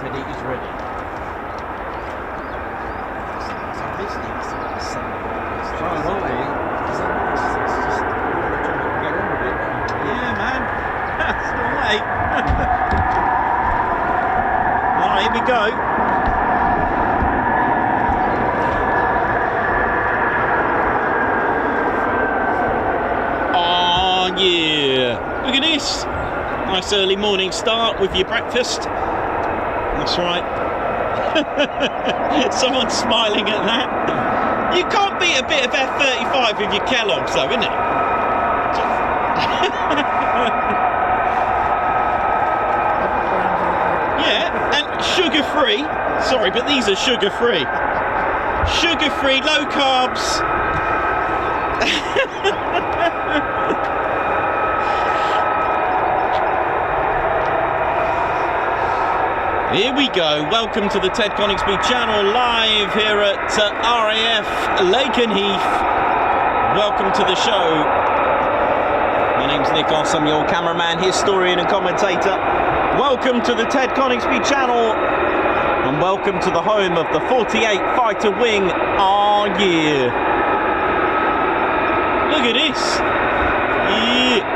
ready, he's ready. So basically, it's the same. Yeah, man. That's the way. Alright, here we go. Oh, yeah. Look at this. Nice early morning start with your breakfast. That's right. Someone's smiling at that. You can't beat a bit of F-35 with your Kellogg's though, innit? Yeah, and sugar-free. Sorry, but these are sugar-free. Sugar-free, low carbs. Here we go. Welcome to the Ted Coningsby channel, live here at RAF Lakenheath. Welcome to the show. My name's Nick Oss, I'm your cameraman, historian and commentator. Welcome to the Ted Coningsby channel, and welcome to the home of the 48 Fighter Wing. Oh yeah. Look at this. Yeah.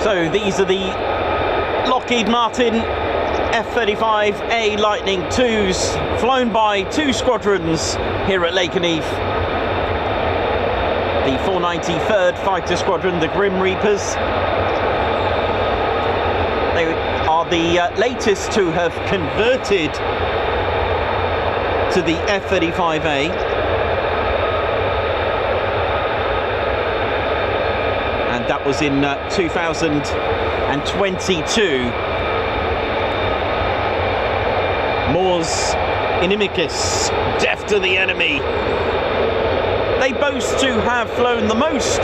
So these are the Lockheed Martin F-35A Lightning IIs, flown by 2 squadrons here at Lakenheath. The 493rd Fighter Squadron, the Grim Reapers. They are the latest to have converted to the F-35A. And that was in 2022. Mors inimicis, death to the enemy. They boast to have flown the most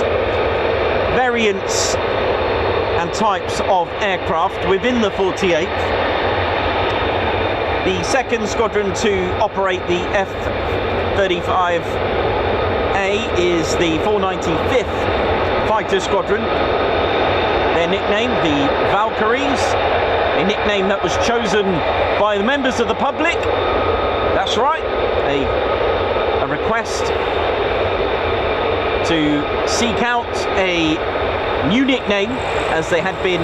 variants and types of aircraft within the 48th. The second squadron to operate the F-35A is the 495th Fighter Squadron. Their nickname, the Valkyries, a nickname that was chosen by the members of the public. That's right, a request to seek out a new nickname, as they had been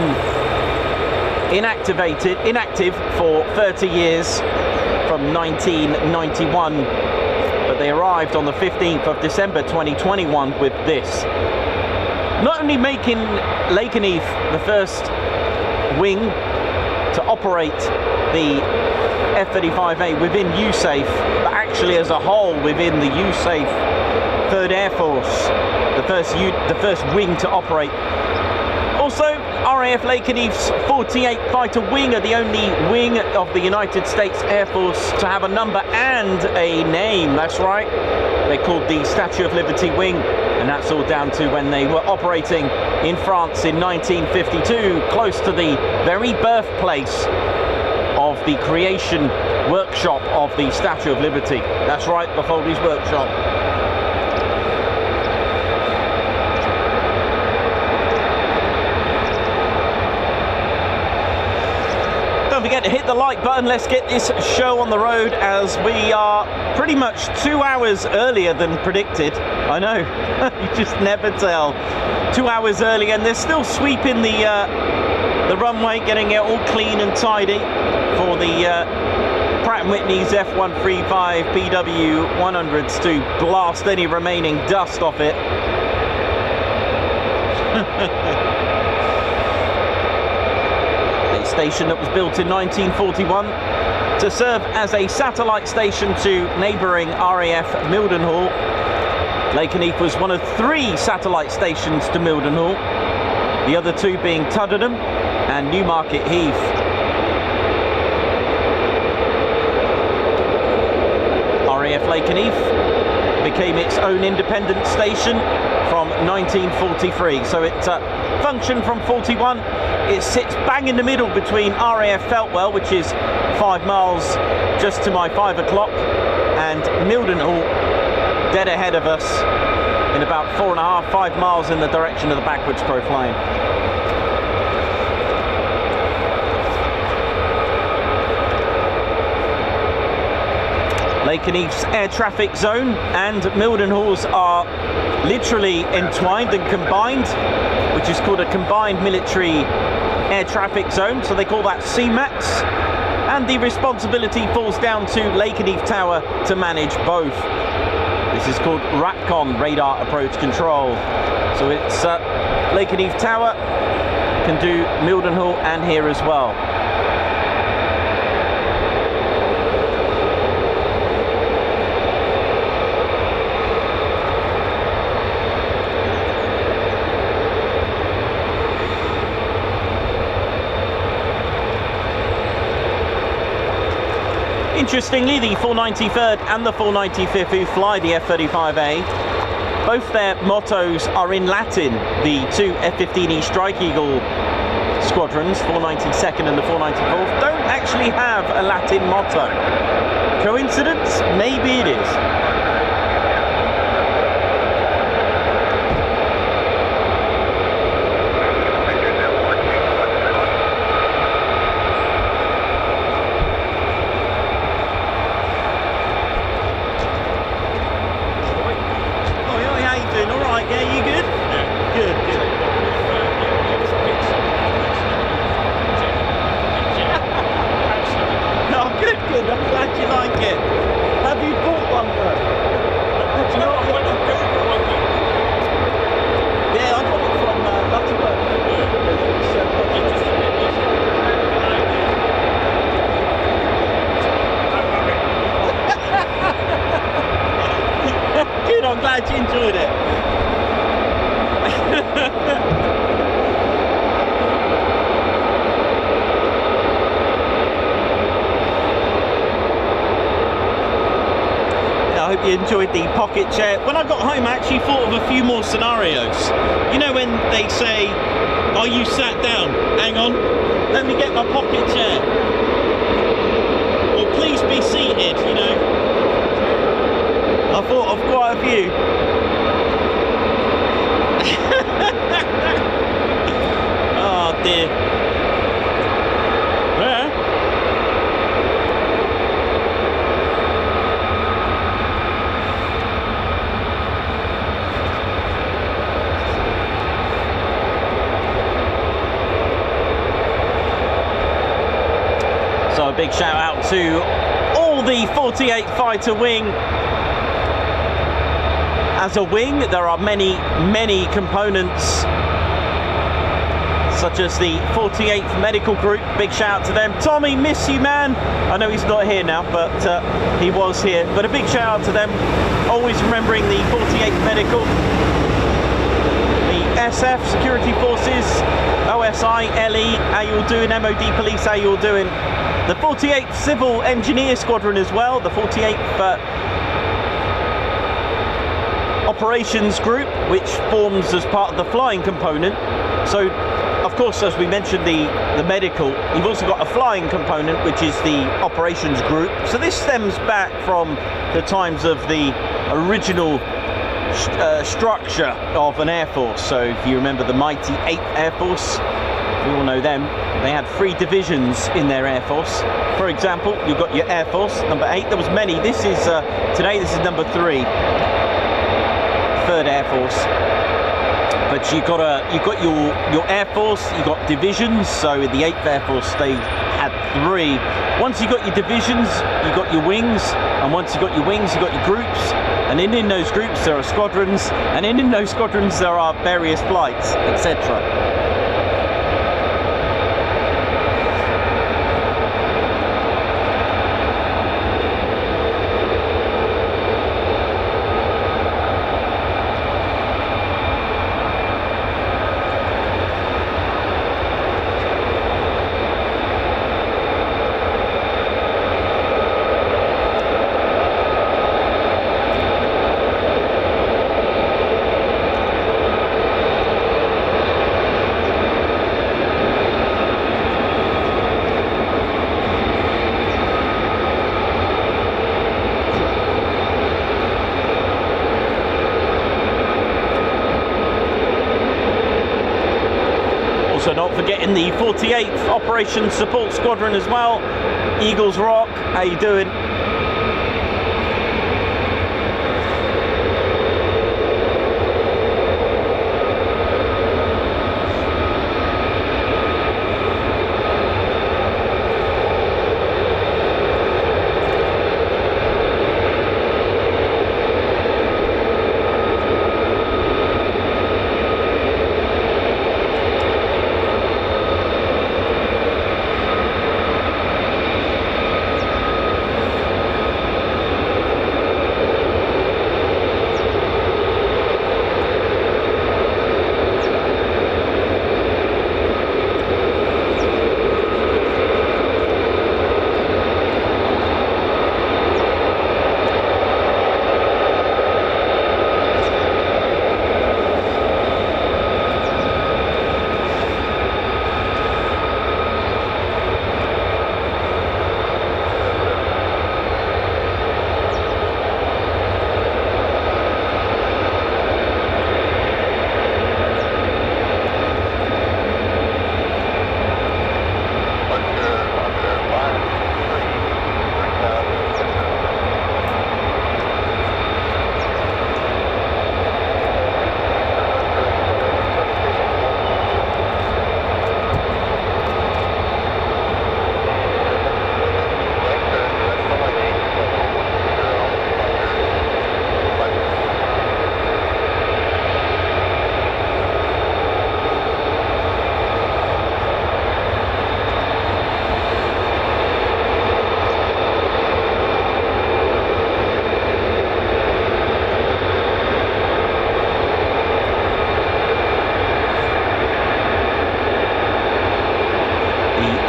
inactive for 30 years from 1991, but they arrived on the 15th of December 2021 with this. Not only making Lakenheath the first wing to operate the F-35A within USAF, but actually as a whole within the USAF 3rd Air Force, the first wing to operate. Also, RAF Lakenheath's 48 Fighter Wing are the only wing of the United States Air Force to have a number and a name. That's right, they're called the Statue of Liberty Wing, and that's all down to when they were operating in France in 1952, close to the very birthplace of the creation workshop of the Statue of Liberty. That's right, the Foley's workshop. Don't forget to hit the like button. Let's get this show on the road, as we are pretty much 2 hours earlier than predicted. I know, you just never tell. 2 hours early, and they're still sweeping the runway, getting it all clean and tidy for the Pratt & Whitney's F-135 PW100s to blast any remaining dust off it. A station that was built in 1941 to serve as a satellite station to neighbouring RAF Mildenhall. Lakenheath was one of 3 satellite stations to Mildenhall, the other 2 being Turin and Newmarket Heath. RAF Lakenheath became its own independent station from 1943, so it functioned from 41. It sits bang in the middle between RAF Feltwell, which is 5 miles just to my 5 o'clock, and Mildenhall, dead ahead of us in about 4.5, 5 miles in the direction of the backwards profile. Lakenheath's air traffic zone and Mildenhall's are literally entwined and combined, which is called a combined military air traffic zone, so they call that CMAX, and the responsibility falls down to Lakenheath Tower to manage both. This is called RAPCON, radar approach control. So it's Lakenheath Tower can do Mildenhall and here as well. Interestingly, the 493rd and the 495th, who fly the F-35A, both their mottos are in Latin. The 2 F-15E Strike Eagle squadrons, 492nd and the 494th, don't actually have a Latin motto. Coincidence? Maybe it is. I'm glad you enjoyed it. I hope you enjoyed the pocket chair. When I got home, I actually thought of a few more scenarios. You know when they say, are you sat down? Hang on, let me get my pocket chair. Or please be seated, you know. I thought of quite a few. Oh dear. Yeah. I big shout out to all the 48 fighter wing. As a wing, there are many components, such as the 48th Medical Group. Big shout out to them. Tommy, miss you, man. I know he's not here now, but he was here. But a big shout out to them. Always remembering the 48th Medical. The SF, Security Forces, OSI, LE, how you all doing? MOD Police, how you all doing? The 48th Civil Engineer Squadron as well. The 48th Operations Group, which forms as part of the flying component. So, of course, as we mentioned, the medical, you've also got a flying component, which is the operations group. So this stems back from the times of the original structure of an air force. So if you remember the mighty 8th Air Force, we all know them. They had 3 divisions in their air force. For example, you've got your Air Force, number 8. There was many. This is, today this is number 3. 3rd Air Force. But you've got your Air Force, you've got divisions. So in the 8th Air Force, they had 3. Once you got your divisions, you got your wings, and once you got your wings, you got your groups, and in those groups there are squadrons, and in those squadrons there are various flights, etc. Also not forgetting the 48th Operations Support Squadron as well. Eagles Rock, how you doing?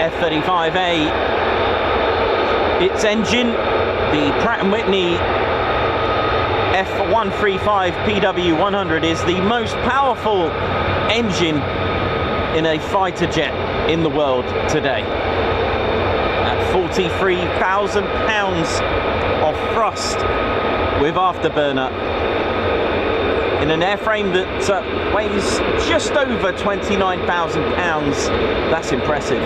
F-35A, its engine, the Pratt & Whitney F-135 PW100, is the most powerful engine in a fighter jet in the world today. At 43,000 pounds of thrust with afterburner in an airframe that weighs just over 29,000 pounds. That's impressive.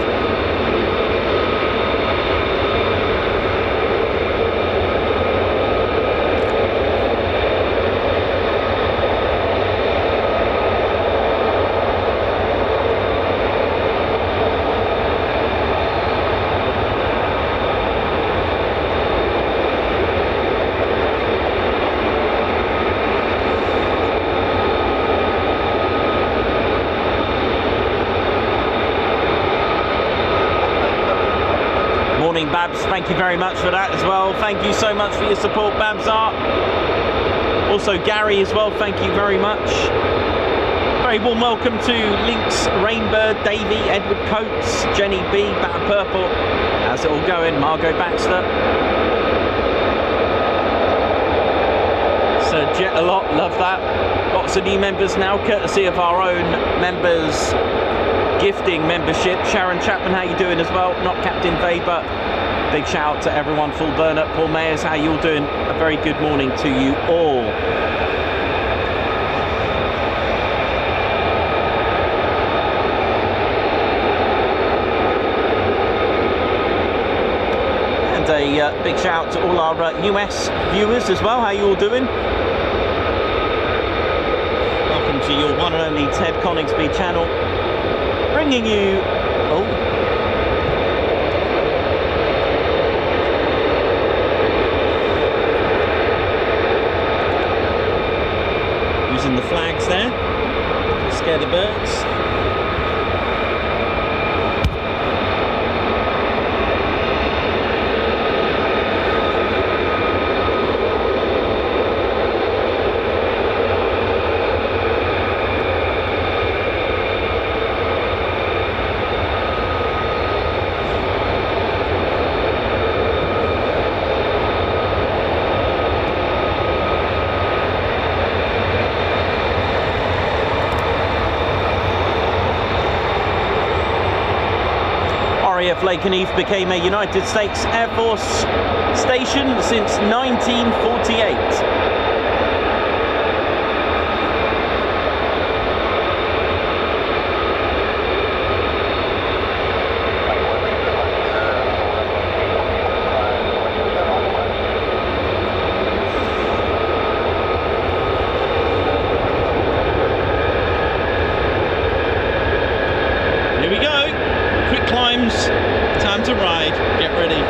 Babs, thank you very much for that as well. Thank you so much for your support, Babs Art. Also Gary as well, thank you very much. Very warm welcome to Lynx, Rainbird, Davey, Edward Coates, Jenny B, Bat Purple. How's it all going? Margot Baxter. Sir Jet a lot, love that. Lots of new members now, courtesy of our own members gifting membership. Sharon Chapman, how you doing as well? Not Captain Weber. Big shout out to everyone. Full Burnett, Paul Mayers, how you all doing? A very good morning to you all. And a big shout out to all our US viewers as well. How you all doing? Welcome to your one and only Ted Coningsby channel, bringing you using the flags there to scare the birds. RAF Lakenheath became a United States Air Force station since 1948. Time to ride, get ready.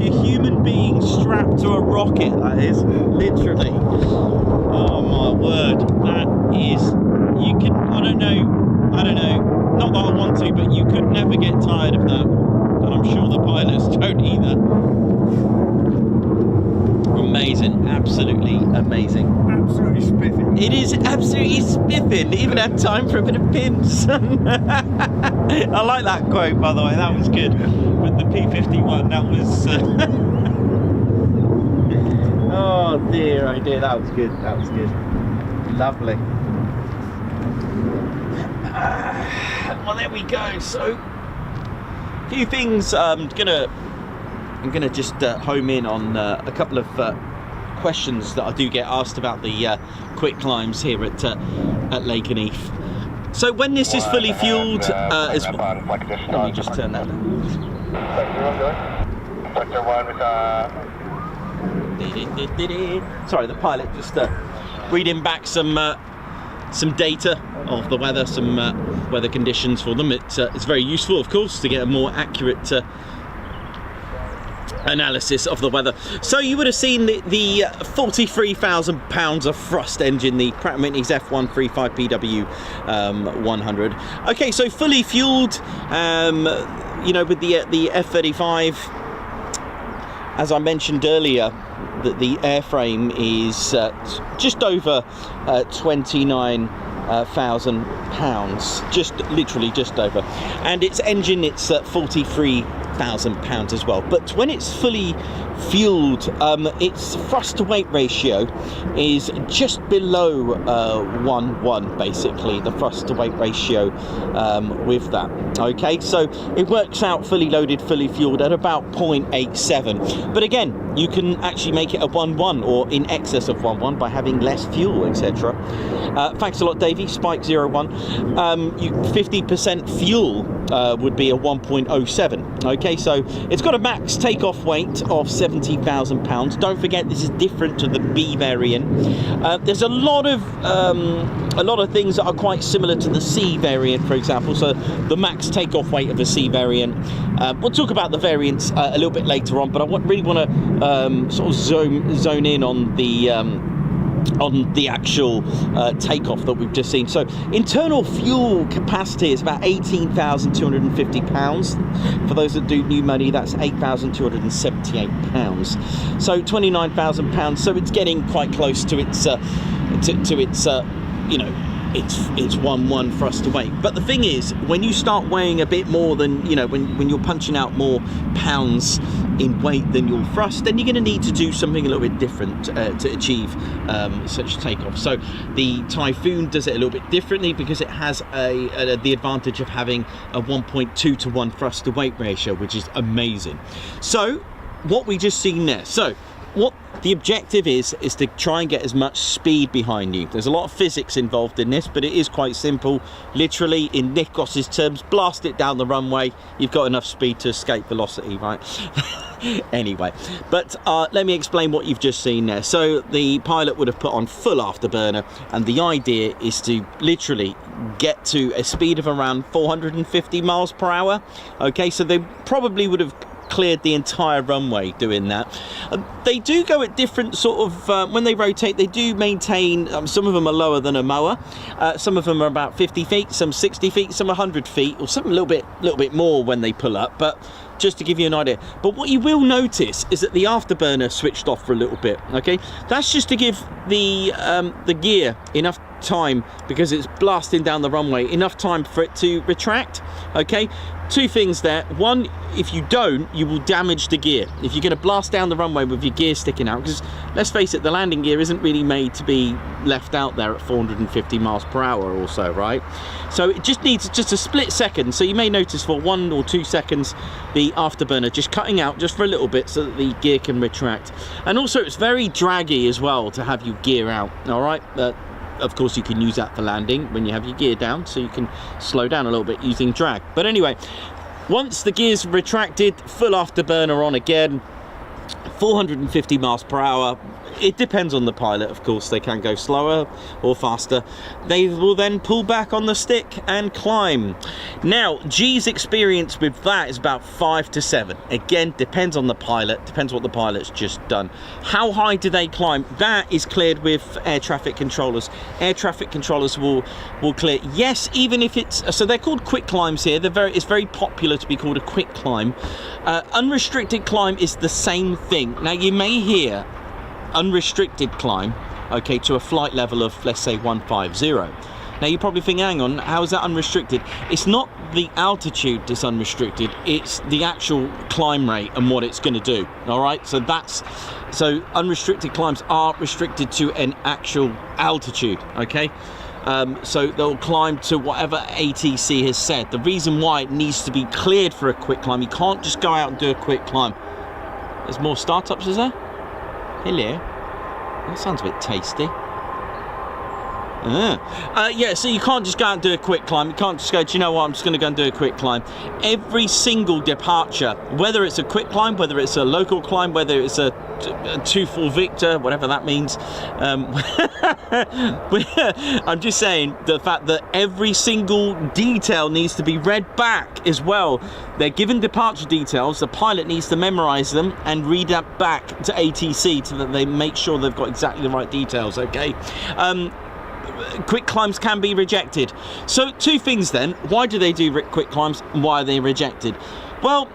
a human being strapped to a rocket, that is, literally. Oh my word, that is, you can, I don't know, not that I want to, but you could never get tired of that, and I'm sure the pilots don't either. Amazing, absolutely amazing. Absolutely spiffing. It is absolutely spiffing. Even had time for a bit of pins. I like that quote, by the way. That was good. With the P-51, that was. Oh dear, oh dear. That was good. That was good. Lovely. Well, there we go. So, a few things. I'm gonna just home in on a couple of questions that I do get asked about the quick climbs here at Lakenheath. So when this is fully fueled, let me just turn that down. Sorry, the pilot just reading back some data of the weather, some weather conditions for them. It's very useful, of course, to get a more accurate analysis of the weather. So you would have seen the 43,000 pounds of thrust engine, the Pratt & Whitney's F-135 PW 100. Okay, so fully fueled, you know, with the F-35. As I mentioned earlier, that the airframe is just over 29,000 pounds, just literally just over, and its engine, it's 43,000 pounds as well. But when it's fully fueled, its thrust to weight ratio is just below 1:1, basically, the thrust to weight ratio with that. Okay, so it works out fully loaded, fully fueled at about 0.87. But again, you can actually make it a 1:1 or in excess of 1:1 by having less fuel, etc. Thanks a lot, Davey. Spike 01. 50% fuel would be a 1.07. Okay, so it's got a max takeoff weight of 70,000 pounds. Don't forget, this is different to the B variant. There's a lot of things that are quite similar to the C variant, for example. So the max takeoff weight of the C variant. We'll talk about the variants a little bit later on, but I really want to sort of zone in on the actual takeoff that we've just seen. So internal fuel capacity is about 18,250 pounds. For those that do new money, that's 8,278 pounds. So 29,000 pounds. So it's getting quite close to its you know, it's 1:1 thrust to weight. But the thing is, when you start weighing a bit more than, you know, when you're punching out more pounds in weight than your thrust, then you're going to need to do something a little bit different to achieve such takeoff. So the Typhoon does it a little bit differently because it has the advantage of having a 1.2 to 1 thrust to weight ratio, which is amazing. So what we just seen there, so what the objective is to try and get as much speed behind you. There's a lot of physics involved in this, but it is quite simple. Literally, in Nick Goss's terms, blast it down the runway. You've got enough speed to escape velocity, right? Anyway, but let me explain what you've just seen there. So the pilot would have put on full afterburner, and the idea is to literally get to a speed of around 450 miles per hour. Okay, so they probably would have cleared the entire runway doing that. They do go at different sort of when they rotate, they do maintain, some of them are lower than a mower, some of them are about 50 feet, some 60 feet, some 100 feet, or some a little bit more when they pull up, but just to give you an idea. But what you will notice is that the afterburner switched off for a little bit. Okay, that's just to give the gear enough time, because it's blasting down the runway, enough time for it to retract. Okay, two things there. One, if you don't, you will damage the gear if you're going to blast down the runway with your gear sticking out, because let's face it, the landing gear isn't really made to be left out there at 450 miles per hour or so, right? So it just needs just a split second. So you may notice for 1 or 2 seconds the afterburner just cutting out just for a little bit so that the gear can retract. And also it's very draggy as well to have your gear out. All right, of course you can use that for landing when you have your gear down, so you can slow down a little bit using drag. But anyway, once the gear's retracted, full afterburner on again, 450 miles per hour. it depends on the pilot, of course. They can go slower or faster. They will then pull back on the stick and climb. Now, G's experience with that is about 5 to 7. Again, depends on the pilot, depends what the pilot's just done. How high do they climb? That is cleared with air traffic controllers. Air traffic controllers will clear. Yes, even if it's, so they're called quick climbs here. It's very popular to be called a quick climb. Unrestricted climb is the same thing. Now, you may hear unrestricted climb, okay, to a flight level of, let's say, 150. Now you probably think, hang on, how is that unrestricted? It's not the altitude that's unrestricted, it's the actual climb rate and what it's going to do. All right, so unrestricted climbs are restricted to an actual altitude, okay? So they'll climb to whatever ATC has said. The reason why it needs to be cleared for a quick climb, you can't just go out and do a quick climb. There's more startups, is there? Hello. That sounds a bit tasty. Yeah, so you can't just go out and do a quick climb. You can't just go, do you know what, I'm just going to go and do a quick climb. Every single departure, whether it's a quick climb, whether it's a local climb, whether it's a 2-4 Victor, whatever that means. I'm just saying the fact that every single detail needs to be read back as well. They're given departure details, the pilot needs to memorize them and read that back to ATC so that they make sure they've got exactly the right details, okay? Quick climbs can be rejected. So 2 things then. Why do they do quick climbs and why are they rejected? Well,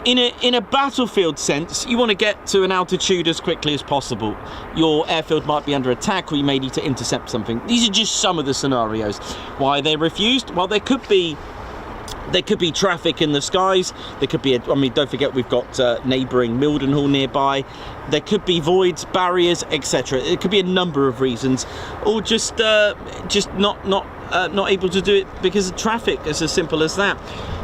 in a battlefield sense, you want to get to an altitude as quickly as possible. Your airfield might be under attack or you may need to intercept something. These are just some of the scenarios. Why are they refused? Well, there could be traffic in the skies. There could be, I mean, don't forget we've got neighbouring Mildenhall nearby. There could be voids, barriers, etc. It could be a number of reasons, or just not able to do it because of traffic. It's as simple as that.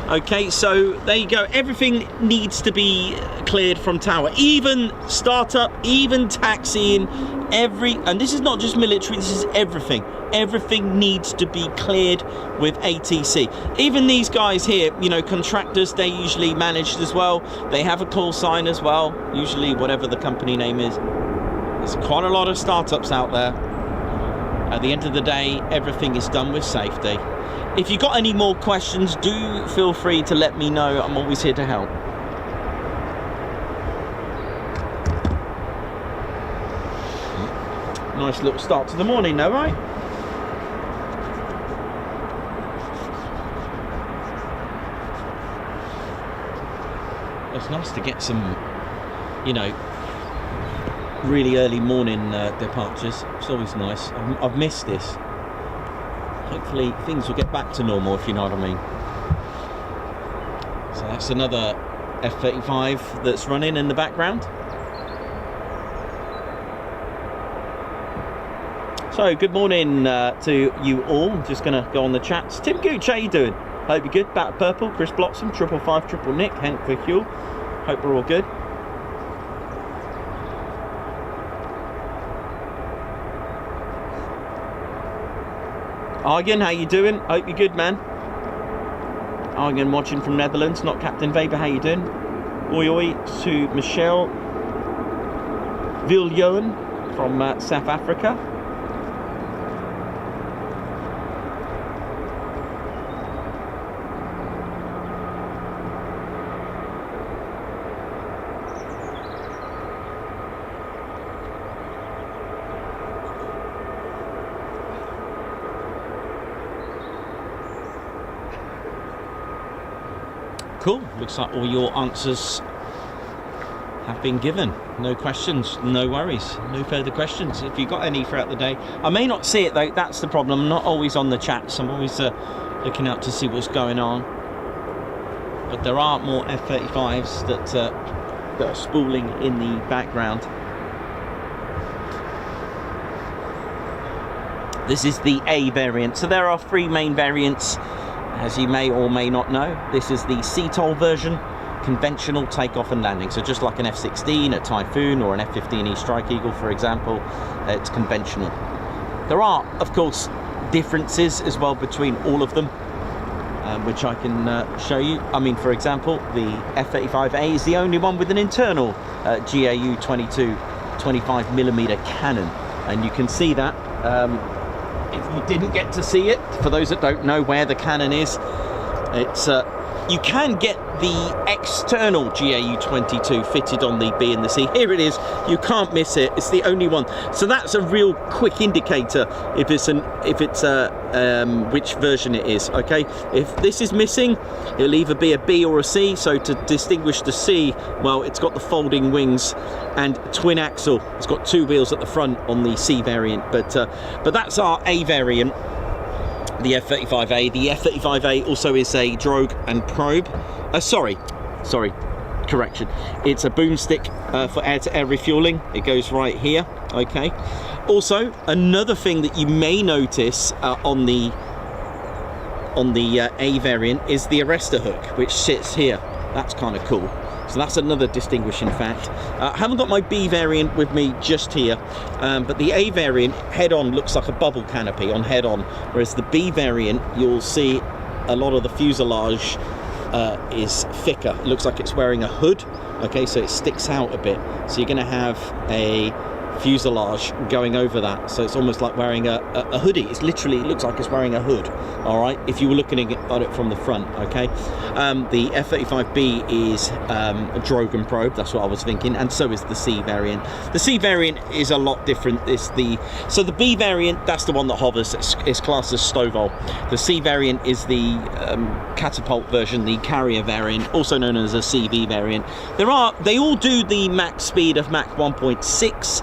Okay, so there you go. Everything needs to be cleared from tower, even startup, even taxiing, and this is not just military, this is everything. Everything needs to be cleared with ATC. Even these guys here, you know, contractors, they usually managed as well. They have a call sign as well, usually whatever the company name is. There's quite a lot of startups out there. At the end of the day, everything is done with safety. If you've got any more questions, do feel free to let me know. I'm always here to help. Nice little start to the morning though, right? It's nice to get some, you know, really early morning departures. It's always nice. I've missed this. Hopefully things will get back to normal, if you know what I mean. So that's another F-35 that's running in the background. So good morning to you all. I'm just going to go on the chats. Tim Gooch, how you doing? Hope you're good. Bat Purple, Chris Bloxham, 555 Triple Nick, Hank for Huel. Hope we're all good. Argen, how you doing? Hope you're good, man. Argen watching from Netherlands, not Captain Weber. How you doing? Oi oi to Michelle Viljoen from South Africa. Cool. Looks like all your answers have been given. No questions, no worries, no further questions. If you've got any throughout the day, I may not see it though. That's the problem. I'm not always on the chats. I'm always looking out to see what's going on. But there are more F-35s that are spooling in the background. This is the A variant. So there are 3 main variants. As you may or may not know, this is the CTOL version, conventional takeoff and landing. So just like an F-16, a Typhoon, or an F-15E Strike Eagle, for example, it's conventional. There are, of course, differences as well between all of them, which I can show you. I mean, for example, the F-35A is the only one with an internal GAU-22 25mm cannon, and you can see that if you didn't get to see it. For those that don't know where the cannon is, it's you can get the external GAU-22 fitted on the B and the C. Here it is. You can't miss it. It's the only one. So that's a real quick indicator if it's which version it is. Okay, if this is missing, it'll either be a B or a C. So to distinguish the C, well, it's got the folding wings and twin axle. It's got 2 wheels at the front on the C variant, but that's our A variant, the F-35A. The F-35A also is a drogue and probe. Sorry, correction. It's a boomstick for air-to-air refueling. It goes right here. Okay. Also, another thing that you may notice on the A variant is the arrestor hook, which sits here. That's kind of cool. So that's another distinguishing fact. I haven't got my B variant with me just here, but the A variant head-on looks like a bubble canopy on head-on, whereas the B variant, you'll see a lot of the fuselage is thicker. It looks like it's wearing a hood. Okay, so it sticks out a bit. So you're going to have a fuselage going over that, so it's almost like wearing a hoodie. It's literally, it looks like it's wearing a hood. All right, if you were looking at it from the front. Okay, the F-35B is a drogue and probe. That's what I was thinking, and so is the C variant. The C variant is a lot different. It's the B variant, that's the one that hovers. It's classed as STOVL. The C variant is the catapult version, the carrier variant, also known as a CV variant. They all do the max speed of Mach 1.6.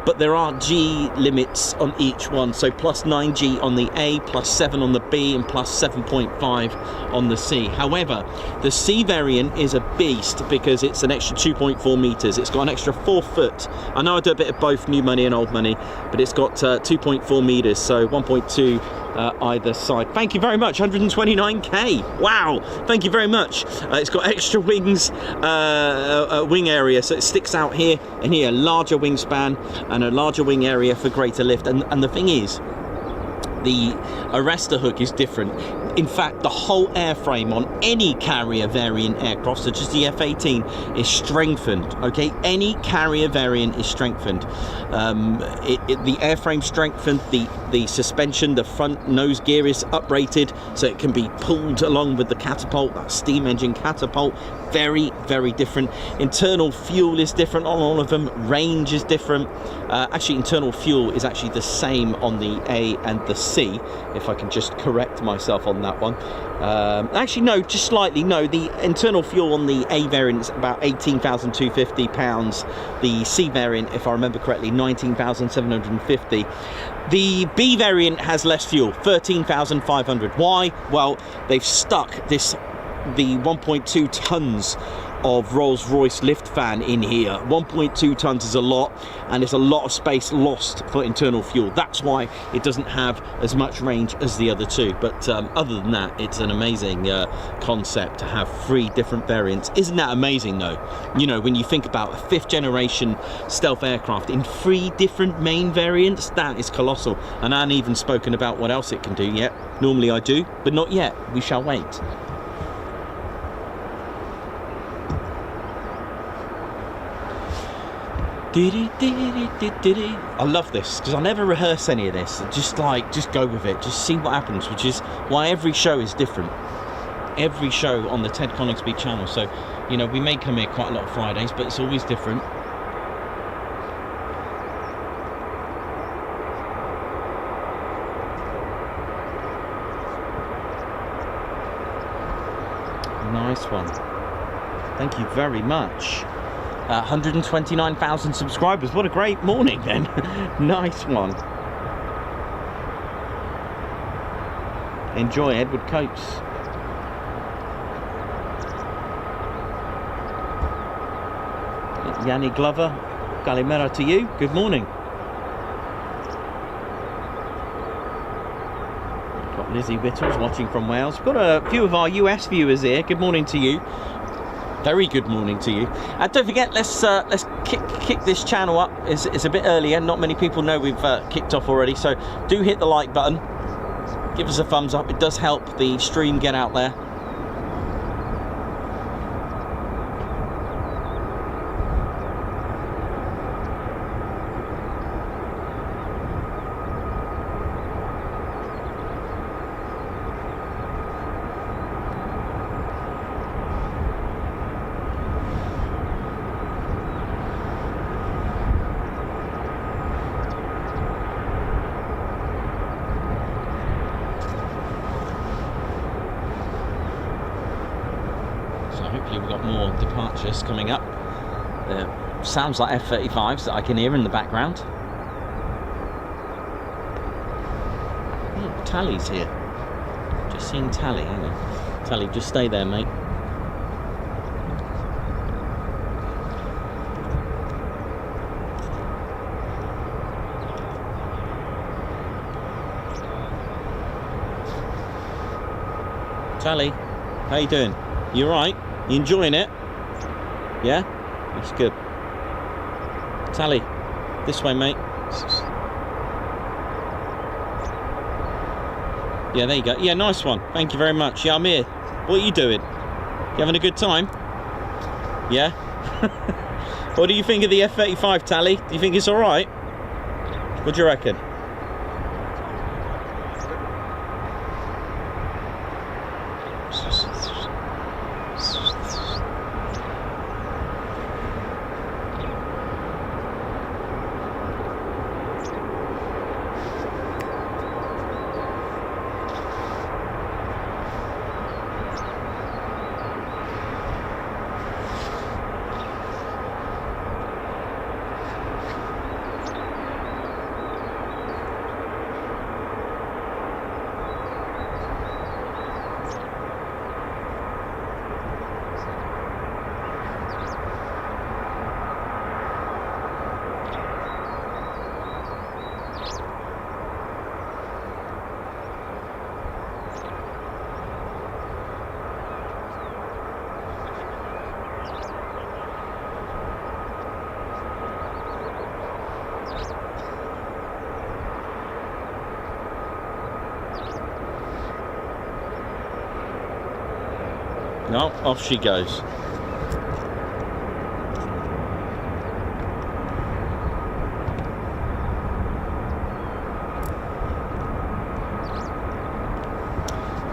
But there are G limits on each one, so plus 9G on the A, plus 7 on the B, and plus 7.5 on the C. However, the C variant is a beast because it's an extra 2.4 meters. It's got an extra 4 foot. I know I do a bit of both new money and old money, but it's got 2.4 meters, so 1.2 either side. Thank you very much. 129k. Wow, thank you very much. It's got extra wings, wing area, so it sticks out here and here. Larger wingspan and a larger wing area for greater lift. And the thing is, the arrestor hook is different. In fact, the whole airframe on any carrier variant aircraft, such as the F-18, is strengthened. Okay, any carrier variant is strengthened. The airframe strengthened, the suspension, the front nose gear is uprated, so it can be pulled along with the catapult, that steam engine catapult. Very, very different. Internal fuel is different on all of them. Range is different. Actually, internal fuel is actually the same on the A and the C, if I can just correct myself on that one. Actually, no, just slightly. No, the internal fuel on the A variant is about 18,250 pounds. The C variant, if I remember correctly, 19,750. The B variant has less fuel, 13,500. Why? Well, they've stuck the 1.2 tons of Rolls-Royce lift fan in here. 1.2 tons is a lot, and there's a lot of space lost for internal fuel. That's why it doesn't have as much range as the other two. But other than that, it's an amazing concept to have 3 different variants. Isn't that amazing though? You know, when you think about a 5th generation stealth aircraft in 3 different main variants, that is colossal. And I haven't even spoken about what else it can do yet. Normally I do, but not yet. We shall wait. I love this because I never rehearse any of this. Just go with it, just see what happens, which is why every show is different. Every show on the Ted Coningsby channel. So, you know, we may come here quite a lot of Fridays, but it's always different. Nice one. Thank you very much. 129,000 subscribers. What a great morning then. Nice one. Enjoy, Edward Coates. Yanni Glover, Galimera to you. Good morning. Got Lizzie Whittles watching from Wales. We've got a few of our US viewers here. Good morning to you. Very good morning to you. And don't forget, let's kick this channel up. It's a bit earlier. Not many people know we've kicked off already. So do hit the like button. Give us a thumbs up. It does help the stream get out there. just coming up. Sounds like F-35s that I can hear in the background. Oh, Tally's here. Just seen Tally, hang on. Tally, just stay there, mate. Tally, how you doing? You alright? You enjoying it? Yeah? That's good. Tally, this way, mate. Yeah, there you go. Yeah, nice one. Thank you very much. Yeah, I'm here. What are you doing? You having a good time? Yeah? What do you think of the F-35, Tally? Do you think it's alright? What do you reckon? No, off she goes.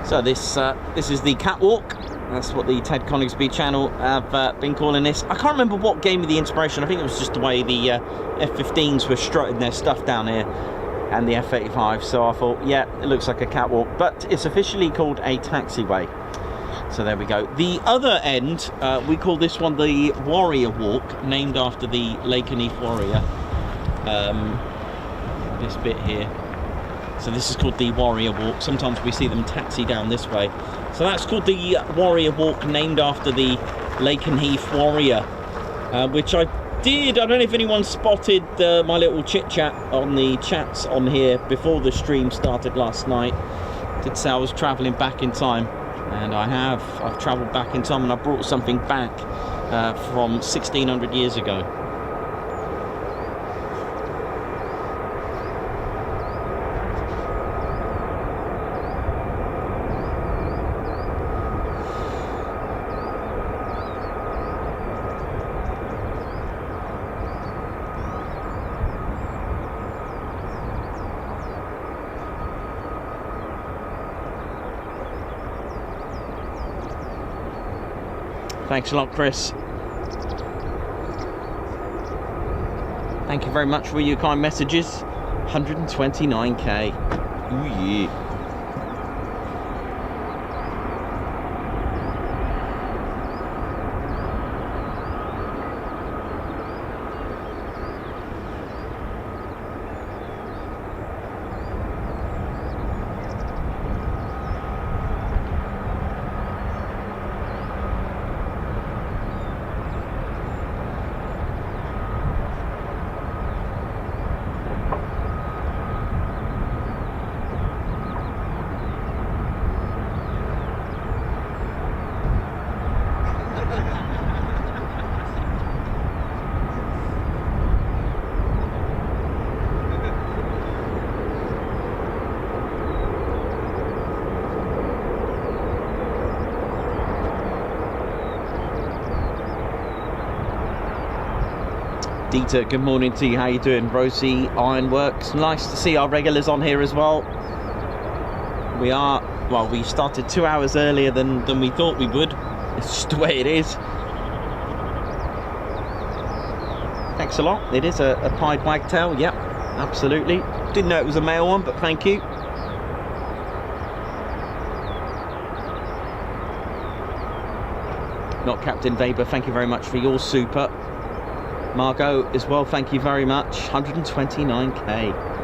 So this is the Catwalk. That's what the Ted Coningsby channel have been calling this. I can't remember what gave me the inspiration. I think it was just the way the F-15s were strutting their stuff down here, and the F-35. So I thought, yeah, it looks like a catwalk, but it's officially called a taxiway. So there we go. The other end, we call this one the Warrior Walk, named after the Lakenheath Warrior. This bit here. So this is called the Warrior Walk. Sometimes we see them taxi down this way. So that's called the Warrior Walk, named after the Lakenheath Warrior, which I don't know if anyone spotted my little chit chat on the chats on here before the stream started last night. Did say I was travelling back in time. And I've travelled back in time, and I brought something back from 1600 years ago. Thanks a lot, Chris. Thank you very much for your kind messages. 129k. Ooh, yeah. Dieter, good morning to you. How you doing? Rosie Ironworks, nice to see our regulars on here as well. We started 2 hours earlier than we thought we would. It's just the way it is. Thanks a lot. It is a pied wagtail. Yep, absolutely. Didn't know it was a male one, but thank you. not Captain Weber, thank you very much for your super. Margot as well, thank you very much. 129k.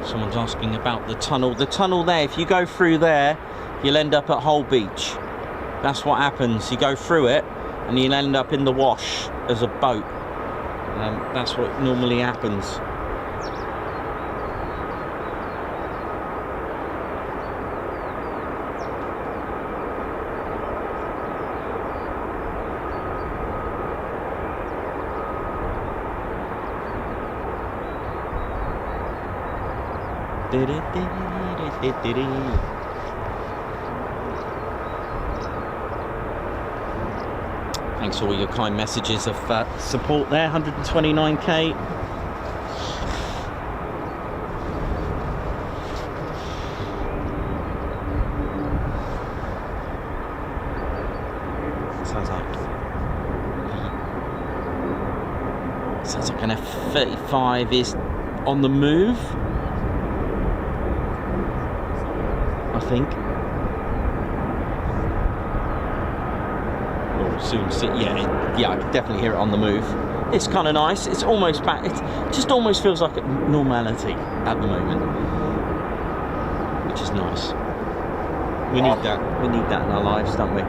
Someone's asking about the tunnel. The tunnel there, if you go through there, you'll end up at Hull Beach. That's what happens. You go through it and you'll end up in the wash as a boat. That's what normally happens. Thanks for all your kind messages of support there. 129k. Sounds like an F-35 is on the move, I think. Or soon see, yeah, I can definitely hear it on the move. It's kind of nice. It's almost back. It just almost feels like normality at the moment, which is nice. We need that. We need that in our lives, don't we?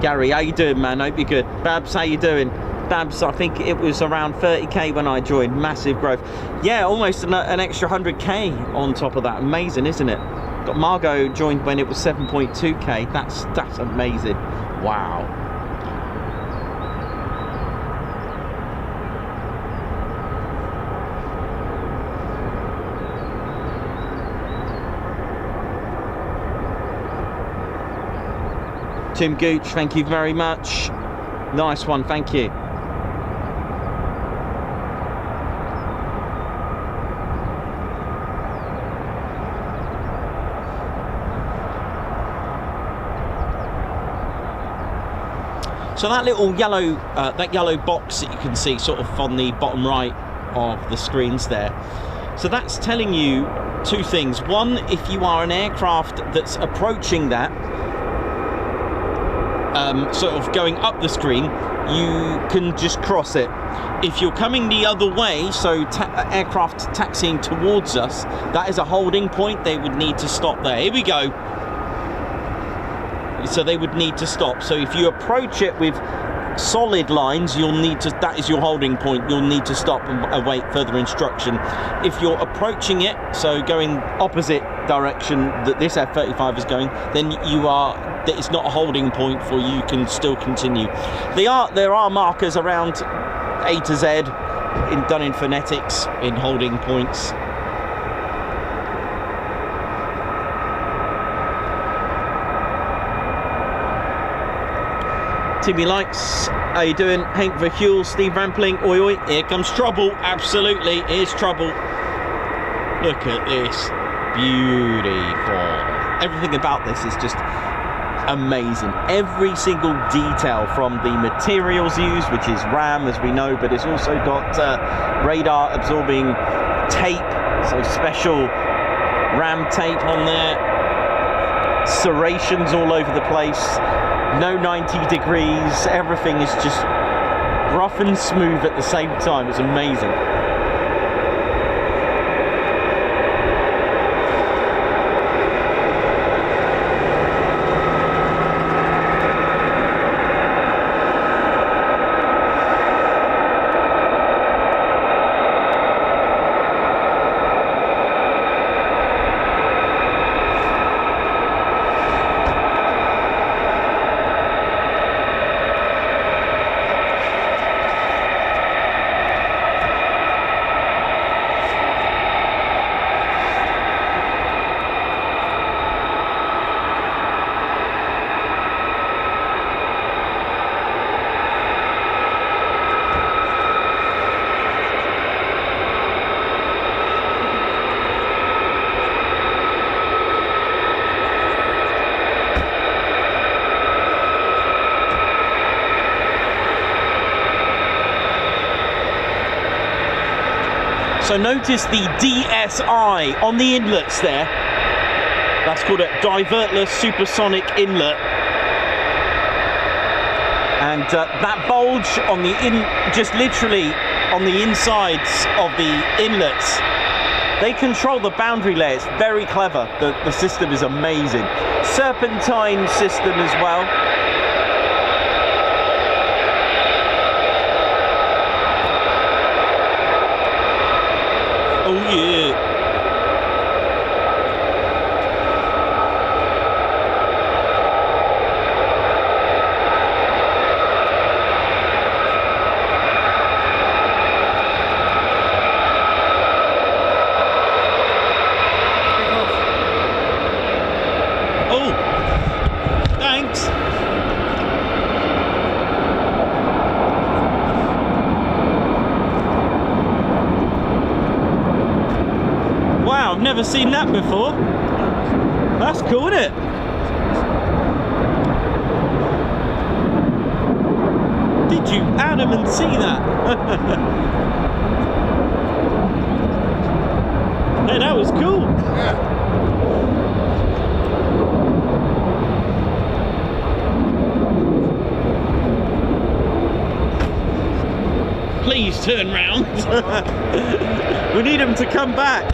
Gary, how you doing, man? Hope you're good. Babs, how you doing? Babs, I think it was around 30k when I joined. Massive growth. Yeah, almost an extra 100k on top of that. Amazing, isn't it? Got Margot joined when it was 7.2k. That's amazing. Wow. Tim Gooch, thank you very much. Nice one, thank you. So that little yellow, that yellow box that you can see sort of on the bottom right of the screens there. So that's telling you two things. One, if you are an aircraft that's approaching that, sort of going up the screen, you can just cross it. If you're coming the other way, so aircraft taxiing towards us, that is a holding point. They would need to stop there. Here we go. So they would need to stop. So if you approach it with solid lines, you'll need to, that is your holding point, you'll need to stop and await further instruction. If you're approaching it, so going opposite direction that this F-35 is going, then you are, it's not a holding point for you, can still continue. There are markers around A to Z done in phonetics in holding points. Timmy Lights, how you doing? Hank Verhuel, Steve Rampling, oi oi, here comes trouble, absolutely, here's trouble. Look at this, beautiful. Everything about this is just amazing. Every single detail, from the materials used, which is RAM as we know, but it's also got radar absorbing tape, so special RAM tape on there, serrations all over the place. No 90 degrees, everything is just rough and smooth at the same time. It's amazing. So notice the DSI on the inlets there. That's called a divertless supersonic inlet. And that bulge on the just literally on the insides of the inlets, they control the boundary layer. It's very clever. The system is amazing. Serpentine system as well. Oh yeah. Never seen that before. That's cool, isn't it? Did you, Adam, and see that? Hey, that was cool. Yeah. Please turn round. We need him to come back.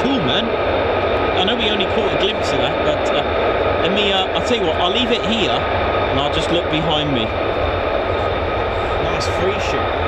Cool, man. I know we only caught a glimpse of that, but let me, I'll tell you what, I'll leave it here and I'll just look behind me. Nice free shoot.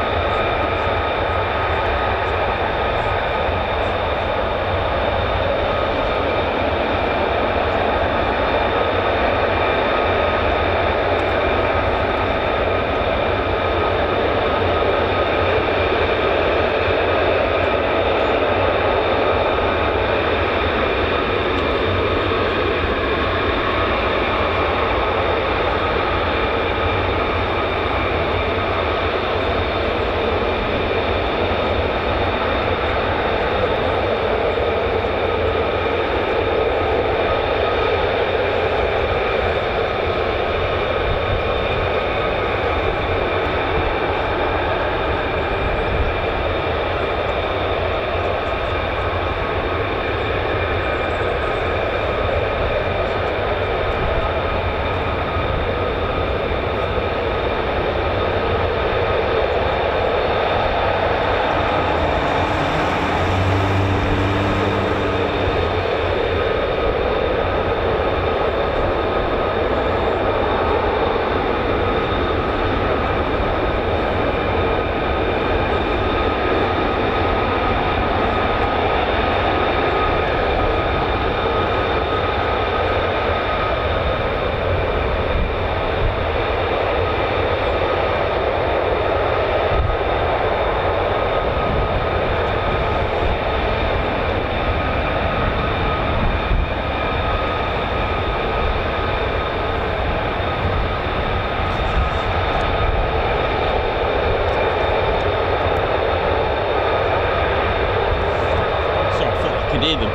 Hear them.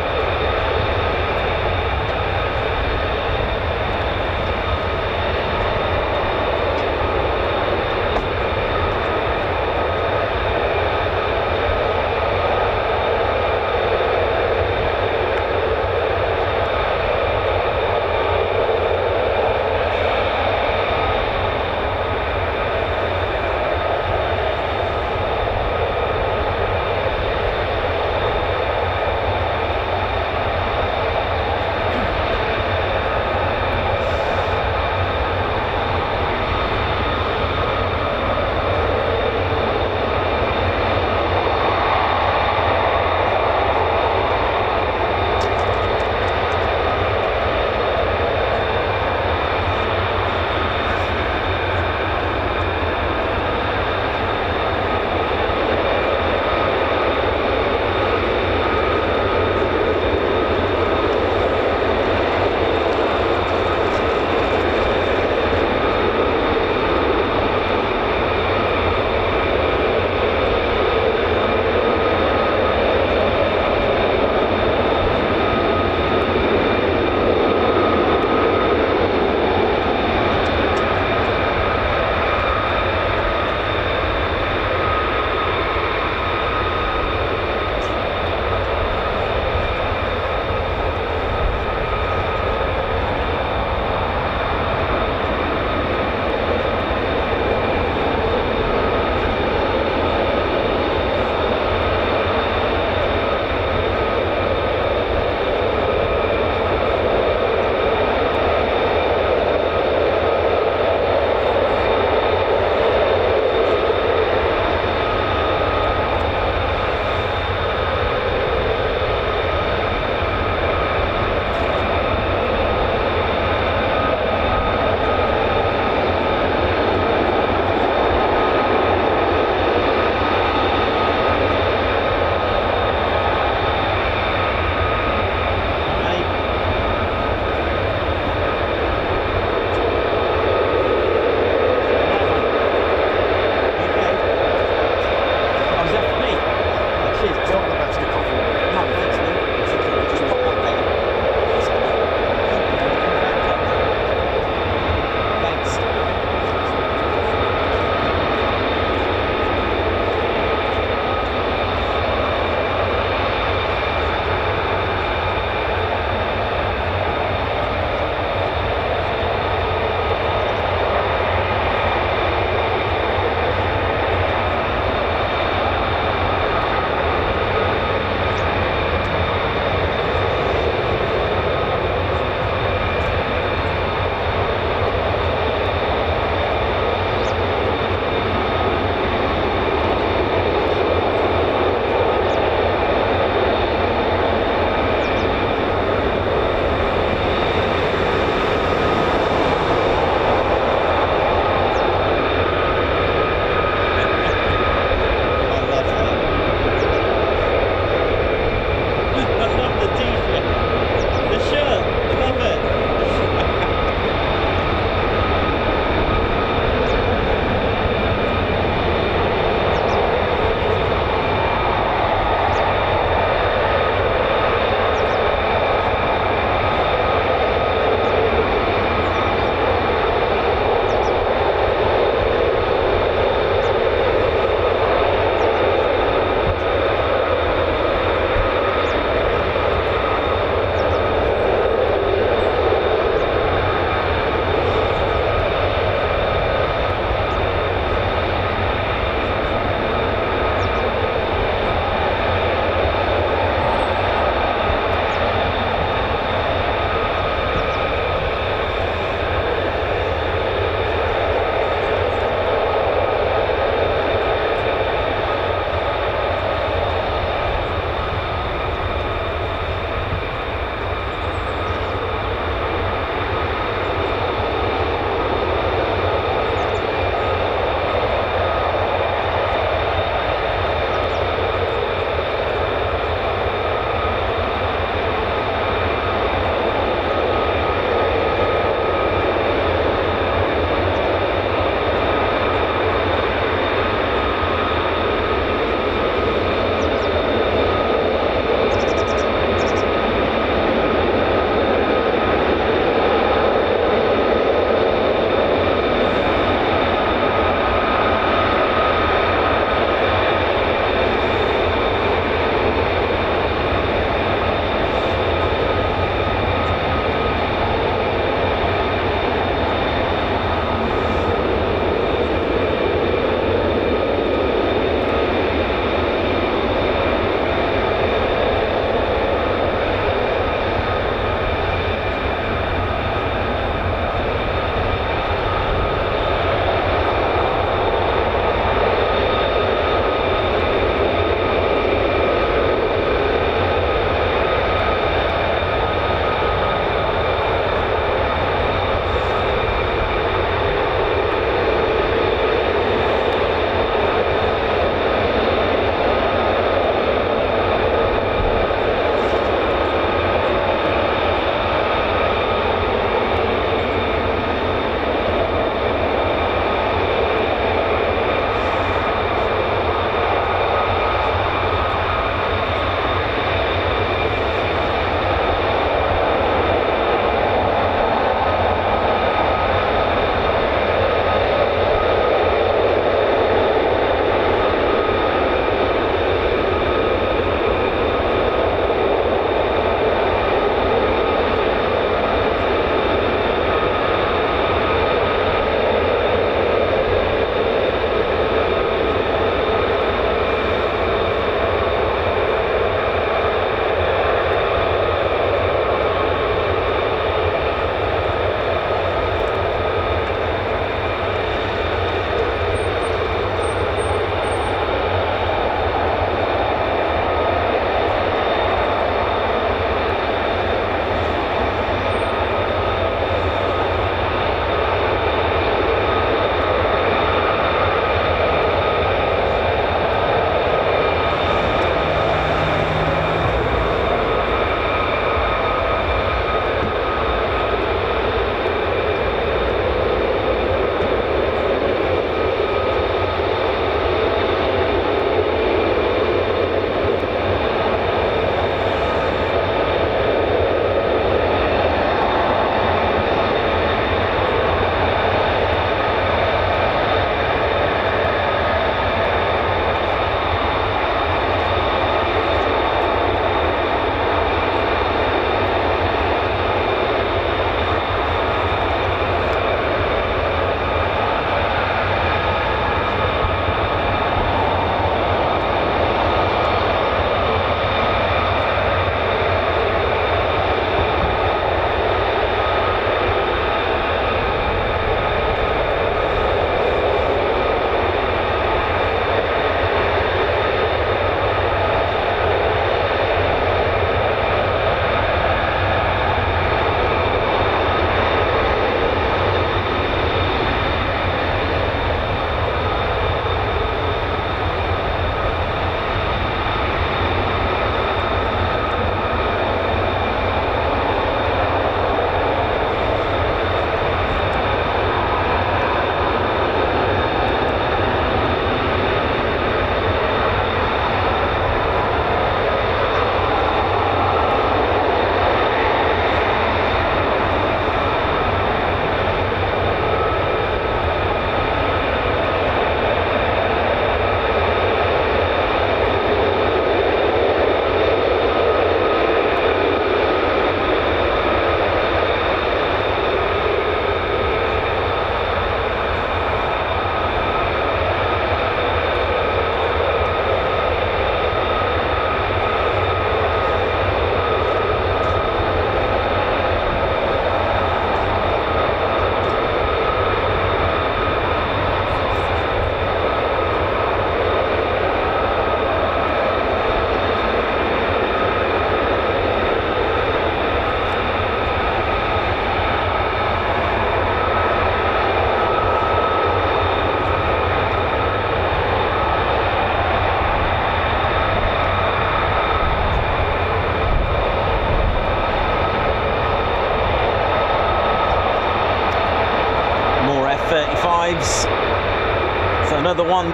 F-35s. So another one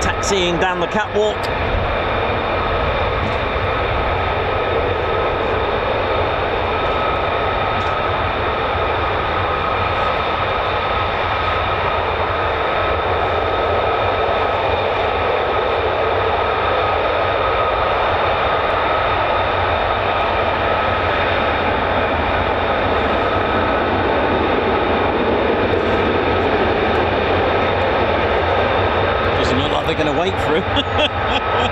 taxiing down the catwalk. They're going to wait for him.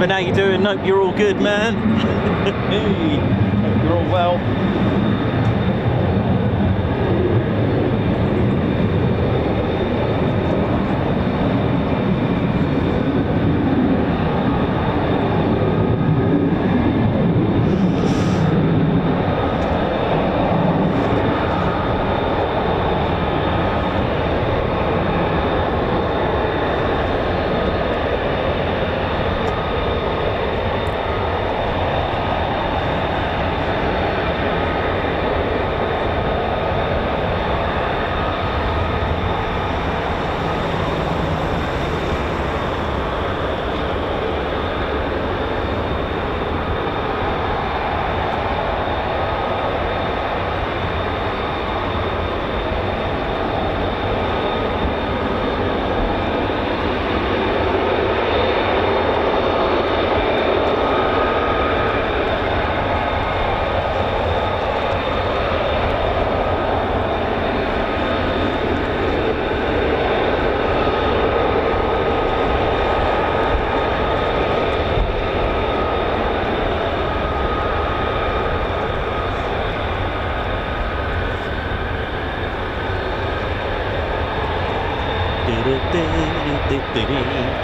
Coningsby, how you doing? Hope you're all good, man. Hey, hope you're all well.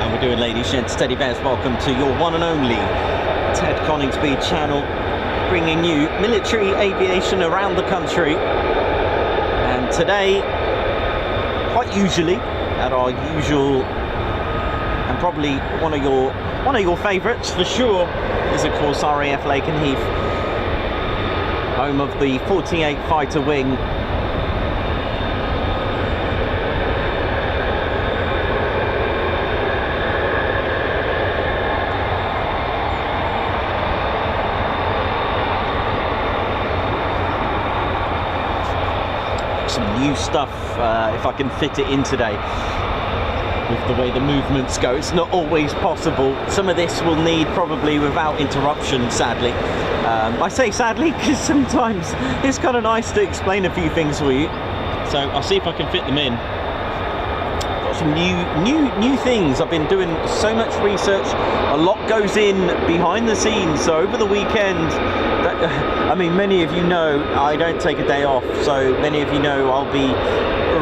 And we're doing, ladies, gents, teddy bears, welcome to your one and only Ted Coningsby channel, bringing you military aviation around the country. And today, quite usually, at our usual, and probably one of your favourites for sure, is of course RAF Lakenheath, home of the 48 Fighter Wing. Some new stuff, if I can fit it in today with the way the movements go. It's not always possible. Some of this will need probably without interruption, sadly. I say sadly because sometimes it's kind of nice to explain a few things for you, so I'll see if I can fit them in. Got some new things. I've been doing so much research, a lot goes in behind the scenes. So over the weekend, I mean, many of you know I don't take a day off, so many of you know I'll be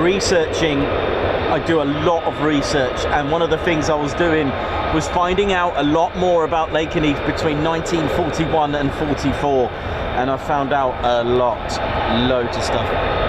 researching. I do a lot of research, and one of the things I was doing was finding out a lot more about Lakenheath between 1941 and 44, and I found out a loads of stuff.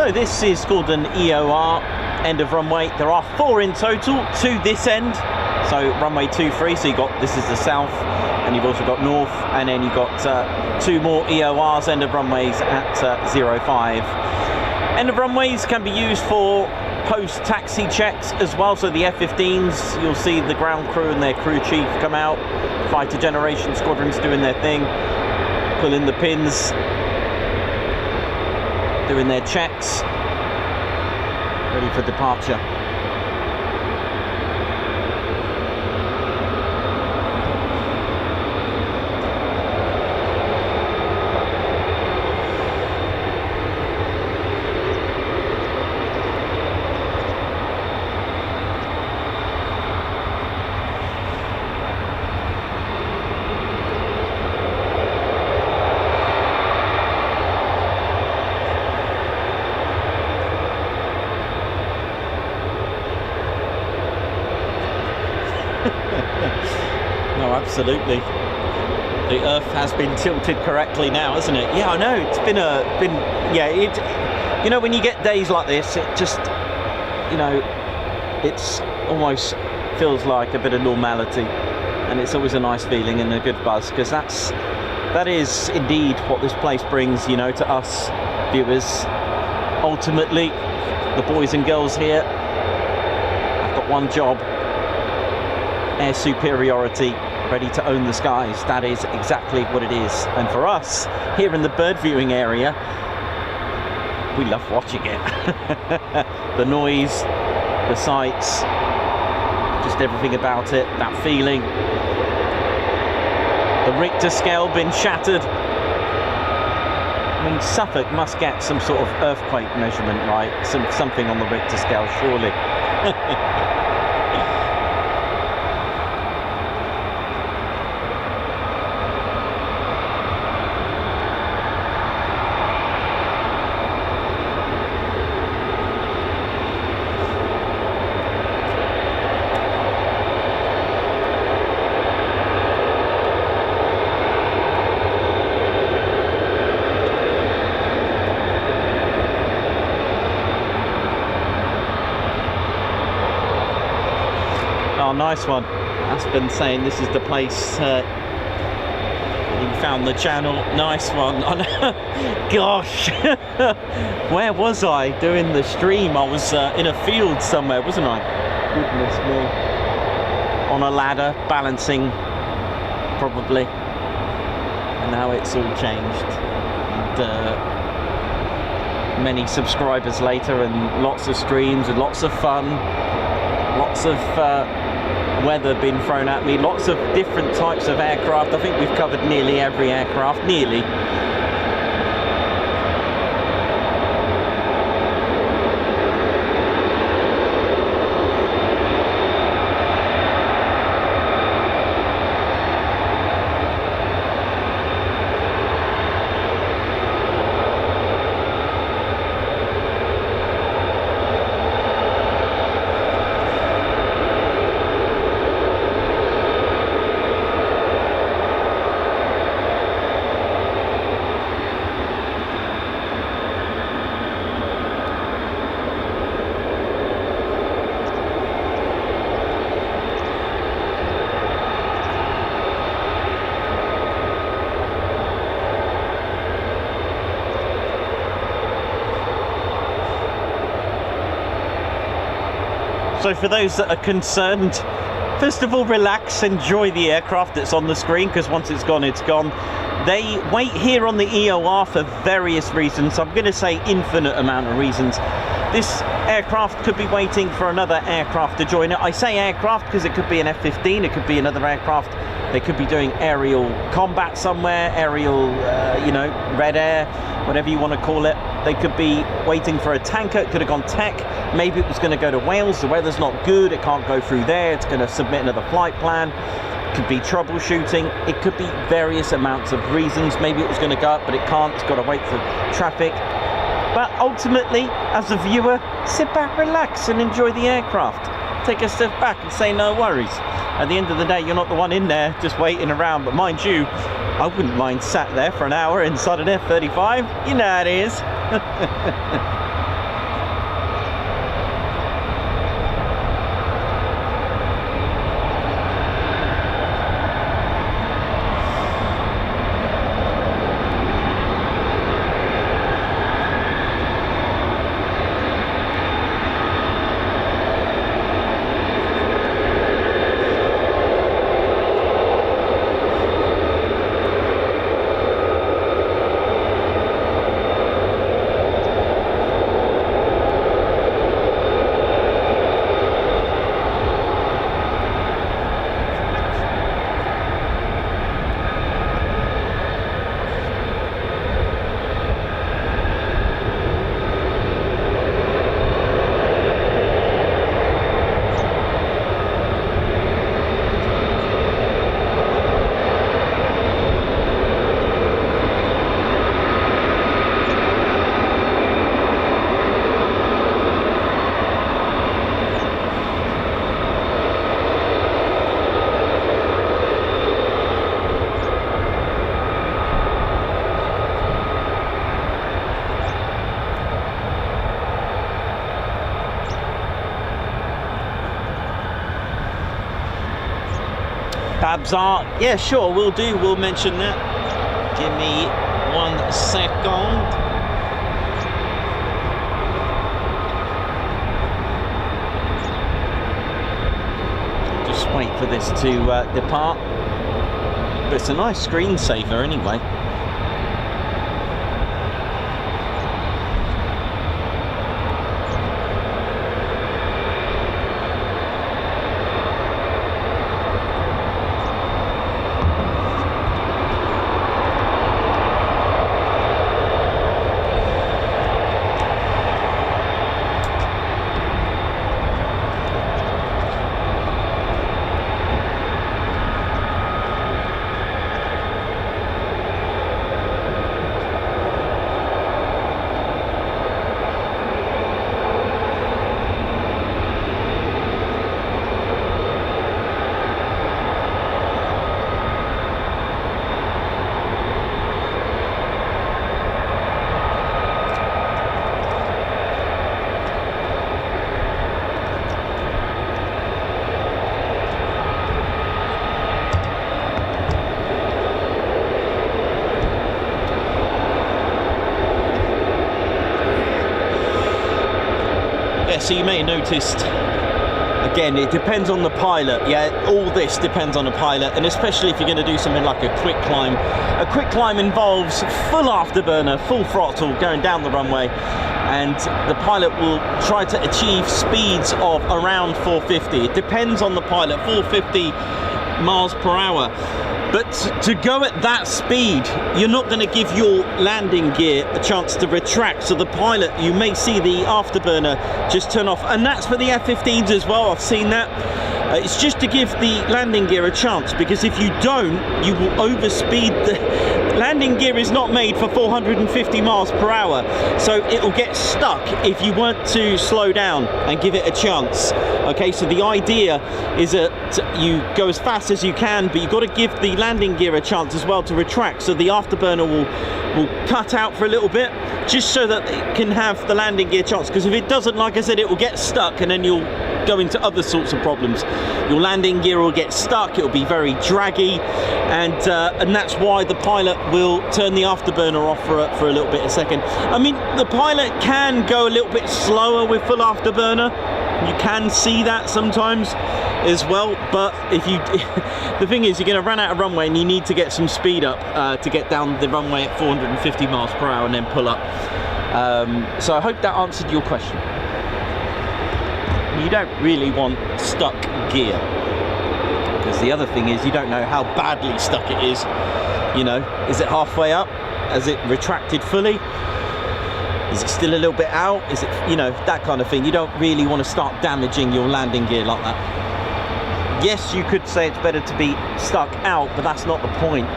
So this is called an EOR, end of runway. There are 4 in total to this end. So runway 23, so you got, this is the south, and you've also got north, and then you've got 2 more EORs, end of runways at 05. End of runways can be used for post taxi checks as well. So the F-15s, you'll see the ground crew and their crew chief come out, fighter generation squadrons doing their thing, pulling the pins, doing their checks, ready for departure. No, absolutely. The Earth has been tilted correctly now, hasn't it? Yeah, I know. It's you know, when you get days like this, it just, you know, it's almost feels like a bit of normality, and it's always a nice feeling and a good buzz, because that is indeed what this place brings, you know, to us viewers. Ultimately, the boys and girls here have got one job: air superiority, ready to own the skies. That is exactly what it is. And for us here in the bird viewing area, we love watching it. The noise, the sights, just everything about it, that feeling. The Richter scale been shattered. I mean, Suffolk must get some sort of earthquake measurement, right? Something on the Richter scale, surely. Oh, nice one. Aspen saying this is the place. You found the channel. Nice one. Gosh, where was I doing the stream? I was in a field somewhere, wasn't I? Goodness me. On a ladder, balancing, probably. And now it's all changed. And many subscribers later, and lots of streams and lots of fun, lots of weather being thrown at me, lots of different types of aircraft. I think we've covered nearly every aircraft, nearly. So for those that are concerned, first of all, relax, enjoy the aircraft that's on the screen, because once it's gone, it's gone. They wait here on the EOR for various reasons. I'm going to say infinite amount of reasons. This aircraft could be waiting for another aircraft to join it. I say aircraft because it could be an F-15, it could be another aircraft. They could be doing aerial combat somewhere, aerial, you know, red air, whatever you want to call it. They could be waiting for a tanker. It could have gone tech. Maybe it was going to go to Wales. The weather's not good. It can't go through there. It's going to submit another flight plan. It could be troubleshooting. It could be various amounts of reasons. Maybe it was going to go up, but it can't. It's got to wait for traffic. But ultimately, as a viewer, sit back, relax, and enjoy the aircraft. Take a step back and say no worries. At the end of the day, you're not the one in there just waiting around. But mind you, I wouldn't mind sat there for an hour inside an F-35. You know how it is. Babs are, yeah, sure, we'll do. We'll mention that. Give me 1 second. Just wait for this to depart. But it's a nice screensaver anyway. So you may have noticed, again, it depends on the pilot. Yeah, all this depends on the pilot, and especially if you're going to do something like a quick climb. A quick climb involves full afterburner, full throttle going down the runway, and the pilot will try to achieve speeds of around 450. It depends on the pilot, 450 miles per hour. But to go at that speed, you're not going to give your landing gear a chance to retract. So the pilot, you may see the afterburner just turn off. And that's for the F-15s as well. I've seen that. It's just to give the landing gear a chance, because if you don't, you will overspeed. The landing gear is not made for 450 miles per hour. So it will get stuck if you weren't to slow down and give it a chance. Okay, so the idea is that you go as fast as you can, but you've got to give the landing gear a chance as well to retract. So the afterburner will cut out for a little bit, just so that it can have the landing gear chance. Because if it doesn't, like I said, it will get stuck, and then you'll go into other sorts of problems. Your landing gear will get stuck, it'll be very draggy, and that's why the pilot will turn the afterburner off for a little bit a second. I mean, the pilot can go a little bit slower with full afterburner. You can see that sometimes as well, but if you the thing is, you're going to run out of runway and you need to get some speed up to get down the runway at 450 miles per hour and then pull up. So I hope that answered your question. You don't really want stuck gear, because the other thing is, you don't know how badly stuck it is. You know, is it halfway up? Has it retracted fully? Is it still a little bit out? Is it, you know, that kind of thing. You don't really want to start damaging your landing gear like that. Yes, you could say it's better to be stuck out, but that's not the point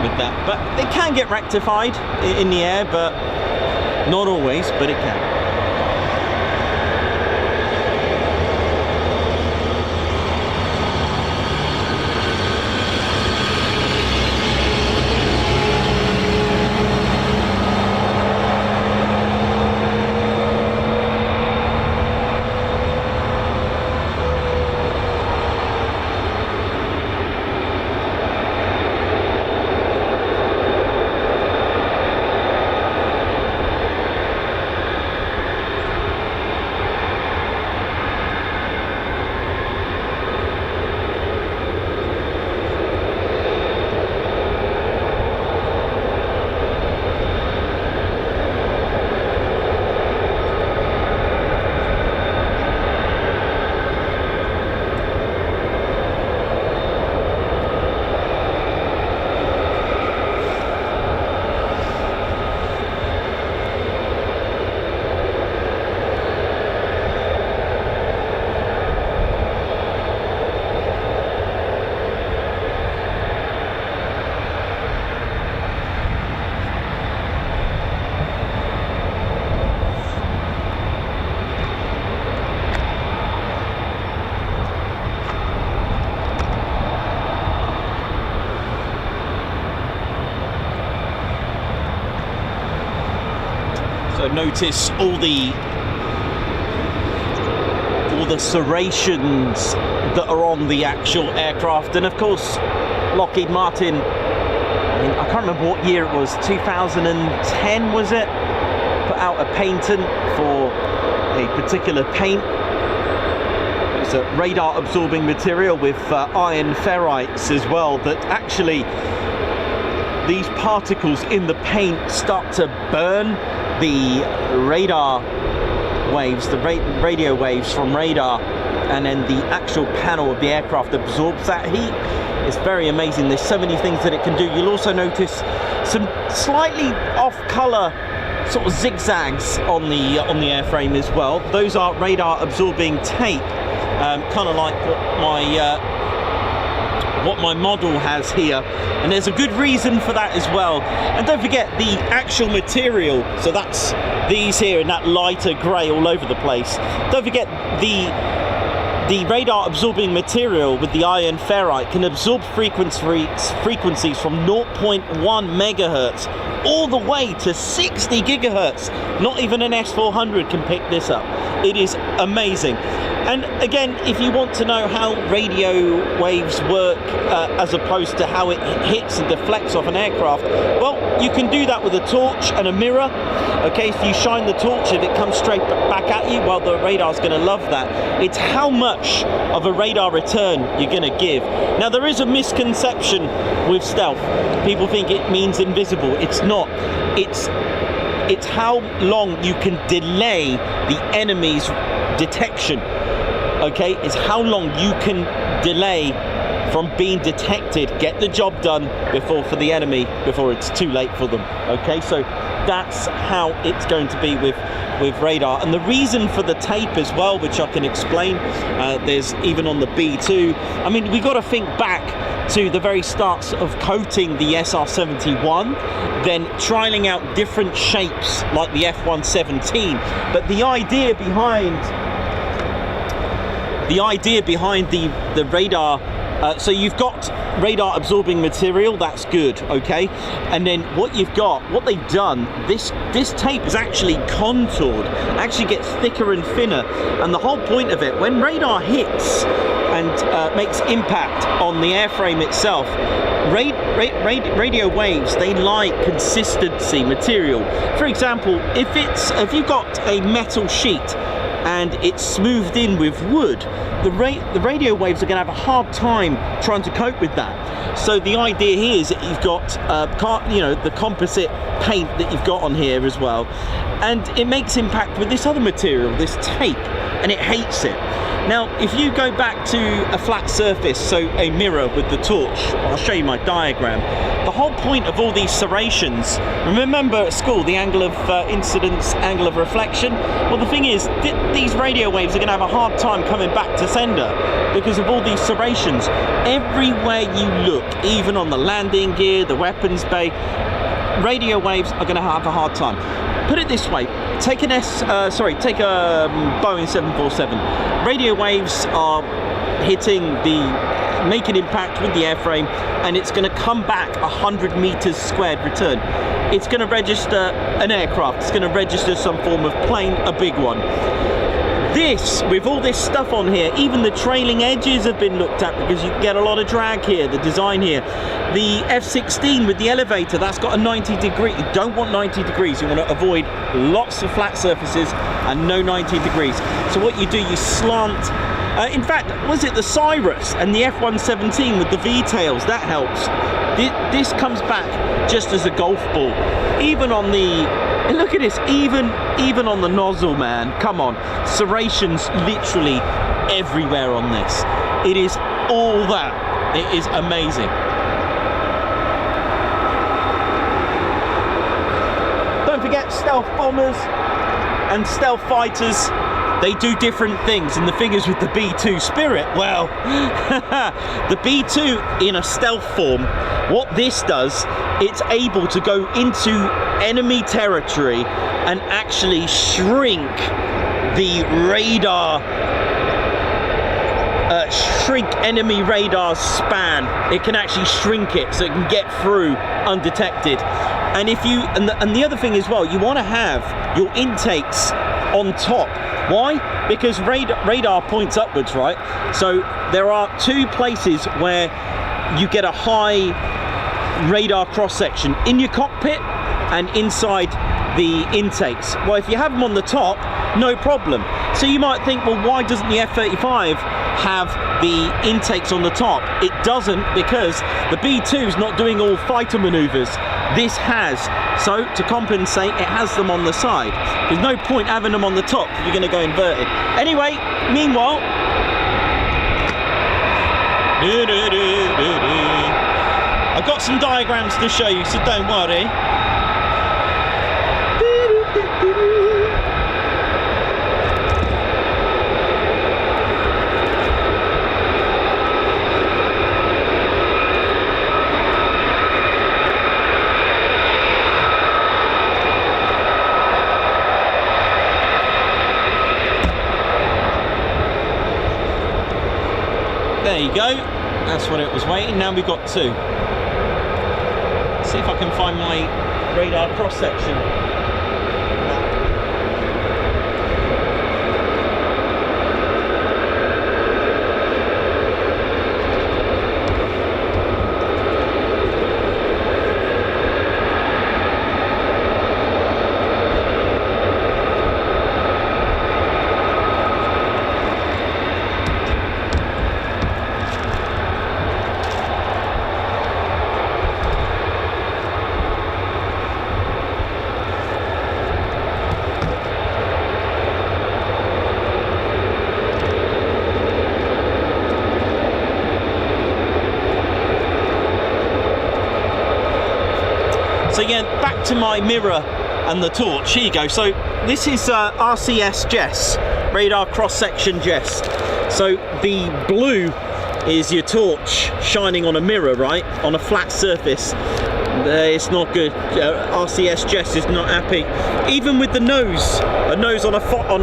with that. But it can get rectified in the air, but not always, but it can. So notice all the all the serrations that are on the actual aircraft. And of course, Lockheed Martin, I can't remember what year it was, 2010 was it, put out a patent for a particular paint. It's a radar absorbing material with iron ferrites as well, that actually these particles in the paint start to burn the radar waves, the radio waves from radar, and then the actual panel of the aircraft absorbs that heat. It's very amazing. There's so many things that it can do. You'll also notice some slightly off color sort of zigzags on the airframe as well. Those are radar absorbing tape, kind of like what my model has here, and there's a good reason for that as well. And don't forget the actual material, so that's these here in that lighter grey all over the place. Don't forget the radar absorbing material with the iron ferrite can absorb frequencies from 0.1 megahertz all the way to 60 gigahertz. Not even an S400 can pick this up. It is amazing. And again, if you want to know how radio waves work as opposed to how it hits and deflects off an aircraft, well, you can do that with a torch and a mirror. Okay, if you shine the torch, if it comes straight back at you, well, the radar's going to love that. It's how much of a radar return you're going to give. Now, there is a misconception with stealth. People think it means invisible. It's not. It's how long you can delay the enemy's detection. Okay, it's how long you can delay from being detected, get the job done before it's too late for them. Okay, so that's how it's going to be with radar. And the reason for the tape as well, which I can explain, there's even on the B2. I mean, we got to think back to the very starts of coating the SR-71, then trialing out different shapes like the F-117. But the idea behind the radar, so you've got radar absorbing material, that's good, okay? And then what they've done, this tape is actually contoured, actually gets thicker and thinner. And the whole point of it, when radar hits and makes impact on the airframe itself, radio waves, they like consistency material. For example, if you've got a metal sheet and it's smoothed in with wood, the radio waves are going to have a hard time trying to cope with that. So the idea here is that you've got the composite paint that you've got on here as well, and it makes impact with this other material, this tape, and it hates it. Now, if you go back to a flat surface, so a mirror with the torch, I'll show you my diagram. The whole point of all these serrations, remember at school, the angle of incidence, angle of reflection? Well, the thing is, these radio waves are going to have a hard time coming back to sender because of all these serrations. Everywhere you look, even on the landing gear, the weapons bay, radio waves are going to have a hard time. Put it this way, take a Boeing 747. Radio waves are making impact with the airframe, and it's going to come back 100 meters squared return. It's going to register an aircraft, it's going to register some form of plane, a big one. This, with all this stuff on here, even the trailing edges have been looked at because you get a lot of drag here, the design here. The F-16 with the elevator, that's got a 90 degree. You don't want 90 degrees. You want to avoid lots of flat surfaces and no 90 degrees. So what you do, you slant. In fact, was it the Cyrus and the F-117 with the V-tails? That helps. This comes back just as a golf ball. Even on the... Look at this, even on the nozzle, man. Come on, serrations literally everywhere on this. It is all that. It is amazing. Don't forget, stealth bombers and stealth fighters, they do different things. And the thing is with the B2 Spirit, well, the B2 in a stealth form, what this does, it's able to go into enemy territory and actually shrink the radar, shrink enemy radar span. It can actually shrink it so it can get through undetected. And if you, and the other thing as well, you want to have your intakes on top. Why? Because radar points upwards, right? So there are two places where you get a high radar cross-section, in your cockpit and inside the intakes. Well, if you have them on the top, no problem. So you might think, well, why doesn't the F-35 have the intakes on the top? It doesn't, because the B-2 is not doing all fighter maneuvers. This has. So to compensate, it has them on the side. There's no point having them on the top if you're going to go inverted. Anyway, meanwhile, I've got some diagrams to show you, so don't worry. There you go, that's what it was waiting. Now we've got two. See if I can find my radar cross-section. So again, back to my mirror and the torch. Here you go. So this is RCS Jess, radar cross-section Jess. So the blue is your torch shining on a mirror, right? On a flat surface. It's not good. RCS Jess is not happy. Even with the nose, a nose on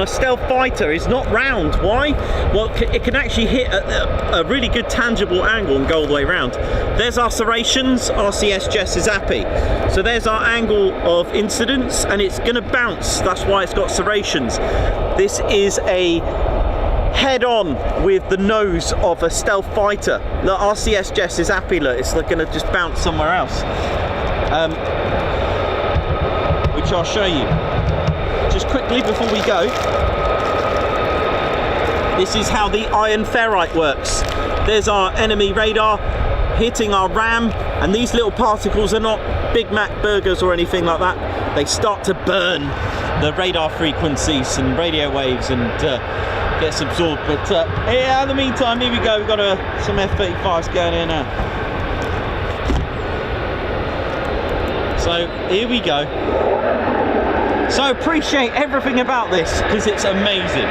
a stealth fighter is not round. Why? Well, it can actually hit a really good tangible angle and go all the way round. There's our serrations. RCS Jess is happy. So there's our angle of incidence, and it's going to bounce. That's why it's got serrations. This is a head-on with the nose of a stealth fighter. The RCS Jess is happy. Look, it's going to just bounce somewhere else, which I'll show you just quickly before we go. This is how the iron ferrite works. There's our enemy radar hitting our ram, and these little particles are not Big Mac burgers or anything like that. They start to burn the radar frequencies and radio waves and gets absorbed. But yeah, in the meantime, here we go. We've got some F-35s going in now. So here we go. So appreciate everything about this, because it's amazing.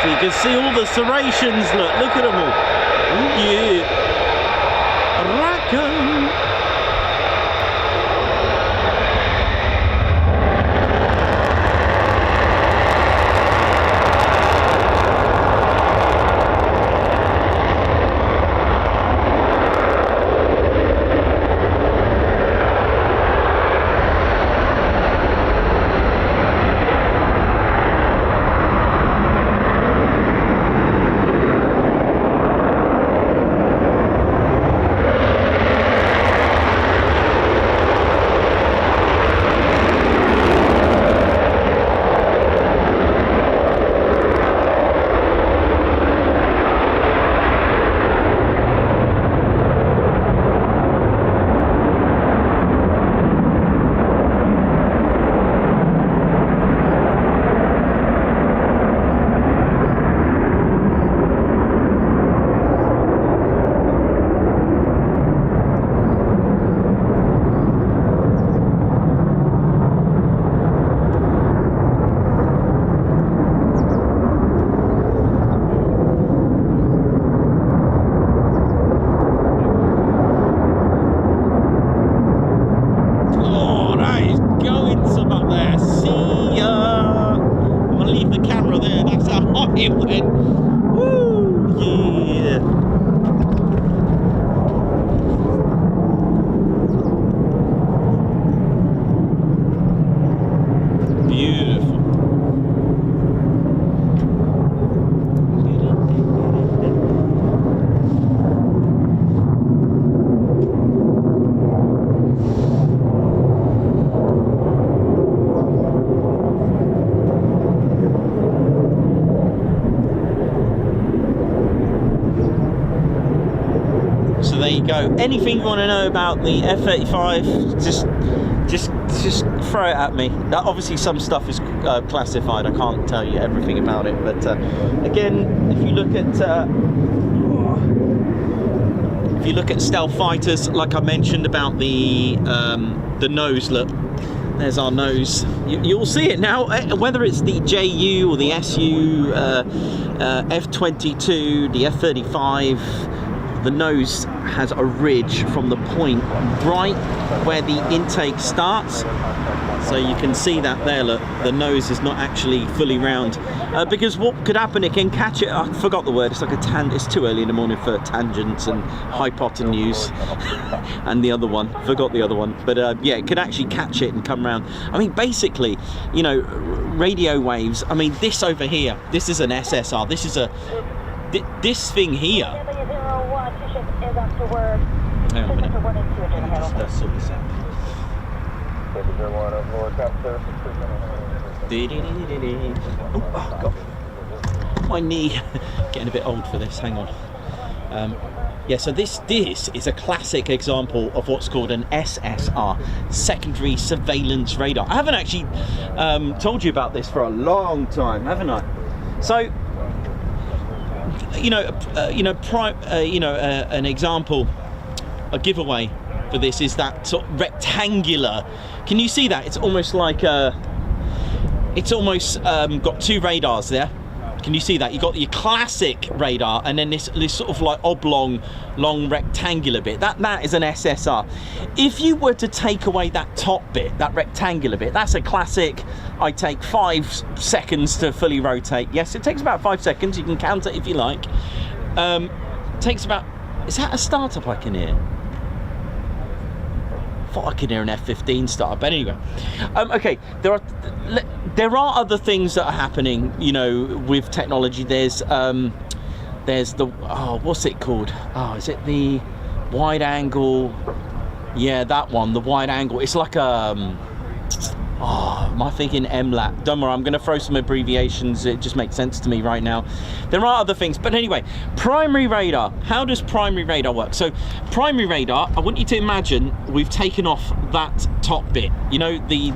You can see all the serrations, look at them all. Ooh, yeah. RAPCON. it went. Woo! Yeah. Beautiful. So there you go. Anything you want to know about the F-35, just throw it at me. Now, obviously some stuff is classified. I can't tell you everything about it, but again, if you look at stealth fighters, like I mentioned about the nose, look, there's our nose. You'll see it now, whether it's the JU or the SU, F-22, the F-35, the nose has a ridge from the point right where the intake starts. So you can see that there, look, the nose is not actually fully round. Because what could happen, it can catch it, I forgot the word, it's like it's too early in the morning for tangents and hypotenuse and the other one, forgot the other one. But yeah, it could actually catch it and come round. I mean, basically, you know, radio waves, I mean, this over here, this is an SSR, this is this thing here. Hang on a minute. Let me just sort this out. Oh, God. My knee. Getting a bit old for this. Hang on. Yeah, so this is a classic example of what's called an SSR, secondary surveillance radar. I haven't actually told you about this for a long time, haven't I? So, an example, a giveaway for this is that sort of rectangular. Can you see that? It's almost like it's almost got two radars there. Can you see that? You've got your classic radar and then this sort of like oblong, long rectangular bit. That is an SSR. If you were to take away that top bit, that rectangular bit, that's a classic. I take 5 seconds to fully rotate. Yes, it takes about 5 seconds. You can count it if you like. Takes about, is that a startup I can hear? I thought I could hear an F-15 startup, but anyway. Okay, there are other things that are happening, you know, with technology. There's the, what's it called? Oh, is it the wide angle? Yeah, that one, the wide angle. It's like am I thinking MLAT? Don't worry, I'm going to throw some abbreviations. It just makes sense to me right now. There are other things, but anyway, primary radar. How does primary radar work? So primary radar, I want you to imagine we've taken off that top bit, you know, the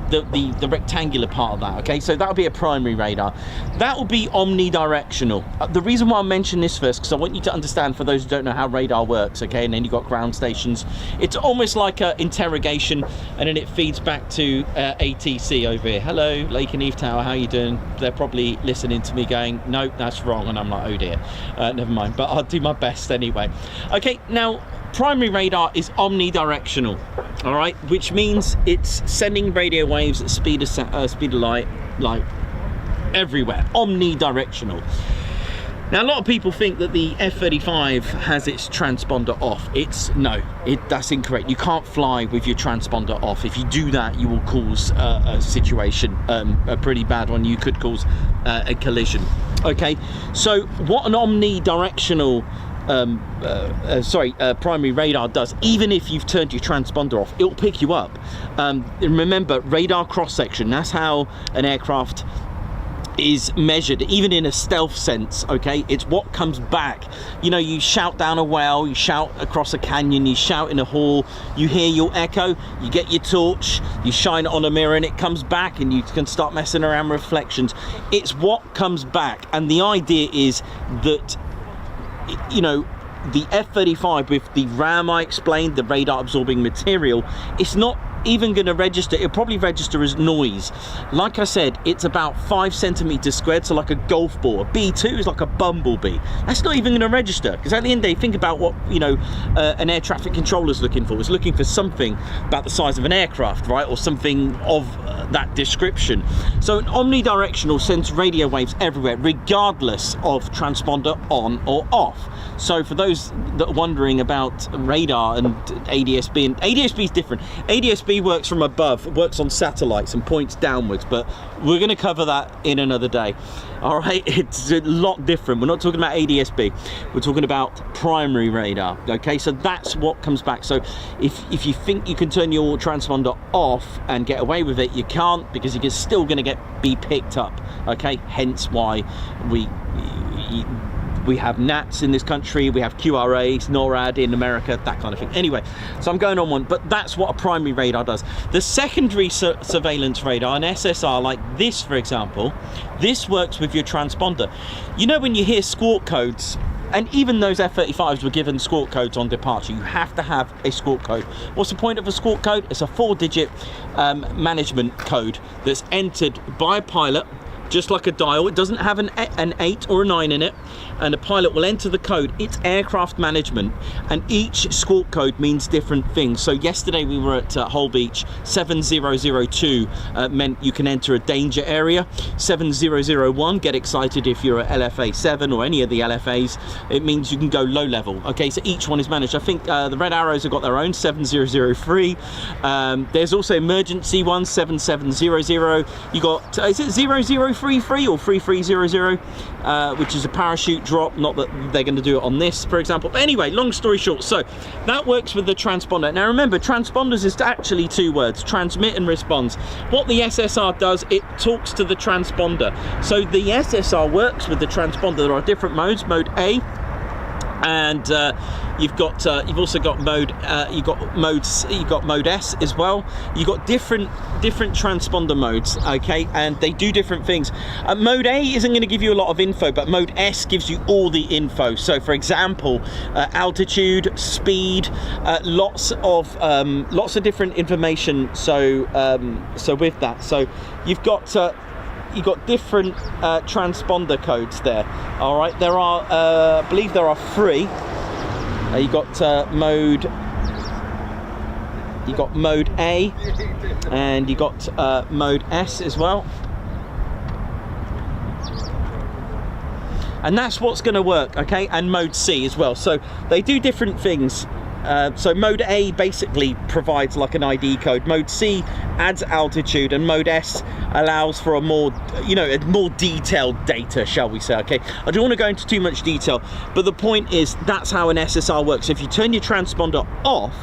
rectangular part of that, okay? So that'll be a primary radar. That will be omnidirectional. The reason why I mention this first, because I want you to understand, for those who don't know how radar works, okay? And then you've got ground stations. It's almost like an interrogation, and then it feeds back to ATC over here. Hello, Lakenheath Tower, how you doing? They're probably listening to me going, no, that's wrong, and I'm like, oh dear, never mind, but I'll do my best anyway. Okay, now primary radar is omnidirectional, all right, which means it's sending radio waves at speed of light, like everywhere, omnidirectional. Now, a lot of people think that the F-35 has its transponder off. That's incorrect. You can't fly with your transponder off. If you do that, you will cause a situation, a pretty bad one. You could cause a collision. Okay, so what an omnidirectional primary radar does, even if you've turned your transponder off, it'll pick you up. Remember, radar cross-section, that's how an aircraft is measured, even in a stealth sense, okay? It's what comes back. You know, you shout down a well, you shout across a canyon, you shout in a hall, you hear your echo, you get your torch, you shine it on a mirror and it comes back and you can start messing around with reflections. It's what comes back, and the idea is that, you know, the F-35 with the RAM I explained, the radar absorbing material, it's not even going to register, it'll probably register as noise. Like I said, it's about 5 centimeters squared, so like a golf ball. A B2 is like a bumblebee. That's not even going to register, because at the end of the day, think about what, you know, an air traffic controller is looking for. It's looking for something about the size of an aircraft, right, or something of that description. So an omnidirectional sends radio waves everywhere, regardless of transponder on or off. So for those that are wondering about radar and ADSB, and ADSB is different. ADSB works from above, works on satellites and points downwards, but we're going to cover that in another day. All right, it's a lot different. We're not talking about ADSB, we're talking about primary radar. Okay, so that's what comes back. So if you think you can turn your transponder off and get away with it, you can't, because you're still going to be picked up. Okay, hence why we have NATs in this country, we have QRAs, NORAD in America, that kind of thing. Anyway, so I'm going on one, but that's what a primary radar does. The secondary surveillance radar, an SSR like this, for example, this works with your transponder. You know, when you hear squawk codes, and even those F-35s were given squawk codes on departure, you have to have a squawk code. What's the point of a squawk code? It's a 4-digit management code that's entered by a pilot, just like a dial. It doesn't have an 8 or a 9 in it, and the pilot will enter the code. It's aircraft management, and each squawk code means different things. So yesterday we were at Hull Beach. 7002 meant you can enter a danger area. 7001, get excited if you're at LFA 7 or any of the LFAs, it means you can go low level. Okay, so each one is managed. I think the Red Arrows have got their own. 7003. There's also emergency ones, 7700. You got is it 0033 or 3300, which is a parachute drop. Not that they're going to do it on this, for example. But anyway, long story short, so that works with the transponder. Now remember, transponders is actually 2 words: transmit and response. What the SSR does, it talks to the transponder. So the SSR works with the transponder. There are different modes: mode A, and you've also got mode you've got mode S as well. You've got different transponder modes, okay, and they do different things. Mode A isn't going to give you a lot of info, but mode S gives you all the info. So for example, altitude, speed, lots of different information. So with that, so you've got different transponder codes there. All right, there are I believe there are 3. You got mode A, and you got mode S as well, and that's what's going to work. Okay, and mode C as well. So they do different things. So mode A basically provides like an ID code. Mode C adds altitude, and mode S allows for a more, more detailed data, shall we say. Okay, I don't want to go into too much detail, but the point is that's how an SSR works. If you turn your transponder off,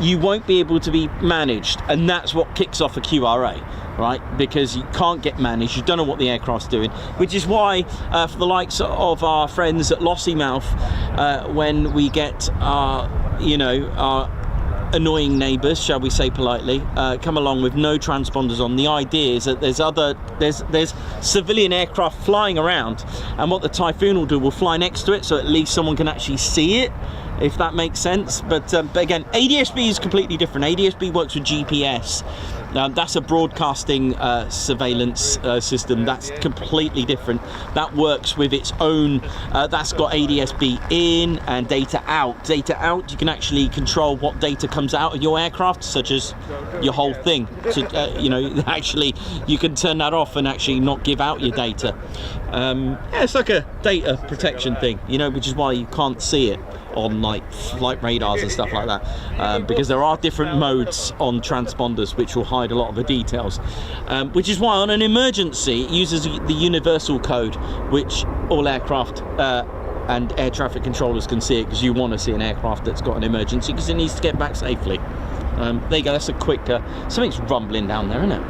you won't be able to be managed, and that's what kicks off a QRA, right? Because you can't get managed, you don't know what the aircraft's doing, which is why for the likes of our friends at Lossiemouth, when we get our annoying neighbours, shall we say politely, come along with no transponders on, the idea is that there's civilian aircraft flying around, and what the Typhoon will fly next to it, so at least someone can actually see it, if that makes sense. But again, ADSB is completely different. ADSB works with GPS. That's a broadcasting surveillance system. That's completely different. That works with its own, that's got ADSB in and data out. Data out, you can actually control what data comes out of your aircraft, such as your whole thing. So, actually you can turn that off and actually not give out your data. Yeah, it's like a data protection thing, which is why you can't see it on like flight radars and stuff like that, because there are different modes on transponders which will hide a lot of the details, which is why on an emergency it uses the universal code, which all aircraft and air traffic controllers can see it, because you want to see an aircraft that's got an emergency, because it needs to get back safely. There you go, that's a quick something's rumbling down there, isn't it?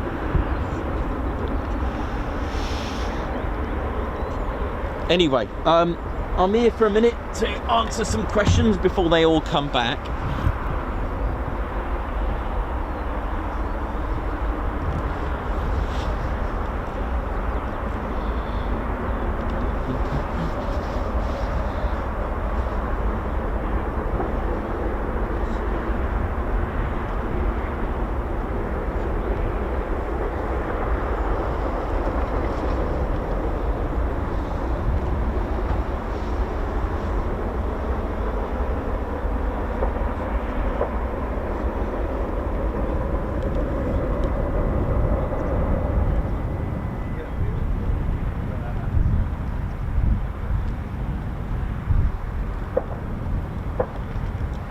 Anyway, I'm here for a minute to answer some questions before they all come back.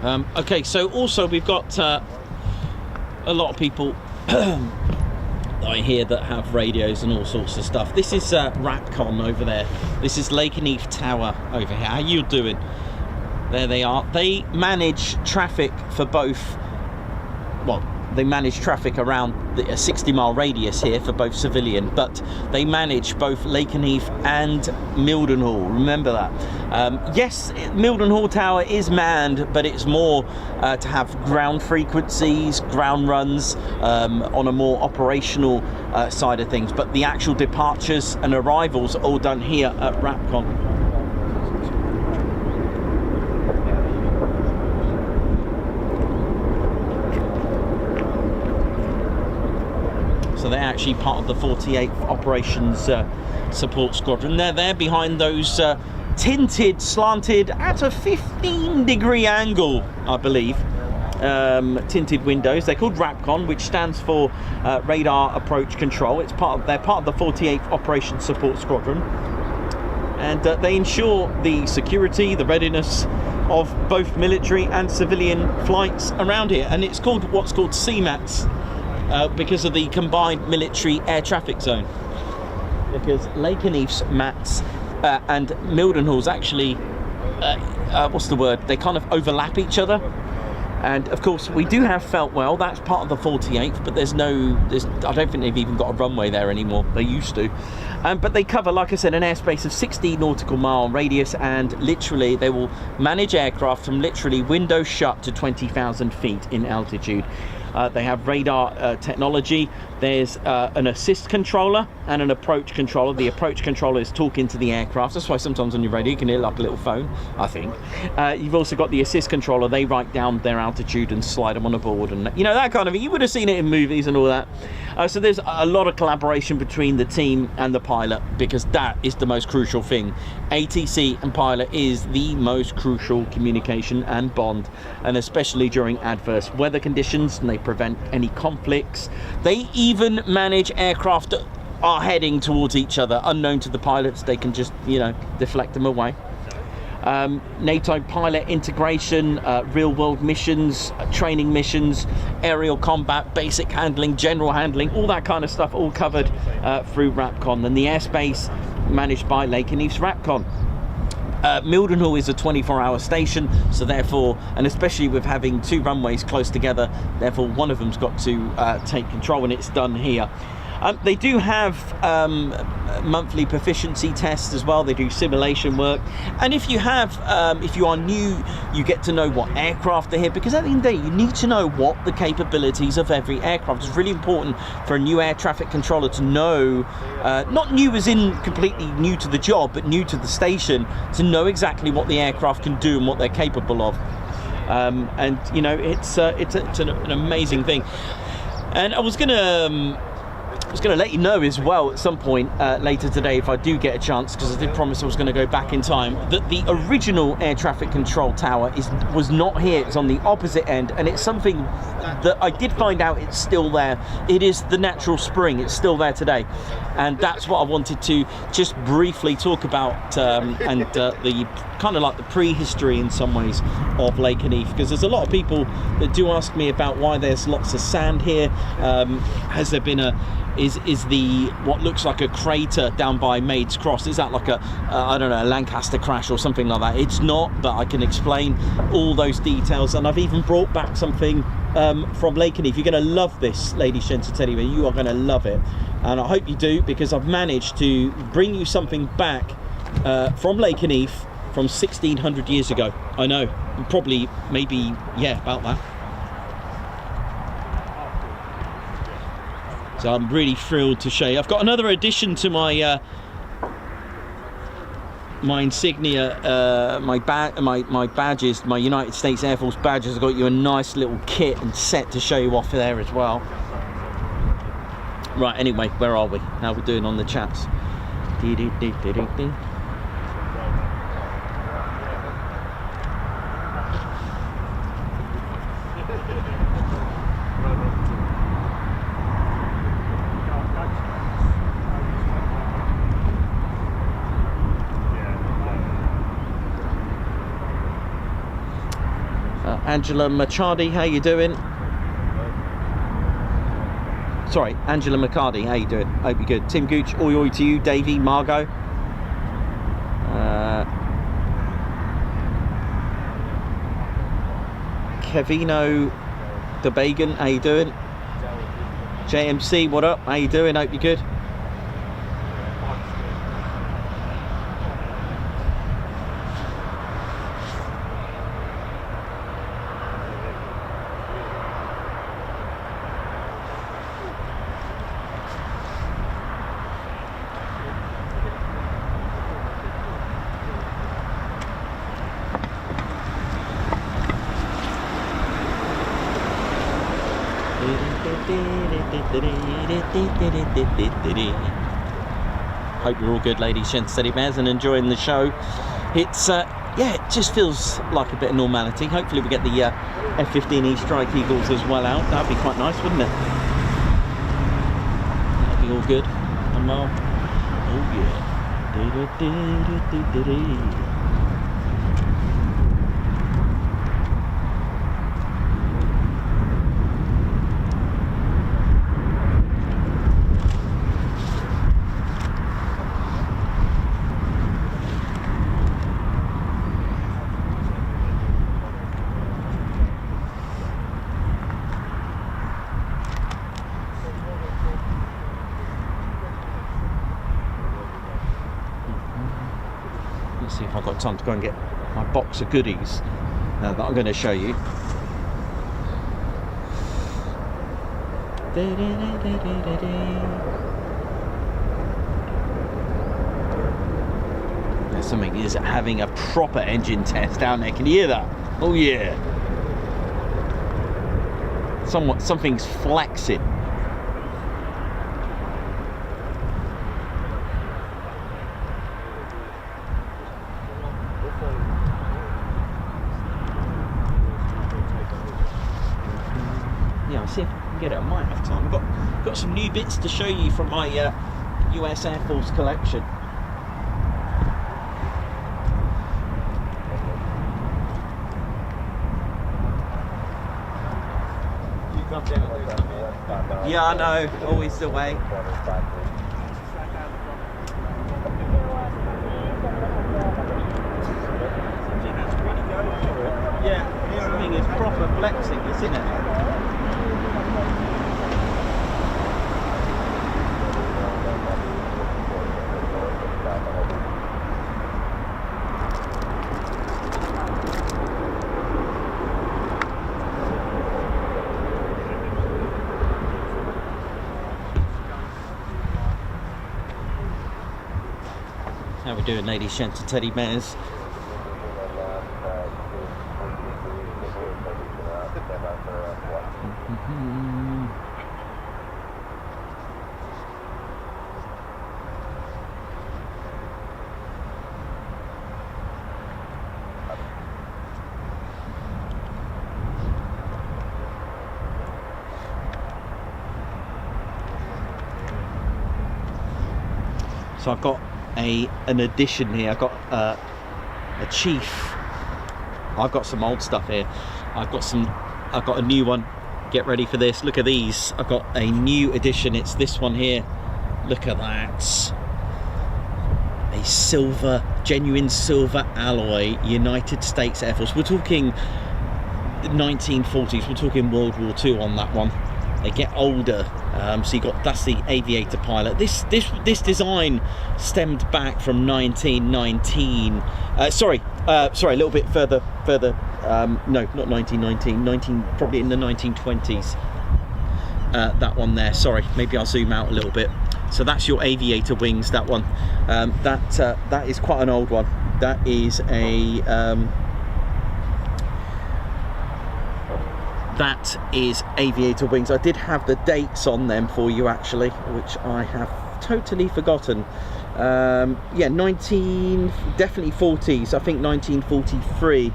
Okay, so also we've got a lot of people I hear that have radios and all sorts of stuff. This is RAPCON over there. This is Lakenheath Tower over here. How you doing? There they are. They manage traffic for both, well, they manage traffic around a 60-mile radius here for both civilian, but they manage both Lakenheath and Mildenhall. Remember that. Yes, Mildenhall Tower is manned, but it's more to have ground frequencies, ground runs on a more operational side of things. But the actual departures and arrivals are all done here at RAPCON. So they're actually part of the 48th Operations Support Squadron. They're there behind those tinted, slanted, at a 15-degree angle, I believe, tinted windows. They're called RAPCON, which stands for Radar Approach Control. They're part of the 48th Operations Support Squadron. And they ensure the security, the readiness of both military and civilian flights around here. And it's called what's called CMATS. Because of the combined military air traffic zone. Because Lakenheath's MATS and Mildenhall's actually, what's the word? They kind of overlap each other. And of course, we do have Feltwell. That's part of the 48th, but I don't think they've even got a runway there anymore. They used to. But they cover, like I said, an airspace of 60 nautical mile radius, and literally they will manage aircraft from literally windows shut to 20,000 feet in altitude. They have radar technology. There's an assist controller and an approach controller. The approach controller is talking to the aircraft. That's why sometimes on your radio you can hear like a little phone, I think. You've also got the assist controller. They write down their altitude and slide them on a board, and you know, that kind of thing. You would have seen it in movies and all that. So there's a lot of collaboration between the team and the pilot, because that is the most crucial thing. ATC and pilot is the most crucial communication and bond, and especially during adverse weather conditions, and they prevent any conflicts. They even manage aircraft that are heading towards each other. Unknown to the pilots, they can just, you know, deflect them away. NATO pilot integration, real-world missions, training missions, aerial combat, basic handling, general handling, all that kind of stuff, all covered through RAPCON. And the airspace managed by Lakenheath's RAPCON. Mildenhall is a 24-hour station, so therefore, and especially with having two runways close together, therefore one of them's got to take control, and it's done here. They do have monthly proficiency tests as well. They do simulation work, and if you are new, you get to know what aircraft are here, because at the end of the day you need to know what the capabilities of every aircraft. It's really important for a new air traffic controller to know, not new as in completely new to the job, but new to the station, to know exactly what the aircraft can do and what they're capable of. And you know, it's an amazing thing. And I was gonna let you know as well at some point later today, if I do get a chance, because I did promise I was going to go back in time, that the original air traffic control tower was not here. It's on the opposite end, and it's something that I did find out it's still there. It is the natural spring. It's still there today, and that's what I wanted to just briefly talk about, and the kind of like the prehistory in some ways of Lakenheath, because there's a lot of people that do ask me about why there's lots of sand here. Has there been is the what looks like a crater down by Maid's Cross, is that like a I don't know, a Lancaster crash or something like that? It's not, but I can explain all those details, and I've even brought back something from Lakenheath. You're going to love this, ladies and gents, anyway. You are going to love it, and I hope you do, because I've managed to bring you something back from Lakenheath from 1600 years ago. I know, probably, maybe, yeah, about that. So I'm really thrilled to show you. I've got another addition to my my insignia, my badges, my United States Air Force badges. I've got you a nice little kit and set to show you off there as well. Right, anyway, where are we? How are we doing on the chats? Angela Machardi, how you doing? Sorry, Angela McCarty, how you doing? Hope you're good. Tim Gooch, oi oi to you. Davey, Margot. Kevino the Bagan, how you doing? JMC, what up? How you doing? Hope you're good. Hope you're all good, ladies, gents, steady bears, and enjoying the show. It's yeah, it just feels like a bit of normality. Hopefully we get the F-15E Strike Eagles as well out. That'd be quite nice, wouldn't it? That'd be all good. And well, oh yeah. Let's see if I've got time to go and get my box of goodies that I'm going to show you. There's something is having a proper engine test down there. Can you hear that? Oh yeah. Something's flexing. Yeah, I'll see if I can get it. I might have time. I've got some new bits to show you from my US Air Force collection. Yeah, I know. Always the way. Yeah, this thing is proper flexing, isn't it? How we doing, ladies, gents, and teddy bears? So I've got an addition here. I've got a chief. I've got some old stuff here. I've got a new one. Get ready for this. Look at these. I've got a new edition. It's this one here. Look at that. A silver, genuine silver alloy United States Air Force. We're talking 1940s. We're talking World War II on that one. They get older, so you got, that's the aviator pilot. This design stemmed back from 1919. Sorry, a little bit further. No, not 1919. Probably in the 1920s. That one there. Sorry, maybe I'll zoom out a little bit. So that's your aviator wings. That one. That is quite an old one. That is a. That is aviator wings. I did have the dates on them for you actually, which I have totally forgotten. Yeah, definitely 40s. I think 1943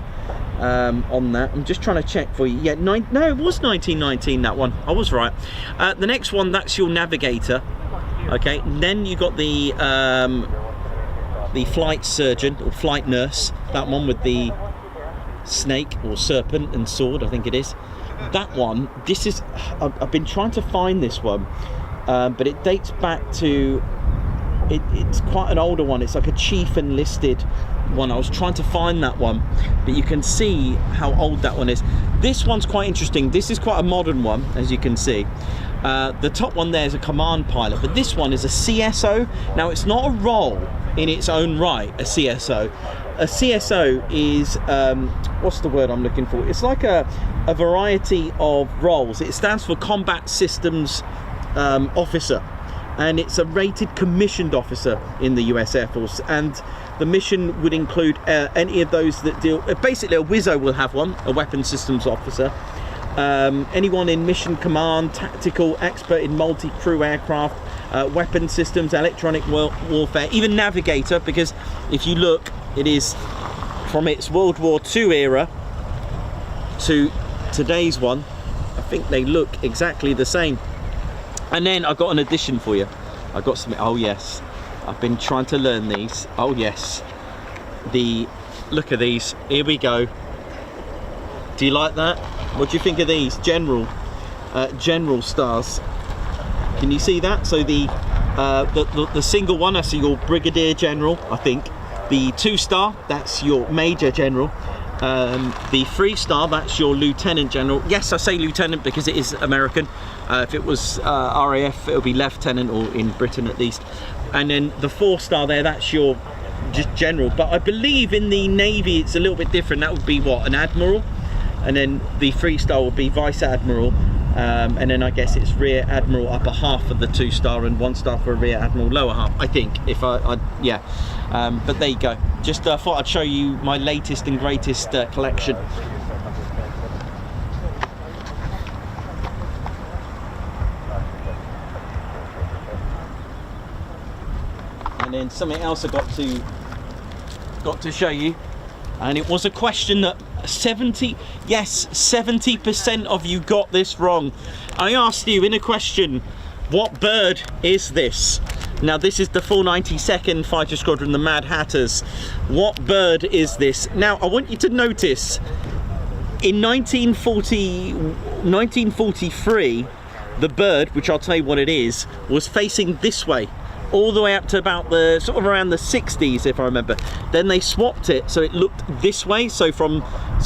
on that. I'm just trying to check for you. Yeah, no, it was 1919, that one. I was right. The next one, that's your navigator. Okay, and then you got the flight surgeon or flight nurse. That one with the snake or serpent and sword, I think it is. That one, this is, I've been trying to find this one, but it dates back to, it's quite an older one. It's like a chief enlisted one. I was trying to find that one, but you can see how old that one is. This one's quite interesting. This is quite a modern one, as you can see. The top one there is a command pilot, but this one is a CSO. Now, it's not a role in its own right, a CSO. A CSO is, what's the word I'm looking for? It's like a variety of roles. It stands for Combat Systems Officer, and it's a rated commissioned officer in the US Air Force, and the mission would include any of those that deal, basically a WISO will have one, a weapons systems officer, anyone in mission command, tactical, expert in multi-crew aircraft, weapon systems, electronic warfare, even navigator, because if you look, it is from its World War II era to today's one. I think they look exactly the same. And then I've got an addition for you. I've got some, oh yes, I've been trying to learn these. Oh yes, look at these, here we go. Do you like that? What do you think of these? General stars. Can you see that? So the single one, that's your brigadier general, I think. The 2-star, that's your major general. The 3-star, that's your lieutenant general. Yes, I say lieutenant because it is American. If it was RAF, it would be lieutenant, or in Britain at least. And then the 4-star there, that's your just general. But I believe in the Navy it's a little bit different. That would be what, an admiral? And then the 3-star would be vice admiral. And then I guess it's rear admiral upper half of the 2-star, and 1-star for a rear admiral lower half, I think, if yeah. But there you go. Just thought I'd show you my latest and greatest collection. And then something else I got to show you, and it was a question that 70% of you got this wrong. I asked you in a question, what bird is this? Now this is the 492nd Fighter Squadron, the Mad Hatters. What bird is this? Now I want you to notice, in 1943, the bird, which I'll tell you what it is, was facing this way, all the way up to about the sort of around the 60s, if I remember. Then they swapped it so it looked this way, so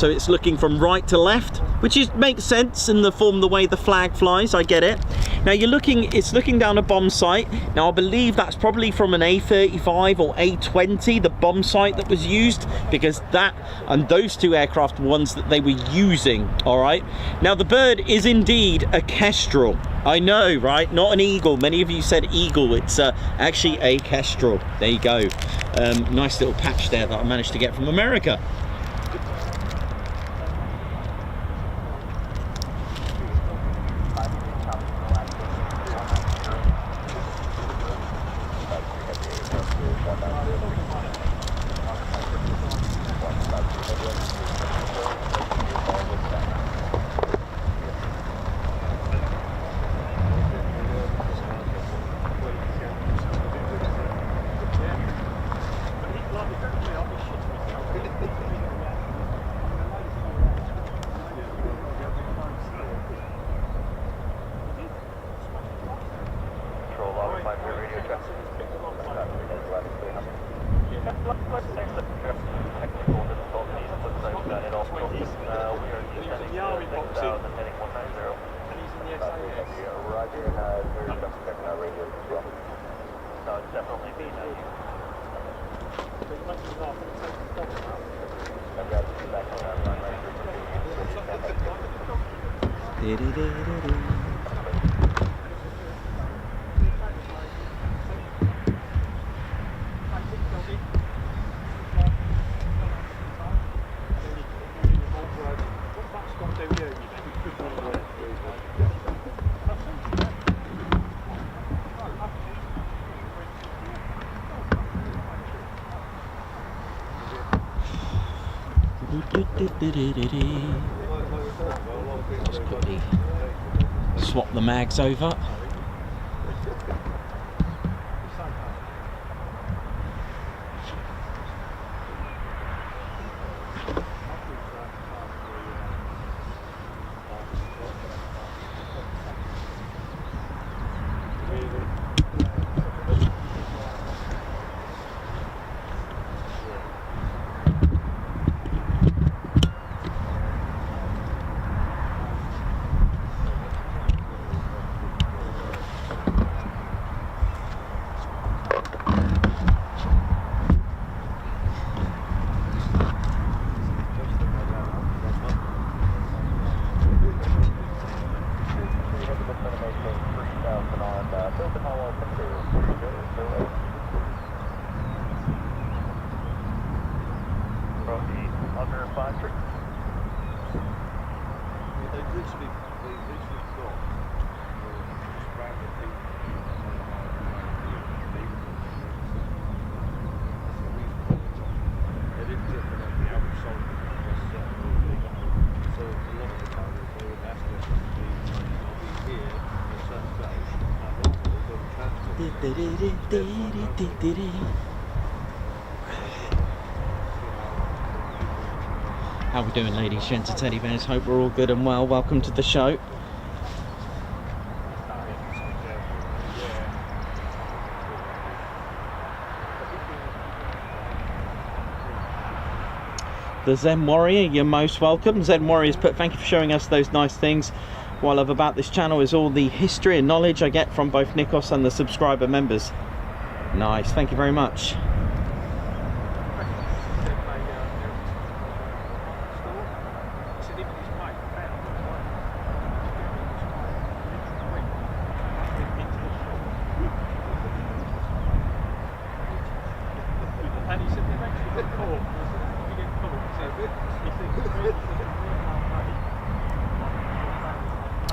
it's looking from right to left, which makes sense in the form, the way the flag flies. I get it. Now it's looking down a bomb site. Now I believe that's probably from an A-35 or A-20, the bomb site that was used, because that and those two aircraft were ones that they were using. All right. Now the bird is indeed a kestrel. I know, right? Not an eagle. Many of you said eagle. It's actually a kestrel. There you go. Nice little patch there that I managed to get from America. Just quickly swap the mags over. How we doing, ladies, gents, and teddy bears? Hope we're all good and well. Welcome to the show. The Zen Warrior, you're most welcome. Zen Warrior's put, thank you for showing us those nice things. What I love about this channel is all the history and knowledge I get from both Nikos and the subscriber members. Nice, thank you very much.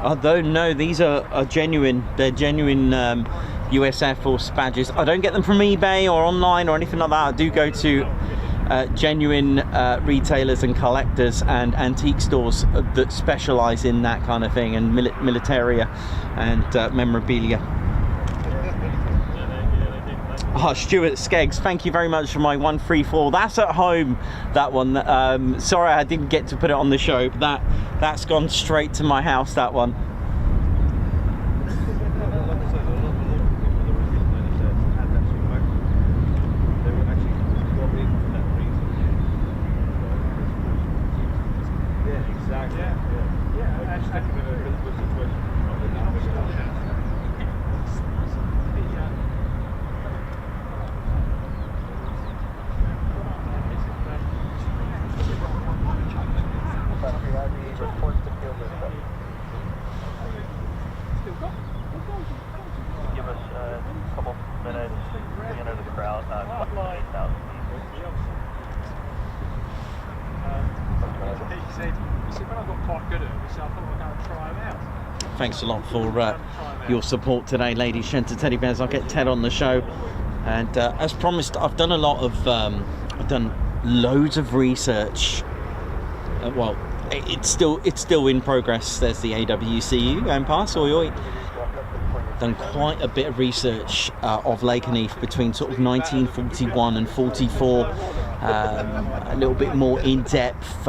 Although no, these are genuine. They're genuine USAF Force badges. I don't get them from eBay or online or anything like that. I do go to genuine retailers and collectors and antique stores that specialise in that kind of thing, and militaria and memorabilia. Oh, Stuart Skeggs, thank you very much for my 134. That's at home, that one. Sorry I didn't get to put it on the show, but that's gone straight to my house, that one. Thanks a lot for your support today, ladies, gents, and teddy bears. I'll get Ted on the show, and as promised, I've done a lot of I've done loads of research. Well, it's still in progress. There's the AWCU going past. Oi, oi. Done quite a bit of research of Lakenheath between sort of 1941 and 44. A little bit more in depth.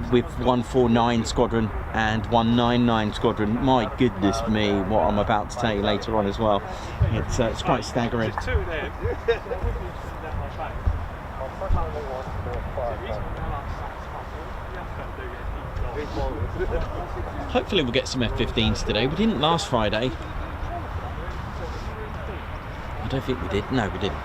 With 149 Squadron and 199 Squadron. My goodness me, what I'm about to tell you later on as well. It's quite staggering. Hopefully we'll get some F-15s today. We didn't last Friday. I don't think we did. No, we didn't.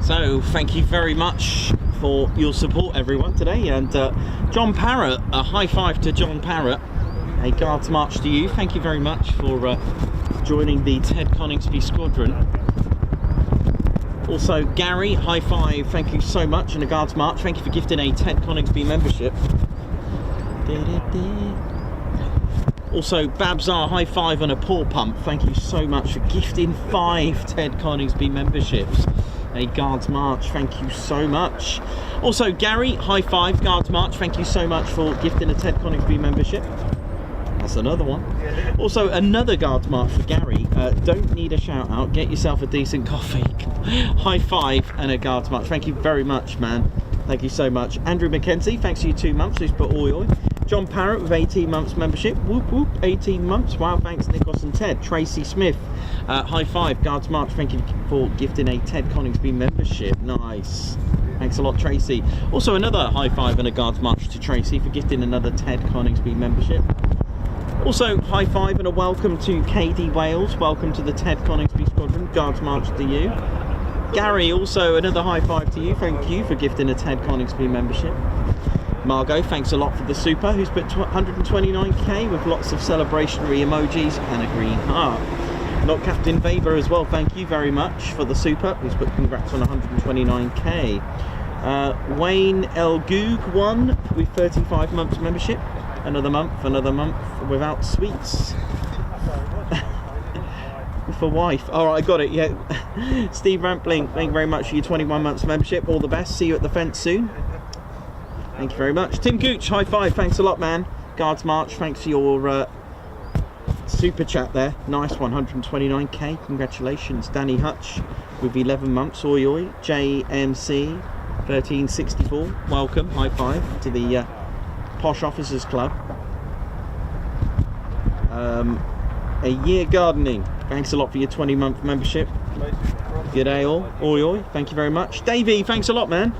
So thank you very much for your support, everyone, today. And John Parrott, a high five to John Parrott, A guards march to you. Thank you very much for joining the Ted Coningsby Squadron. Also, Gary, high five, thank you so much, and a guards march. Thank you for gifting a Ted Coningsby membership. Also, Babzar, high five and a paw pump. Thank you so much for gifting 5 Ted Coningsby memberships. A guards march, thank you so much. Also, Gary, high five, guards march. Thank you so much for gifting a Ted Coningsby membership. That's another one. Also, another guards march for Gary. Don't need a shout out, get yourself a decent coffee. High five and a guards march. Thank you very much, man. Thank you so much. Andrew McKenzie, thanks for your 2 months. Who's put oi oi. John Parrott with 18 months membership. Whoop whoop, 18 months. Wow, thanks Nikos and Ted. Tracy Smith, high five, guards march. Thank you for gifting a Ted Coningsby membership. Nice. Thanks a lot, Tracy. Also, another high five and a guards march to Tracy for gifting another Ted Coningsby membership. Also, high five and a welcome to KD Wales. Welcome to the Ted Coningsby Squadron. Guards march to you. Gary, also another high five to you. Thank you for gifting a Ted Coningsby membership. Margot, thanks a lot for the super, who's put 129k with lots of celebrationary emojis and a green heart. Not Captain Weber as well, thank you very much for the super, who's put congrats on 129k. Wayne L. Goog won with 35 months membership. Another month without sweets. For wife. Alright, I got it, yeah. Steve Rampling, thank you very much for your 21 months membership. All the best, see you at the fence soon. Thank you very much. Tim Gooch, high five, thanks a lot, man. Guards march, thanks for your super chat there. Nice, 129k, congratulations. Danny Hutch with 11 months, oi oi. JMC 1364, welcome, high five to the Posh Officers Club. A year gardening, thanks a lot for your 20-month membership. G'day all, oi oi, thank you very much. Davey, thanks a lot, man.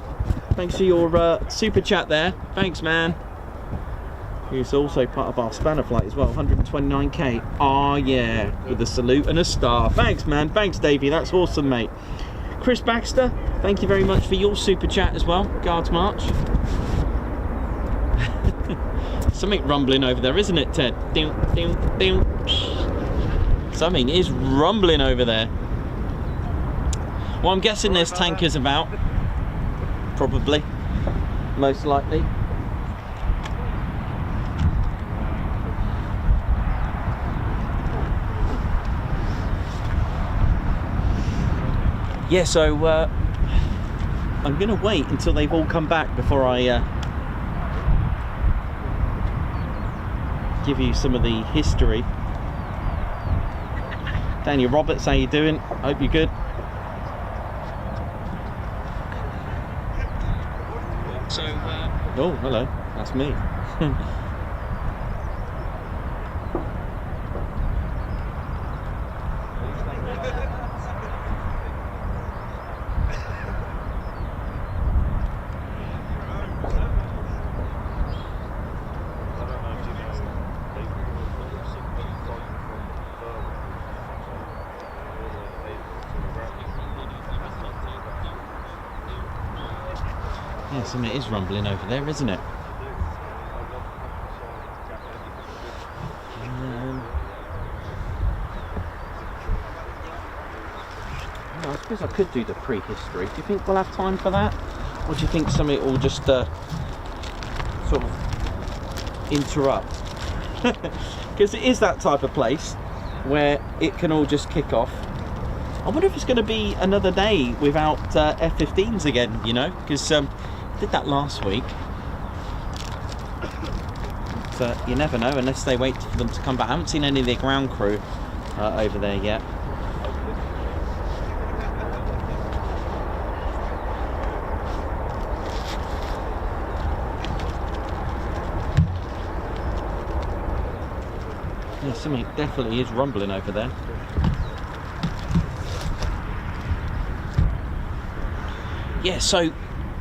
Thanks for your super chat there, thanks, man. Who's also part of our spanner flight as well, 129k. Oh yeah, with a salute and a star. Thanks, man, thanks, Davey, that's awesome, mate. Chris Baxter, thank you very much for your super chat as well, guards march. Something rumbling over there, isn't it, Ted? Something is rumbling over there. Well, I'm guessing there's tankers about. Probably. Most likely. Yeah, so I'm going to wait until they've all come back before I give you some of the history. Daniel Roberts, how you doing? Hope you're good. So, oh, hello, that's me. Yeah, something is rumbling over there, isn't it? I suppose I could do the prehistory. Do you think we'll have time for that? Or do you think something will just sort of interrupt? Because it is that type of place where it can all just kick off. I wonder if it's going to be another day without F-15s again, you know, because did that last week. But you never know unless they wait for them to come back. I haven't seen any of their ground crew over there yet. Yeah, something definitely is rumbling over there. Yeah, so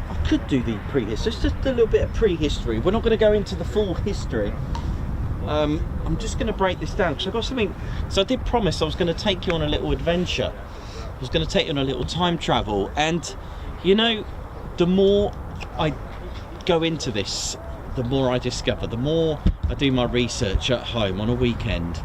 I could do the prehistory, just a little bit of prehistory. We're not going to go into the full history. I'm just going to break this down because I've got something. So I did promise I was going to take you on a little adventure. I was going to take you on a little time travel, and you know, the more I go into this, the more I discover, the more I do my research at home on a weekend,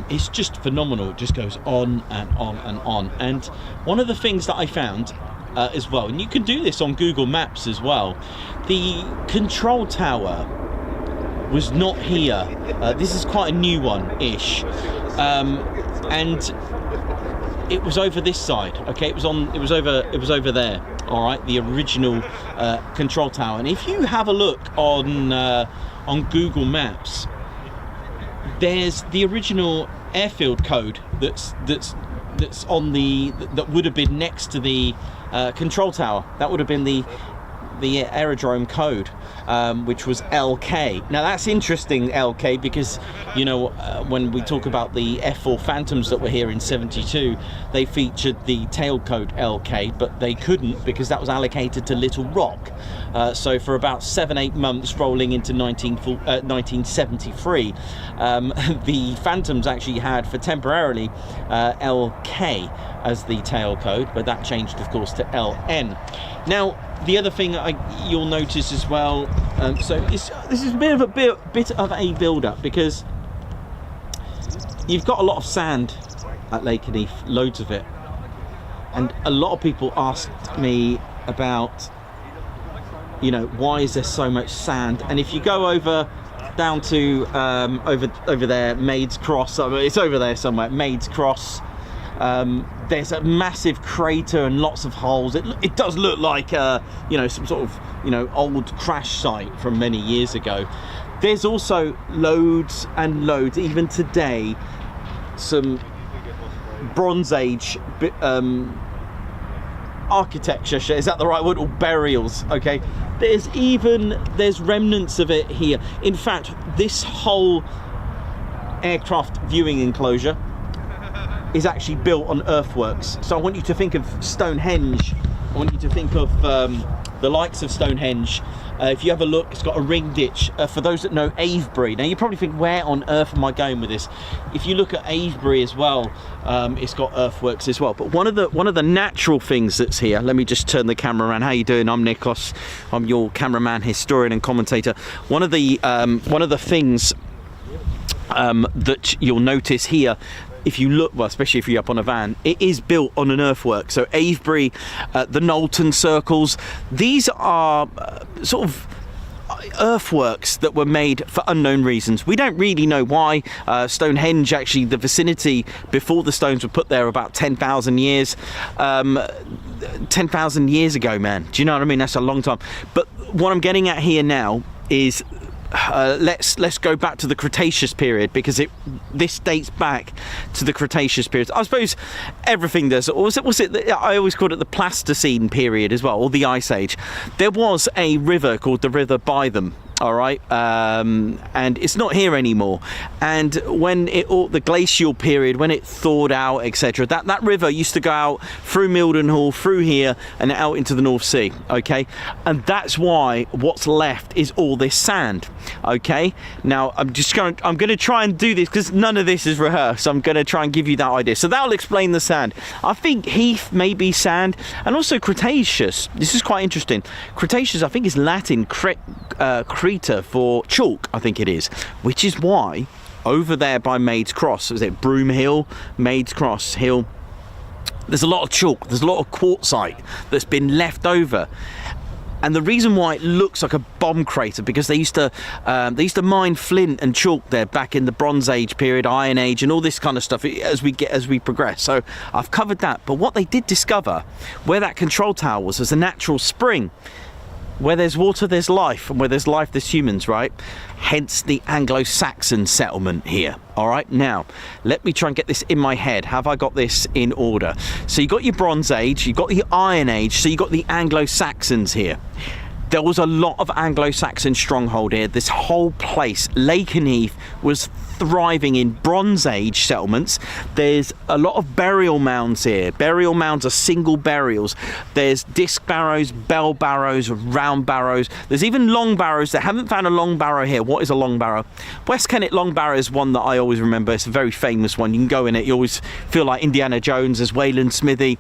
it's just phenomenal. It just goes on and on and on. And one of the things that I found as well, and you can do this on Google Maps as well, the control tower was not here. This is quite a new one-ish, and it was over this side. Okay, it was over there. All right, the original control tower. And if you have a look on Google Maps, there's the original airfield code that's on that would have been next to the control tower. That would have been the aerodrome code, which was LK. Now that's interesting, LK, because you know when we talk about the F4 Phantoms that were here in 72, they featured the tail code LK, but they couldn't because that was allocated to Little Rock. So for about 7-8 months rolling into 1973, the Phantoms actually had for temporarily LK as the tail code, but that changed of course to LN. Now the other thing you'll notice as well, so this is a bit of a build-up, because you've got a lot of sand at Lakenheath, loads of it, and a lot of people asked me about, you know, why is there so much sand? And if you go over down to over there, Maid's Cross, it's over there somewhere, Maid's Cross, there's a massive crater and lots of holes. It does look like you know, some sort of, you know, old crash site from many years ago. There's also loads and loads, even today, some Bronze Age architecture, is that the right word, or burials? Okay, there's remnants of it here. In fact, this whole aircraft viewing enclosure is actually built on earthworks. So I want you to think of Stonehenge. I want you to think of the likes of Stonehenge. If you have a look, it's got a ring ditch. For those that know Avebury, now you probably think, where on earth am I going with this? If you look at Avebury as well, it's got earthworks as well. But one of the natural things that's here, let me just turn the camera around. How you doing? I'm Nikos. I'm your cameraman, historian and commentator. One of the things that you'll notice here, if you look, well, especially if you're up on a van, it is built on an earthwork. So Avebury, the Knowlton circles, these are sort of earthworks that were made for unknown reasons. We don't really know why. Stonehenge, actually, the vicinity before the stones were put there about 10,000 years. 10,000 years ago, man. Do you know what I mean? That's a long time. But what I'm getting at here now is, let's go back to the Cretaceous period, because this dates back to the Cretaceous period. I suppose everything does. Or was it I always called it the Pleistocene period as well, or the Ice Age. There was a river called the River Bytham. All right, and it's not here anymore. And when the glacial period, when it thawed out, etc., that river used to go out through Mildenhall, through here, and out into the North Sea. Okay, and that's why what's left is all this sand. Okay, now I'm going to try and do this because none of this is rehearsed. So I'm going to try and give you that idea. So that'll explain the sand. I think heath may be sand, and also Cretaceous. This is quite interesting. Cretaceous, I think, is Latin creta for chalk, I think it is, which is why over there by Maid's Cross, is it Broom Hill, Maid's Cross Hill, there's a lot of chalk, there's a lot of quartzite that's been left over. And the reason why it looks like a bomb crater, because they used to mine flint and chalk there back in the Bronze Age period, Iron Age, and all this kind of stuff as we progress. So I've covered that. But what they did discover, where that control tower was a natural spring. Where there's water, there's life, and where there's life, there's humans, right? Hence the Anglo-Saxon settlement here. All right, now let me try and get this in my head. Have I got this in order? So you got your Bronze Age, you got the Iron Age, so you got the Anglo-Saxons here. There was a lot of Anglo-Saxon stronghold here. This whole place, Lakenheath, was thriving in Bronze Age settlements. There's a lot of burial mounds here. Burial mounds are single burials. There's disc barrows, bell barrows, round barrows. There's even long barrows. They haven't found a long barrow here. What is a long barrow? West Kennet Long Barrow is one that I always remember. It's a very famous one. You can go in it, you always feel like Indiana Jones as Wayland Smithy.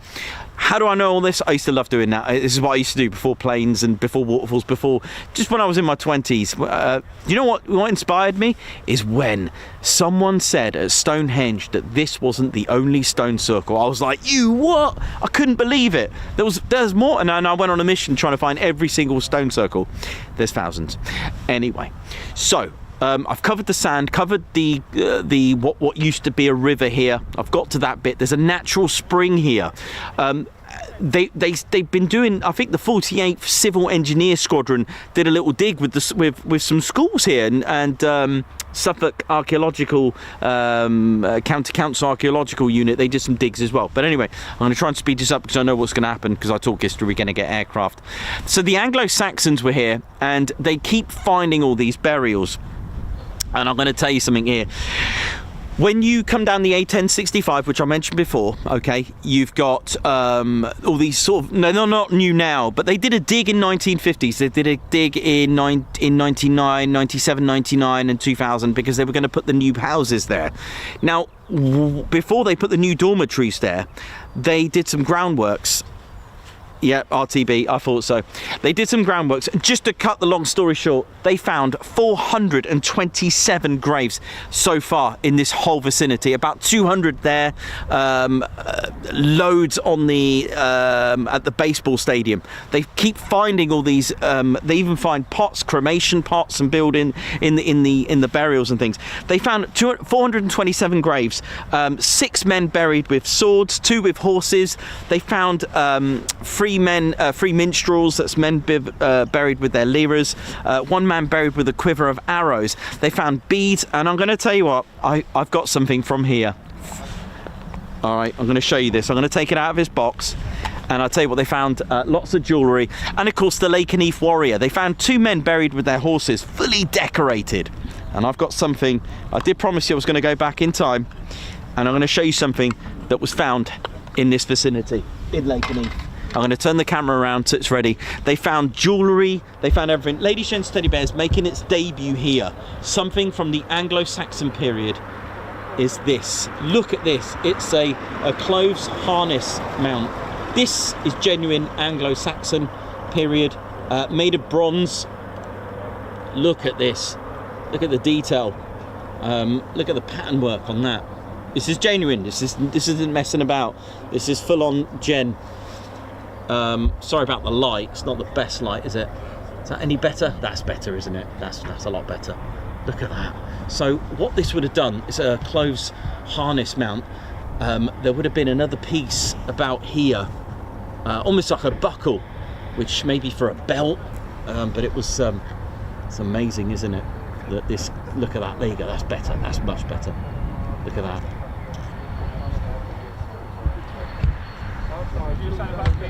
How do I know all this? I used to love doing that. This is what I used to do before planes and before waterfalls, just when I was in my 20s. You know what inspired me? Is when someone said at Stonehenge that this wasn't the only stone circle. I was like, you what? I couldn't believe it. There's more, and I went on a mission trying to find every single stone circle. There's thousands. Anyway, so I've covered the sand, covered the what used to be a river here. I've got to that bit. There's a natural spring here. They've been doing. I think the 48th Civil Engineer Squadron did a little dig with some schools here, and Suffolk Archaeological County Council Archaeological Unit. They did some digs as well. But anyway, I'm going to try and speed this up because I know what's going to happen because I talk history. We're going to get aircraft. So the Anglo-Saxons were here, and they keep finding all these burials. And I'm going to tell you something here. When you come down the A1065, which I mentioned before, okay, you've got all these sort of, no, they're not new now, but they did a dig in 1950s. They did a dig in 99, 97, 99 and 2000 because they were going to put the new houses there. Now, before they put the new dormitories there, they did some groundworks. Yeah, RTB, I thought so. They did some groundworks. Just to cut the long story short, they found 427 graves so far in this whole vicinity. About 200 there, loads on the at the baseball stadium. They keep finding all these. They even find pots, cremation pots, and building in the burials and things. They found 427 graves. 6 men buried with swords, 2 with horses. They found 3 minstrels, that's men buried with their liras, 1 man buried with a quiver of arrows. They found beads, and I'm going to tell you what, I've got something from here. Alright, I'm going to show you this. I'm going to take it out of his box, and I'll tell you what they found. Lots of jewellery, and of course the Lakenheath Warrior. They found 2 men buried with their horses, fully decorated. And I've got something, I did promise you I was going to go back in time, and I'm going to show you something that was found in this vicinity, in Lakenheath. I'm going to turn the camera around so it's ready. They found jewellery, they found everything. Lady Shen's teddy bears making its debut here. Something from the Anglo-Saxon period is this. Look at this. It's a clothes harness mount. This is genuine Anglo-Saxon period, made of bronze. Look at this. Look at the detail. Look at the pattern work on that. This is genuine. This isn't messing about. This is full-on gen. Sorry about the light. It's not the best light, is it? Is that any better? That's better, isn't it? That's a lot better. Look at that. So what this would have done is a clothes harness mount. There would have been another piece about here, almost like a buckle, which may be for a belt, but it was it's amazing, isn't it? That this, look at that. There you go. That's better. That's much better. Look at that.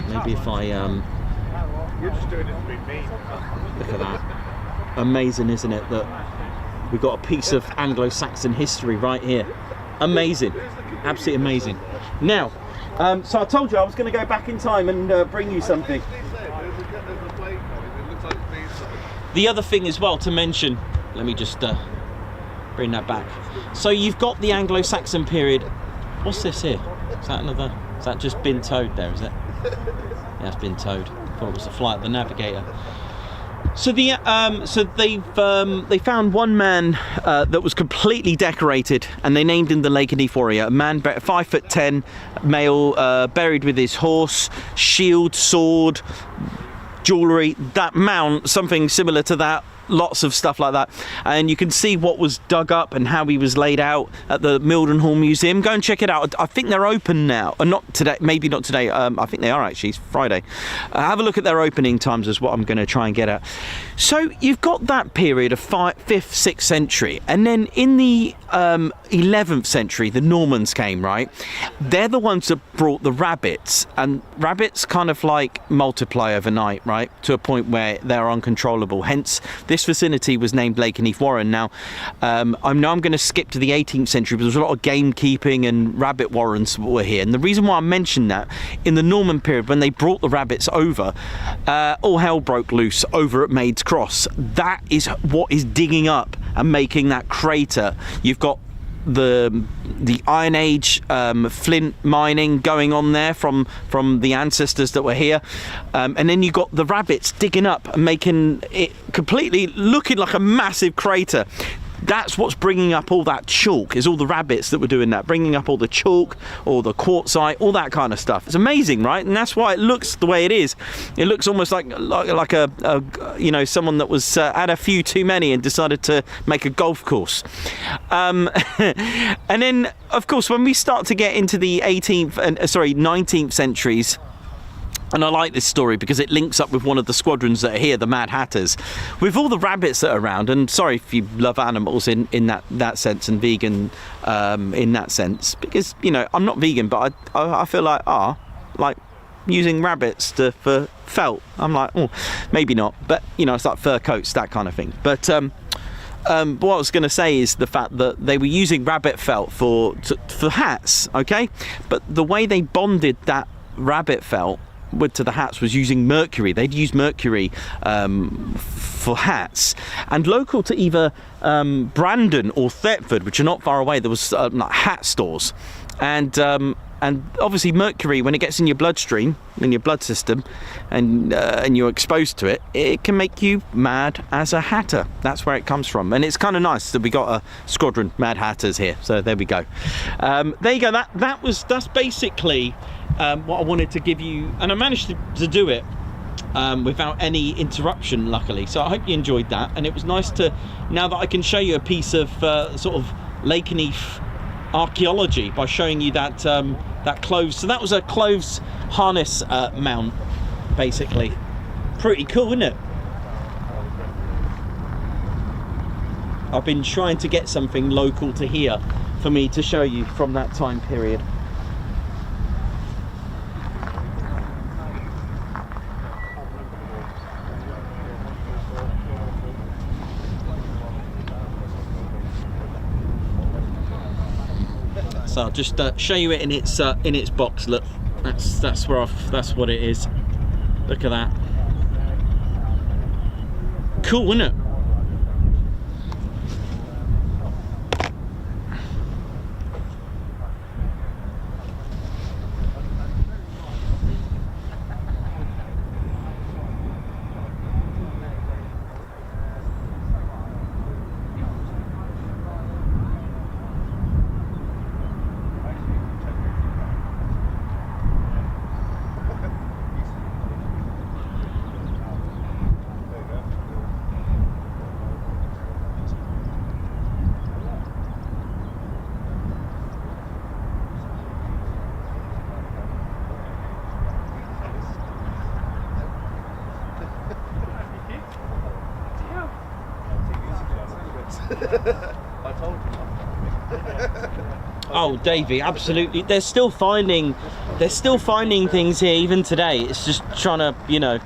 Maybe if I You're just doing it to be mean. look at that. Amazing, isn't it? That we've got a piece of Anglo-Saxon history right here. Amazing, absolutely amazing. Now, so I told you I was going to go back in time and bring you something. The other thing as well to mention, let me just bring that back. So you've got the Anglo-Saxon period. What's this here? Is that another? Is that just been towed there, is it? Yeah, it's been towed. I thought it was the flight of the navigator. So they found 1 man that was completely decorated, and they named him the Lakenheath Warrior. A man 5'10", male, buried with his horse, shield, sword, jewellery, that mount, something similar to that. Lots of stuff like that, and you can see what was dug up and how he was laid out at the Mildenhall Museum. Go and check it out. I think they're open now, or not today, maybe not today. I think they are actually. It's Friday. Have a look at their opening times, is what I'm going to try and get at. So you've got that period of 5th, 6th century, and then in the 11th century the Normans came, right? They're the ones that brought the rabbits, and rabbits kind of like multiply overnight, right, to a point where they're uncontrollable. Hence this vicinity was named Lakenheath Warren. Now, I'm going to skip to the 18th century, because there was a lot of gamekeeping and rabbit warrens were here. And the reason why I mentioned that, in the Norman period, when they brought the rabbits over, all hell broke loose over at Maid's Cross. That is what is digging up and making that crater. You've got the Iron Age flint mining going on there from the ancestors that were here, and then you got the rabbits digging up and making it completely looking like a massive crater. That's what's bringing up all that chalk, is all the rabbits that were doing that, bringing up all the chalk, all the quartzite, all that kind of stuff. It's amazing, right? And that's why it looks the way it is. It looks almost like a you know, someone that was had a few too many and decided to make a golf course. And then, of course, when we start to get into the 19th centuries. And I like this story because it links up with one of the squadrons that are here, the Mad Hatters, with all the rabbits that are around. And sorry if you love animals in that sense, and vegan in that sense, because, you know, I'm not vegan, but I feel like using rabbits for felt. I'm like, oh, maybe not, but, you know, it's like fur coats, that kind of thing. But what I was going to say is the fact that they were using rabbit felt for hats, okay? But the way they bonded that rabbit felt to the hats was using mercury. They'd use mercury for hats, and local to either Brandon or Thetford, which are not far away, there was like hat stores, and obviously mercury, when it gets in your bloodstream, in your blood system, and you're exposed to it, it can make you mad as a hatter. That's where it comes from, and it's kind of nice that we got a squadron Mad Hatters here. So there we go. There you go. That's basically what I wanted to give you, and I managed to do it without any interruption, luckily. So I hope you enjoyed that, and it was nice to, now that I can show you a piece of sort of Lakenheath archaeology by showing you that that clothes. So that was a clothes harness mount, basically. Pretty cool, isn't it? I've been trying to get something local to here for me to show you from that time period. So I'll just show you it in its box. Look, that's what it is. Look at that. Cool, isn't it? I told you. Oh, Davey, absolutely. They're still finding things here even today. It's just trying to, you know,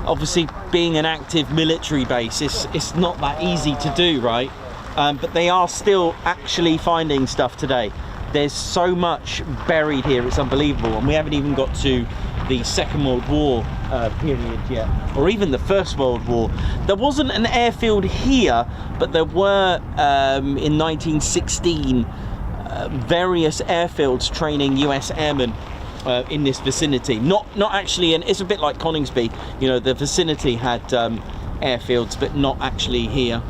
obviously being an active military base, it's not that easy to do, right? But they are still actually finding stuff today. There's so much buried here, it's unbelievable, and we haven't even got to the Second World War period yet, or even the First World War. There wasn't an airfield here, but there were in 1916 various airfields training US airmen in this vicinity. Not actually, and it's a bit like Coningsby, you know, the vicinity had airfields, but not actually here.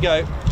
go.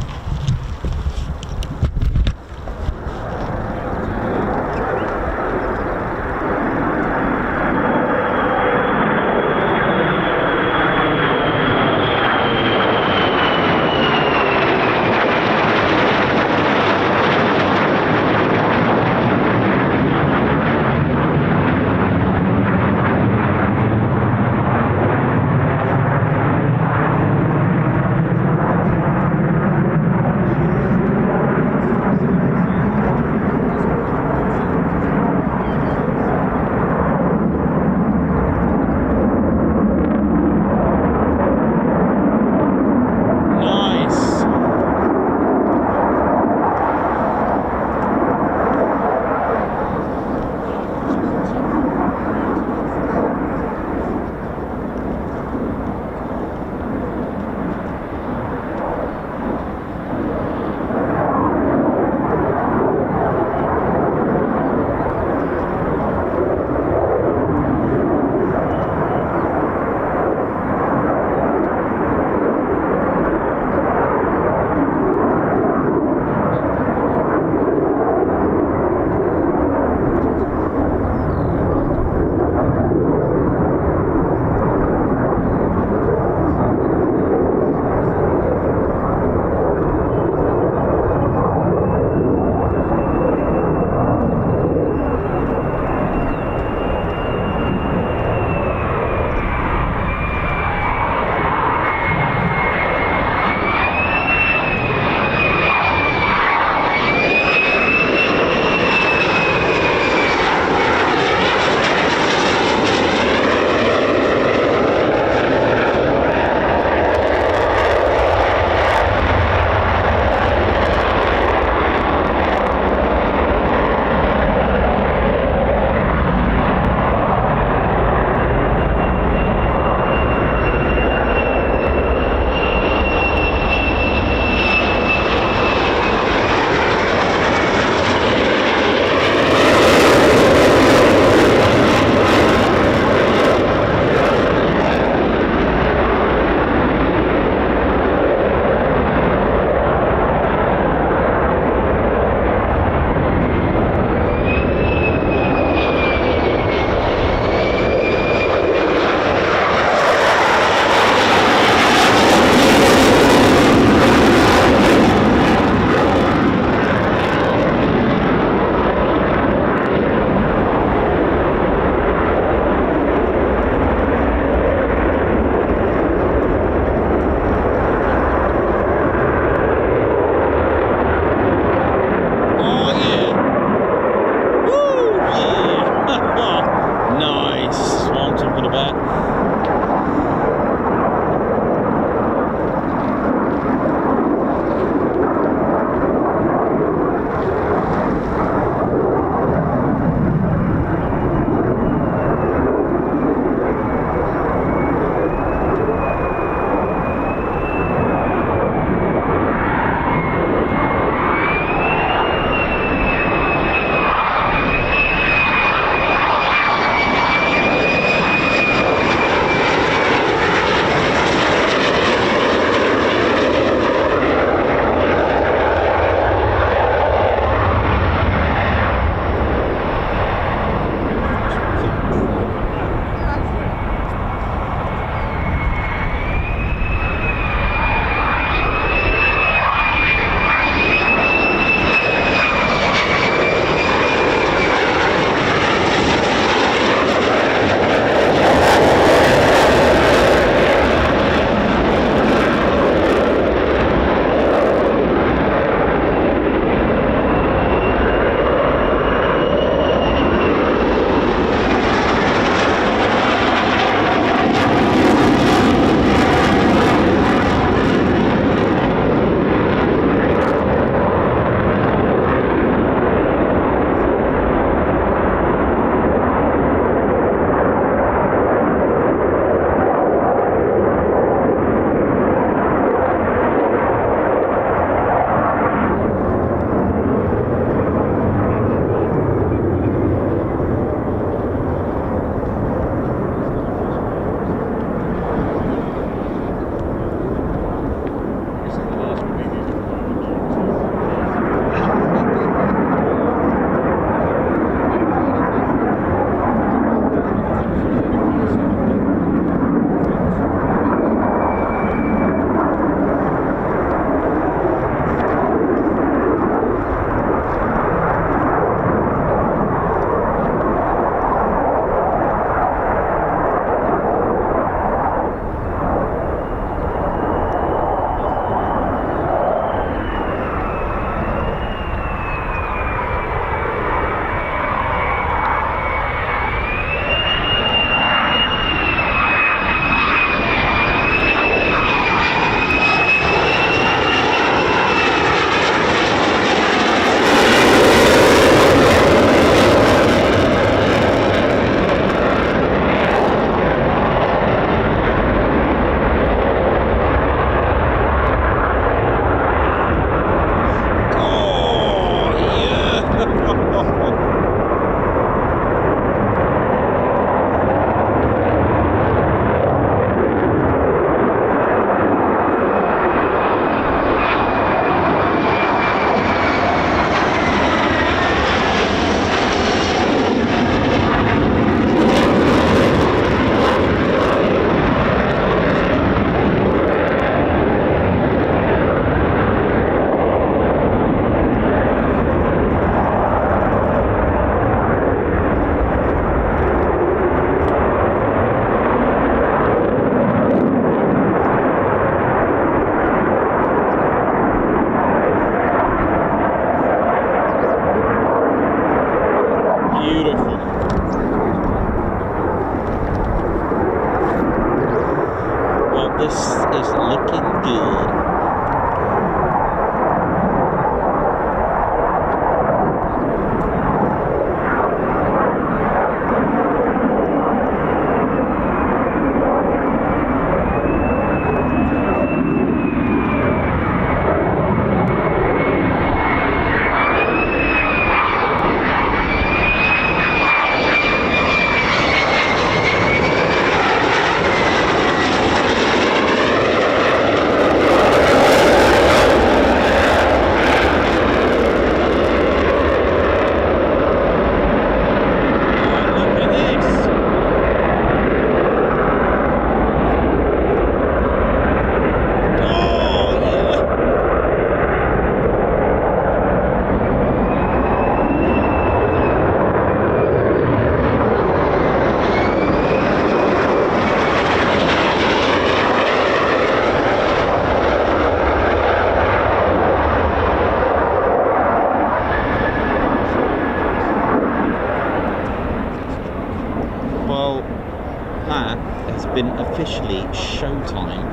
officially showtime,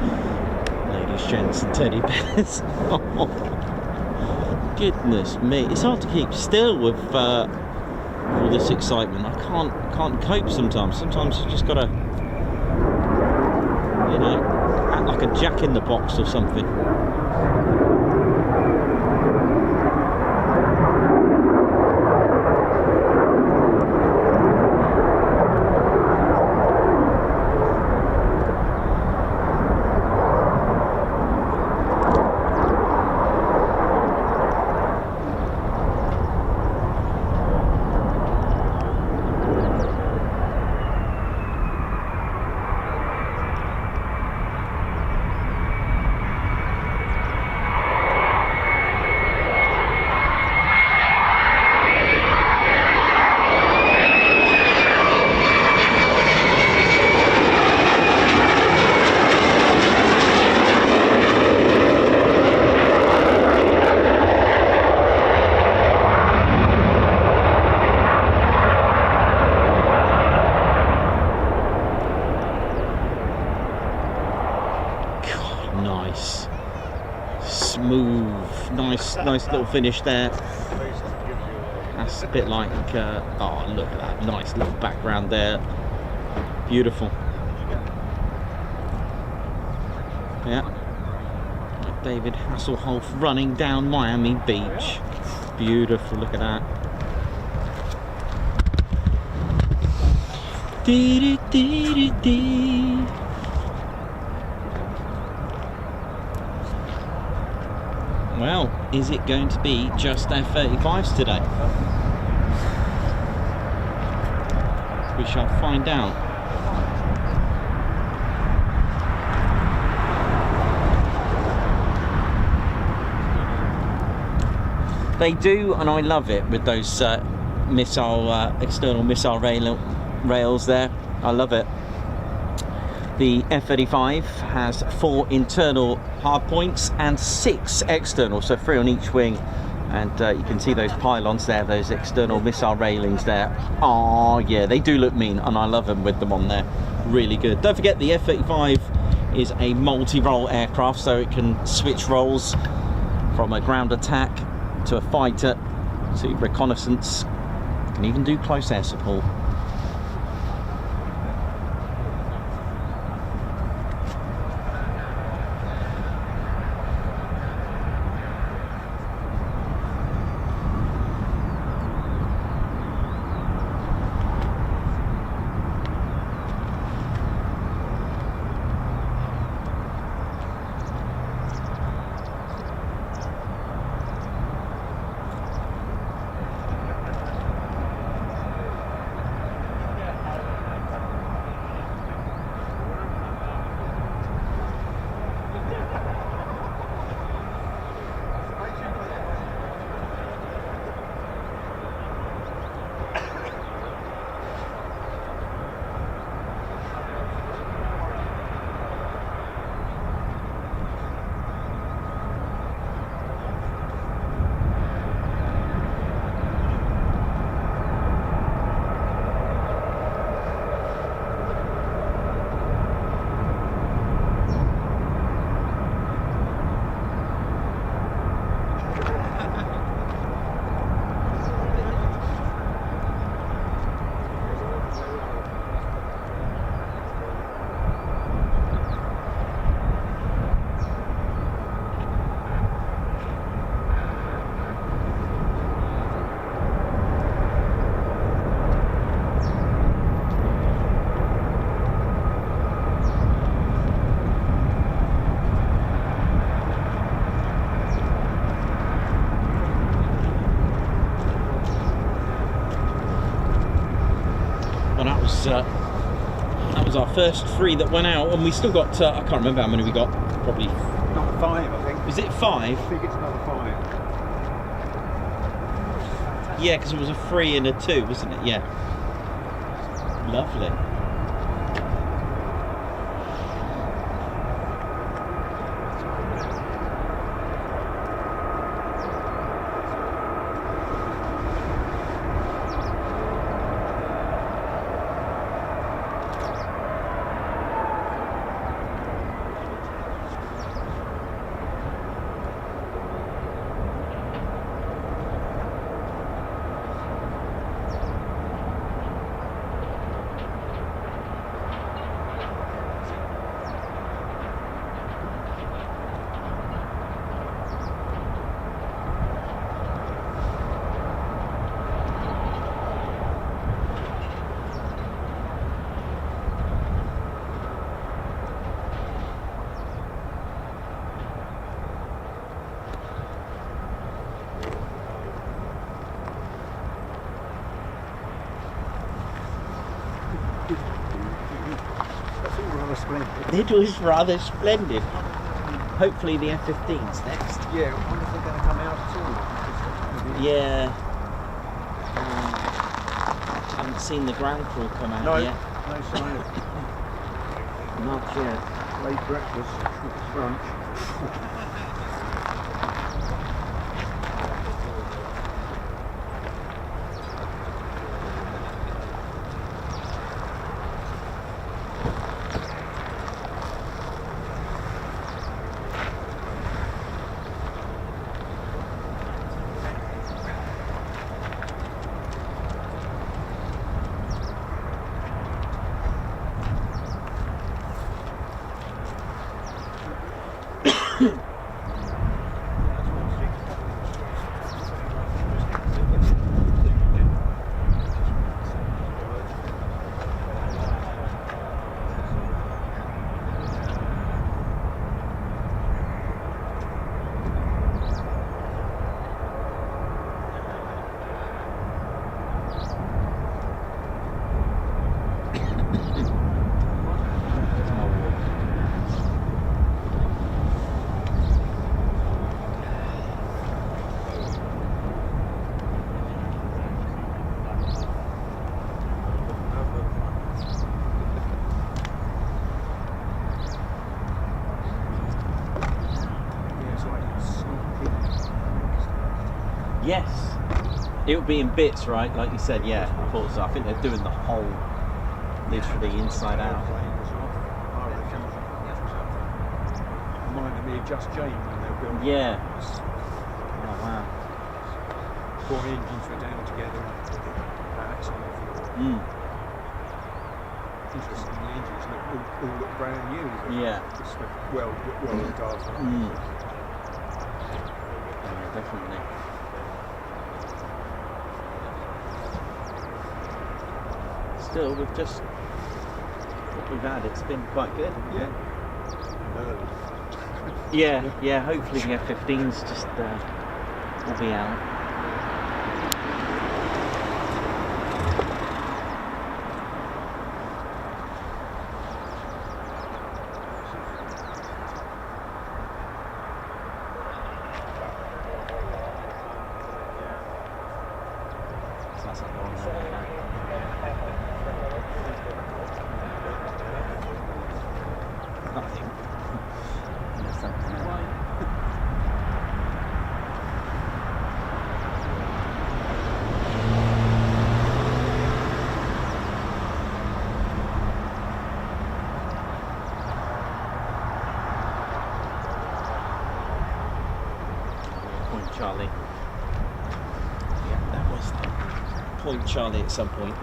ladies, gents, and teddy bears. Oh, goodness me! It's hard to keep still with all this excitement. I can't cope sometimes. Sometimes you just gotta, you know, act like a jack in the box or something. Nice, smooth, nice little finish there. That's a bit like, oh, look at that, nice little background there, beautiful. Yeah, like David Hasselhoff running down Miami Beach, beautiful. Look at that. Dee -dee -dee -dee -dee. Well, is it going to be just F-35s today? We shall find out. They do, and I love it with those external missile rails there. I love it. The F-35 has 4 internal hardpoints and 6 external, so 3 on each wing. And you can see those pylons there, those external missile railings there. Oh yeah, they do look mean, and I love them with them on there. Really good. Don't forget, the F-35 is a multi-role aircraft, so it can switch roles from a ground attack to a fighter to reconnaissance. It can even do close air support. That was our first 3 that went out, and we still got, I can't remember how many we got, probably... Number 5, I think. Is it 5? I think it's number 5. Yeah, because it was a 3 and a 2, wasn't it? Yeah. Lovely. splendid. It was rather splendid. Hopefully the F-15's next. Yeah, I wonder if they're going to come out at all. Yeah. Haven't seen the ground crew come out No, yet. no sign of Not yet. late breakfast, brunch. Yes. It'll be in bits, right? Like you said, yeah. Of course. I think they're doing the whole, literally inside out. Reminded me of Just Jane when they were building. Yeah. This. Oh wow. 4 engines were down together. That's Mm. interesting. The engines all look brand new. Yeah. Just well looked after. Mm. Yeah, definitely. Still, we've just what we've had. It's been quite good. Yeah. Yeah. Hopefully the F-15's just will be out. That's not going on. Nothing. There's something else. Point Charlie. Yeah, that was Point Charlie at some point.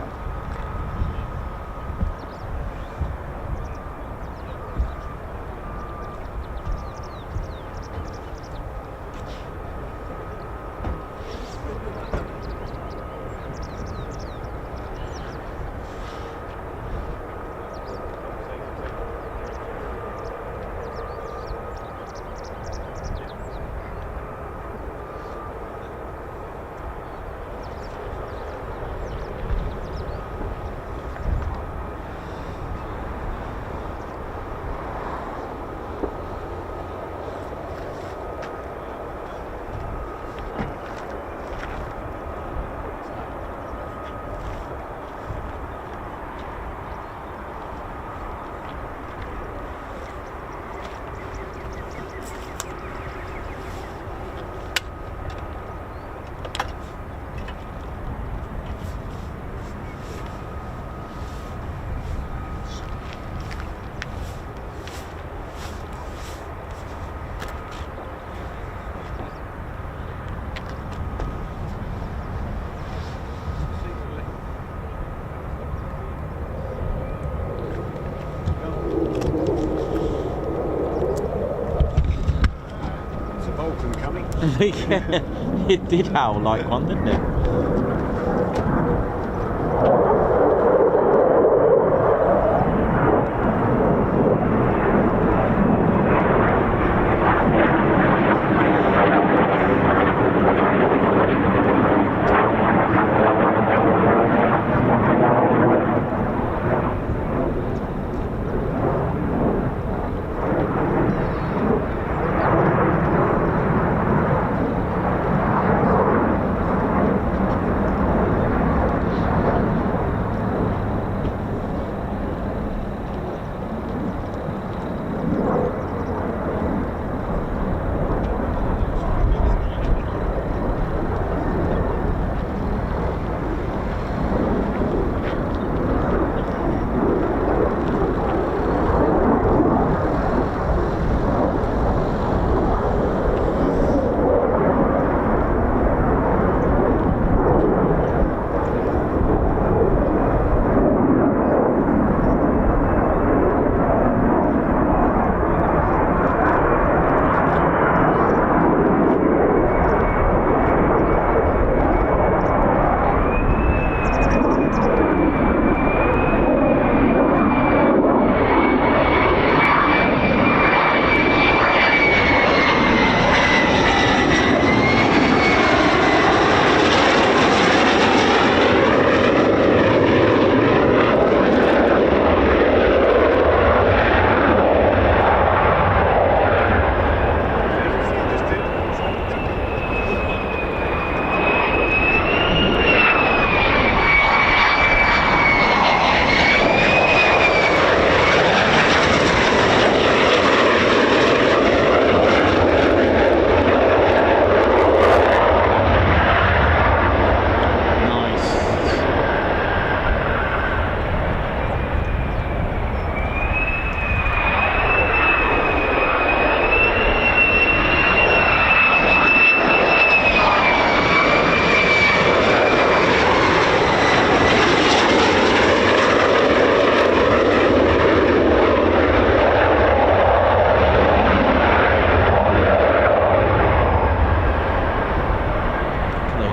Yeah, it did howl like one, didn't it?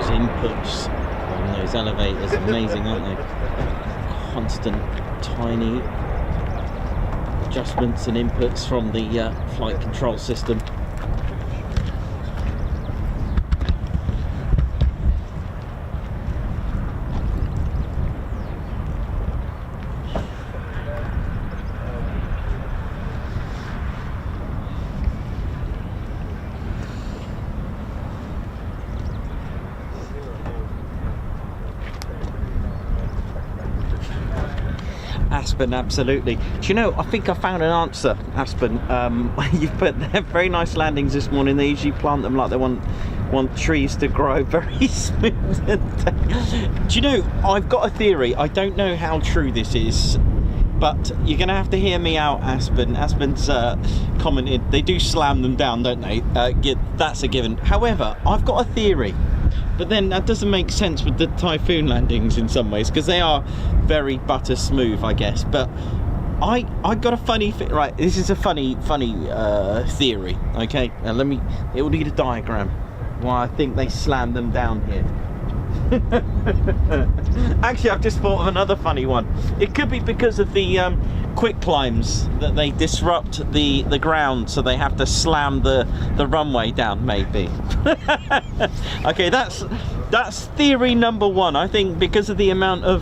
Those inputs on those elevators, amazing, aren't they? Constant, tiny adjustments and inputs from the flight control system. Aspen, absolutely. Do you know, I think I found an answer, Aspen. You've put there very nice landings this morning. They usually plant them like they want trees to grow very smooth. Do you know, I've got a theory. I don't know how true this is, but you're going to have to hear me out, Aspen. Aspen's commented, they do slam them down, don't they? That's a given. However, I've got a theory. But then that doesn't make sense with the Typhoon landings in some ways, because they are very butter smooth, I guess. But I got a funny right. This is a funny theory. Okay, now it will need a diagram. Well, I think they slammed them down here. Actually, I've just thought of another funny one. It could be because of the quick climbs that they disrupt the ground, so they have to slam the runway down, maybe. Okay, that's theory number one. I think because of the amount of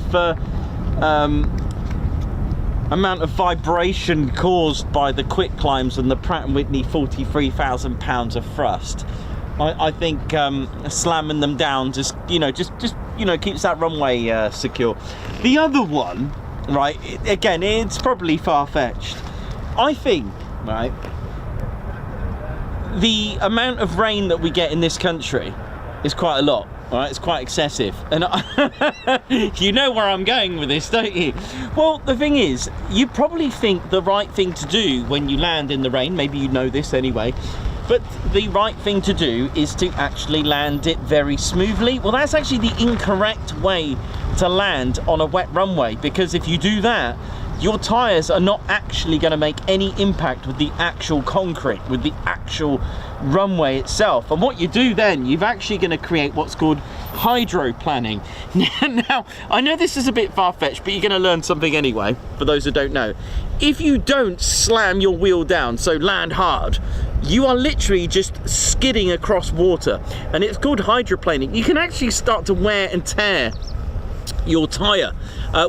vibration caused by the quick climbs and the Pratt & Whitney 43,000 pounds of thrust, I think slamming them down just keeps that runway secure. The other one, right, again, it's probably far-fetched. I think, right, the amount of rain that we get in this country is quite a lot. Right, it's quite excessive, and you know where I'm going with this, don't you? Well, the thing is, you probably think the right thing to do when you land in the rain, maybe you know this anyway, but the right thing to do is to actually land it very smoothly. Well, that's actually the incorrect way to land on a wet runway, because if you do that, your tyres are not actually going to make any impact with the actual concrete, with the actual runway itself. And what you do then, you're actually going to create what's called hydroplaning. Now, I know this is a bit far-fetched, but you're going to learn something anyway, for those who don't know. If you don't slam your wheel down, so land hard, you are literally just skidding across water, and it's called hydroplaning. You can actually start to wear and tear your tyre,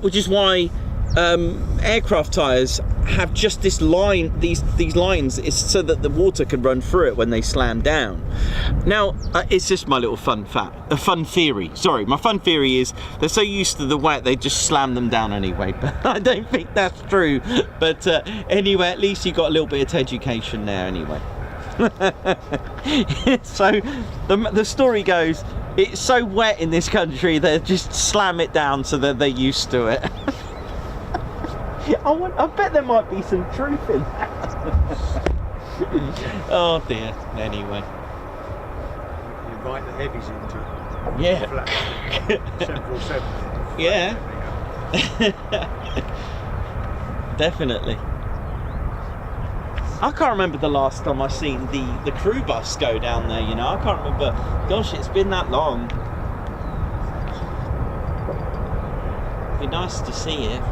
which is why aircraft tyres have just this line, these lines, is so that the water can run through it when they slam down. Now, it's just my little fun theory. Sorry, my fun theory is they're so used to the wet they just slam them down anyway. But I don't think that's true. But anyway, at least you got a little bit of education there anyway. So the story goes, it's so wet in this country they just slam it down so that they're used to it. I bet there might be some truth in that. Oh dear. Anyway. You invite the heavies into it. Yeah. 747. Yeah. Definitely. I can't remember the last time I seen the crew bus go down there, you know. I can't remember. Gosh, it's been that long. It'd be nice to see it.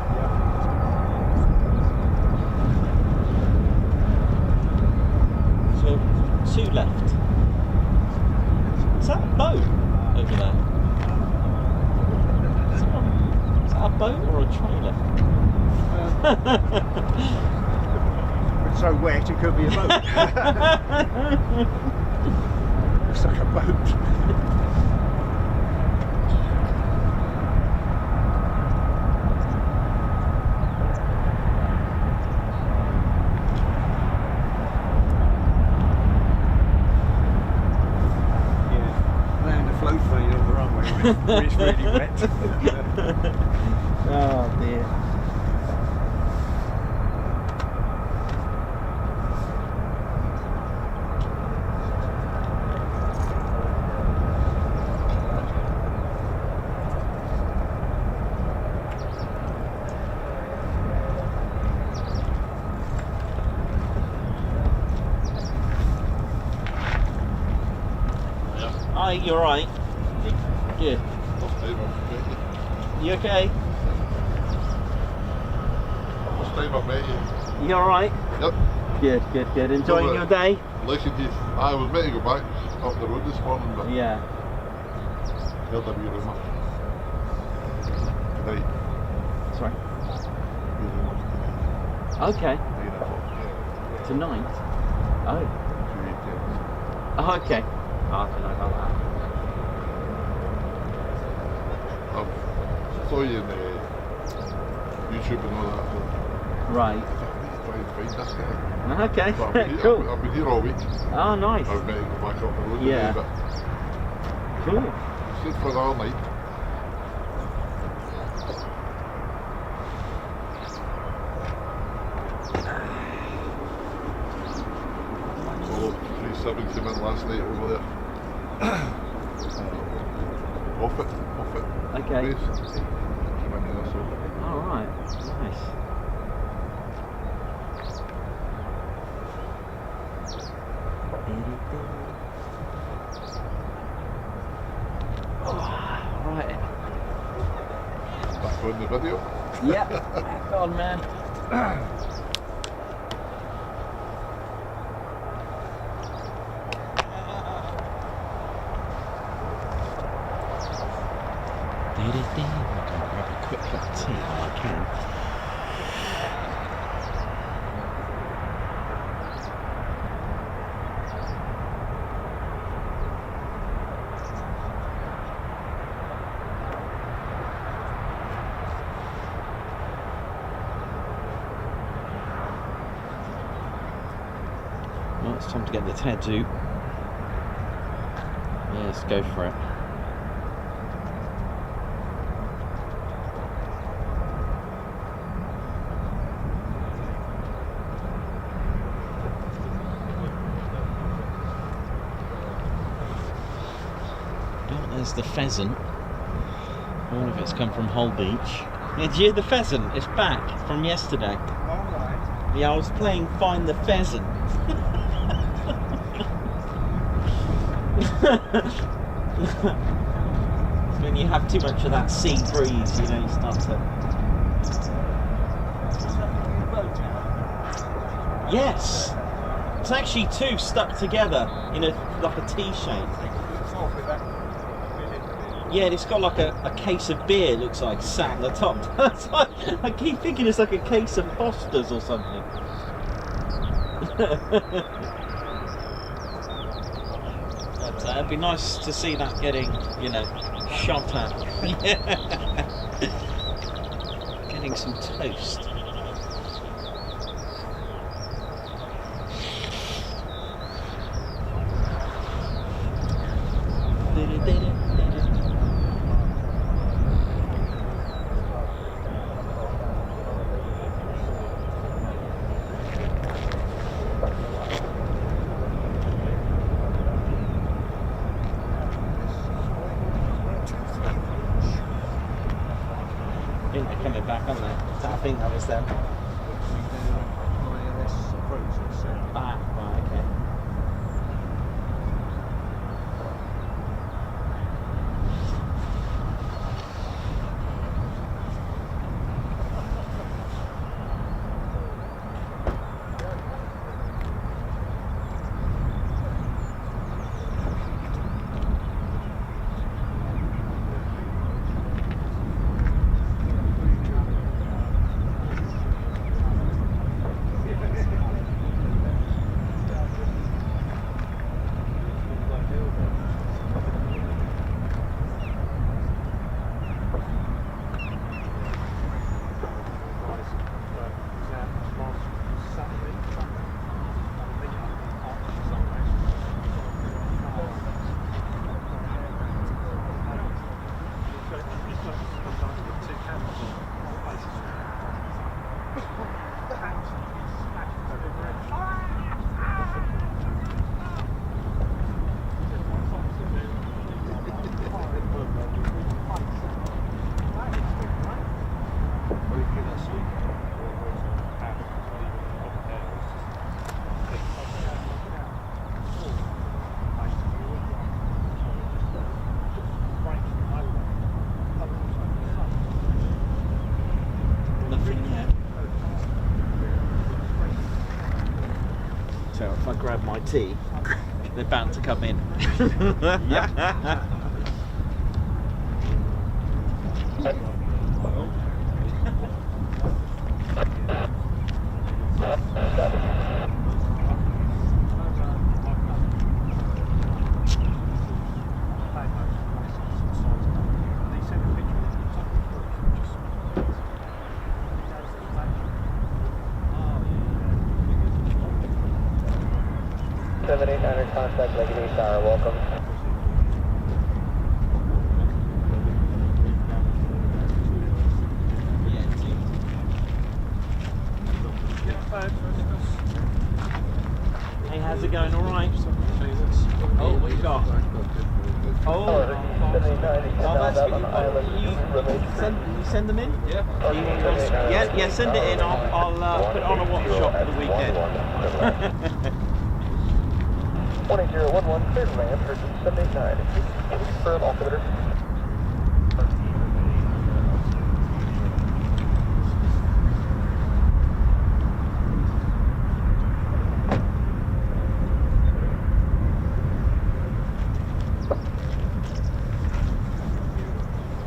So, 2 left. Is that a boat over there? Is that a boat or a trailer? It's so wet it could be a boat. Looks like a boat. When it's really wet. Oh dear. Hi, you're right. Good. First time I've met you. You okay? First time I've met you. You alright? Yep. Good, good, good. Enjoying Well, your day? Lakenheath. I was meant to go back up the road this morning, but Yeah. heard a wee rumour. Tonight. Sorry? Wee rumour tonight. Okay. 9 o'clock. Tonight? Oh. 2 weekends. Oh, okay. Oh, I don't know about that. I saw you in YouTube and all that. So Right. try and find this guy. Okay. But I've been here, Cool. I've been here all week. Oh, nice. I was meant to go back up the road Yeah. today, but Cool. stayed for another night. Solo 370 came in last night over there. Off it. Okay. Base. Came in there, so All right. Nice. Oh, right. back on the video. Yep. Back on, man. I'm going to grab a quick cup of tea while I can. Well, it's time to get the Ted to. Yeah, let's go for it. There's the pheasant. I wonder if it's come from Hull Beach. Yeah, did you hear the pheasant? It's back from yesterday. Alright. Yeah, I was playing Find the Pheasant. When you have too much of that sea breeze, you know, you start to... Yes! It's actually two stuck together in like a T shape. Yeah, it's got like a case of beer, looks like, sat at the top. I keep thinking it's like a case of Foster's or something. But it'd be nice to see that getting, you know, shot at. Getting some toast. I think they're coming back, aren't they? I think that was them. Ah, right, okay. like tea, they're bound to come in. Contact Lakenheath Tower, welcome. Hey, how's it going? All right. Oh, what you got? Oh, you send them in? Yeah. Yeah, send it in. I'll put it on a watch shot for the weekend. 18011, clear to land, person 789. Can you confirm altimeter?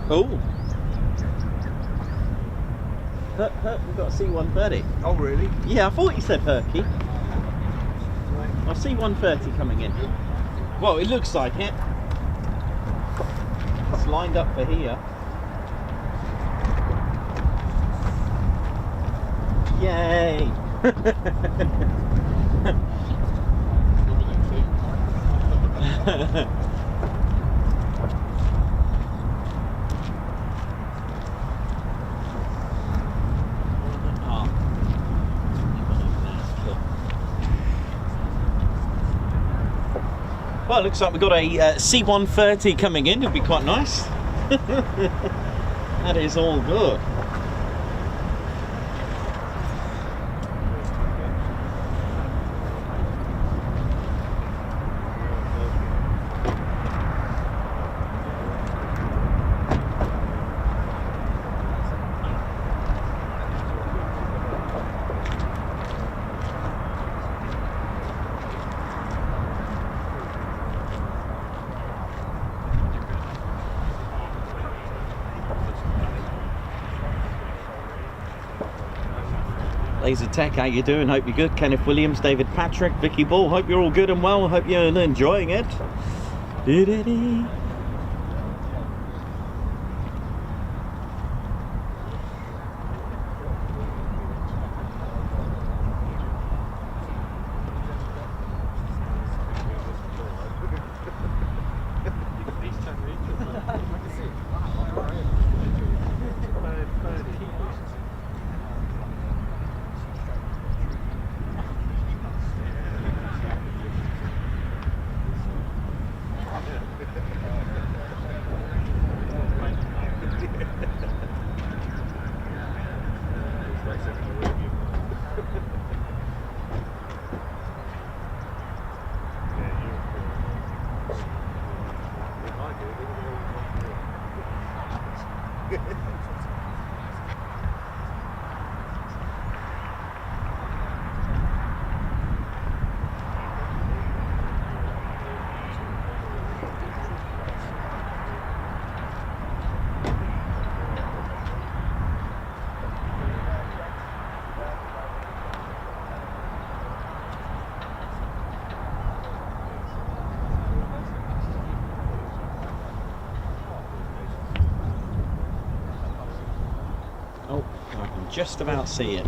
Oh. We've got a C-130. Oh, really? Yeah, I thought you said Herky. I see 130 coming in. Well, it looks like it. It's lined up for here. Yay! Well, it looks like we've got a C-130 coming in. It'll be quite nice. That is all good. Laser Tech, how you doing? Hope you're good. Kenneth Williams, David Patrick, Vicky Ball. Hope you're all good and well. Hope you're enjoying it. Just about see it.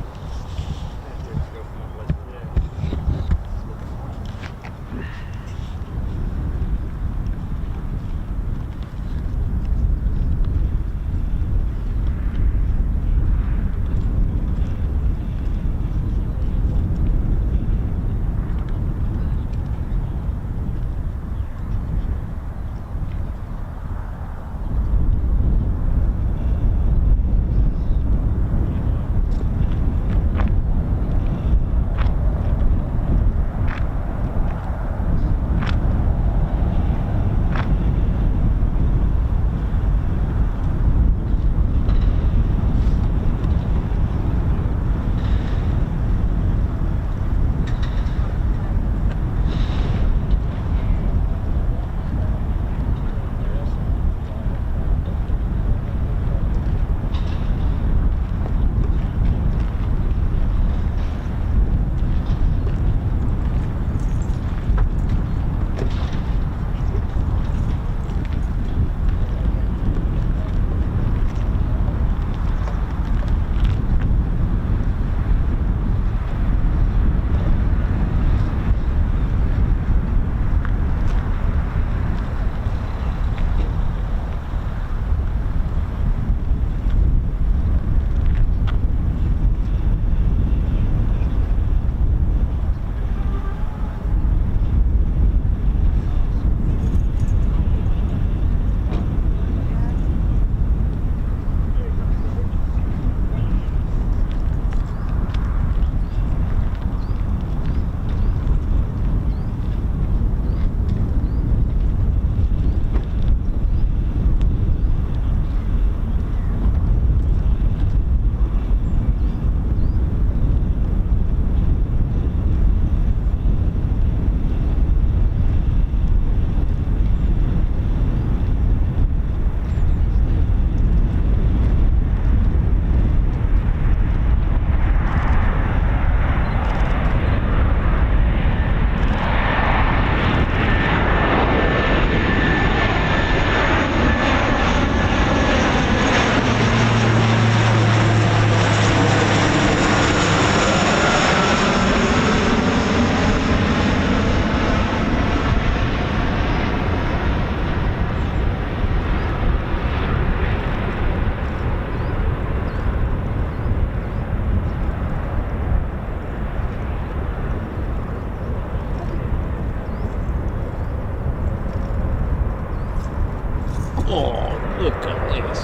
Oh, look at this.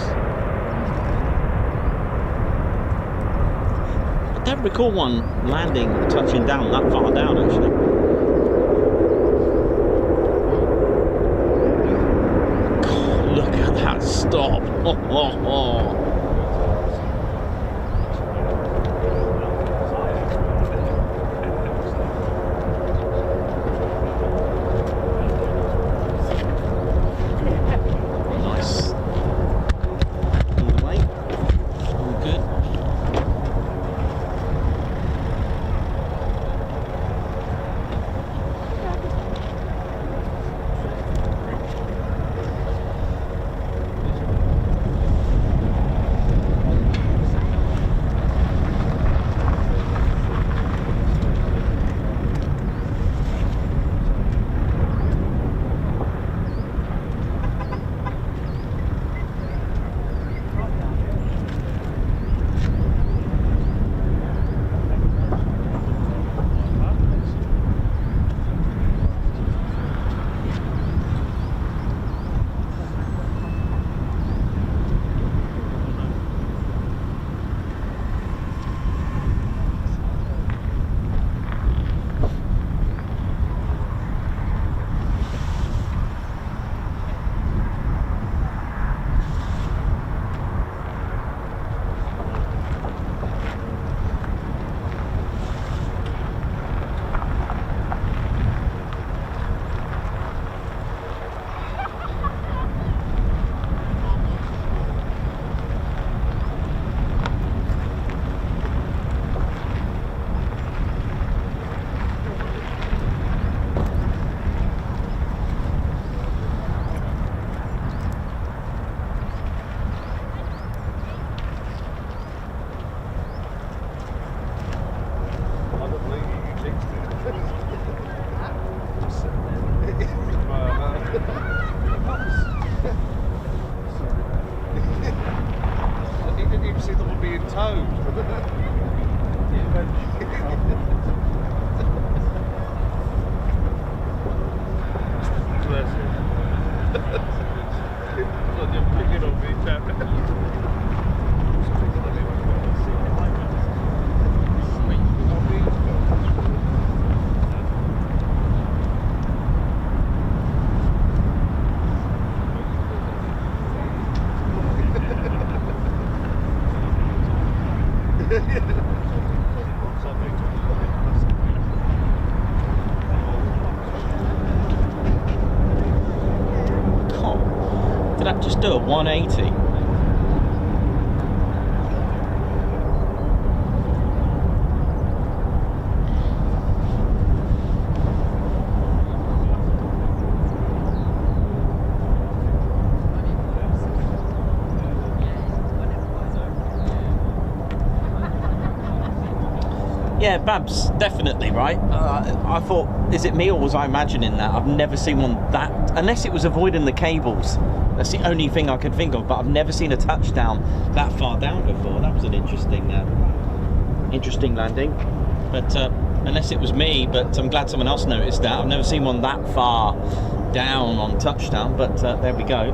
I don't recall one landing, touching down that far down, actually. God, look at that stop. Oh. Did that just do a 180? Yeah, Babs, definitely, right? I thought, is it me or was I imagining that? I've never seen one that, unless it was avoiding the cables. That's the only thing I could think of, but I've never seen a touchdown that far down before. That was an interesting landing. But unless it was me, but I'm glad someone else noticed that. I've never seen one that far down on touchdown, but there we go.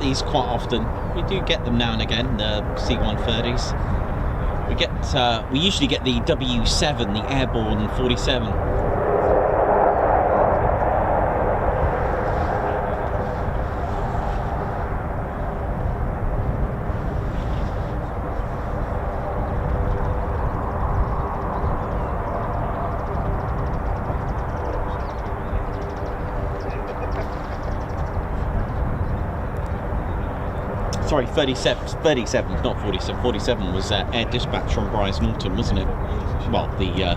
these quite often. We do get them now and again, the C-130s. We usually get the W7, the airborne 47. Sorry, 37, not 47. 47 was air dispatch from Bryce Norton, wasn't it? Well, the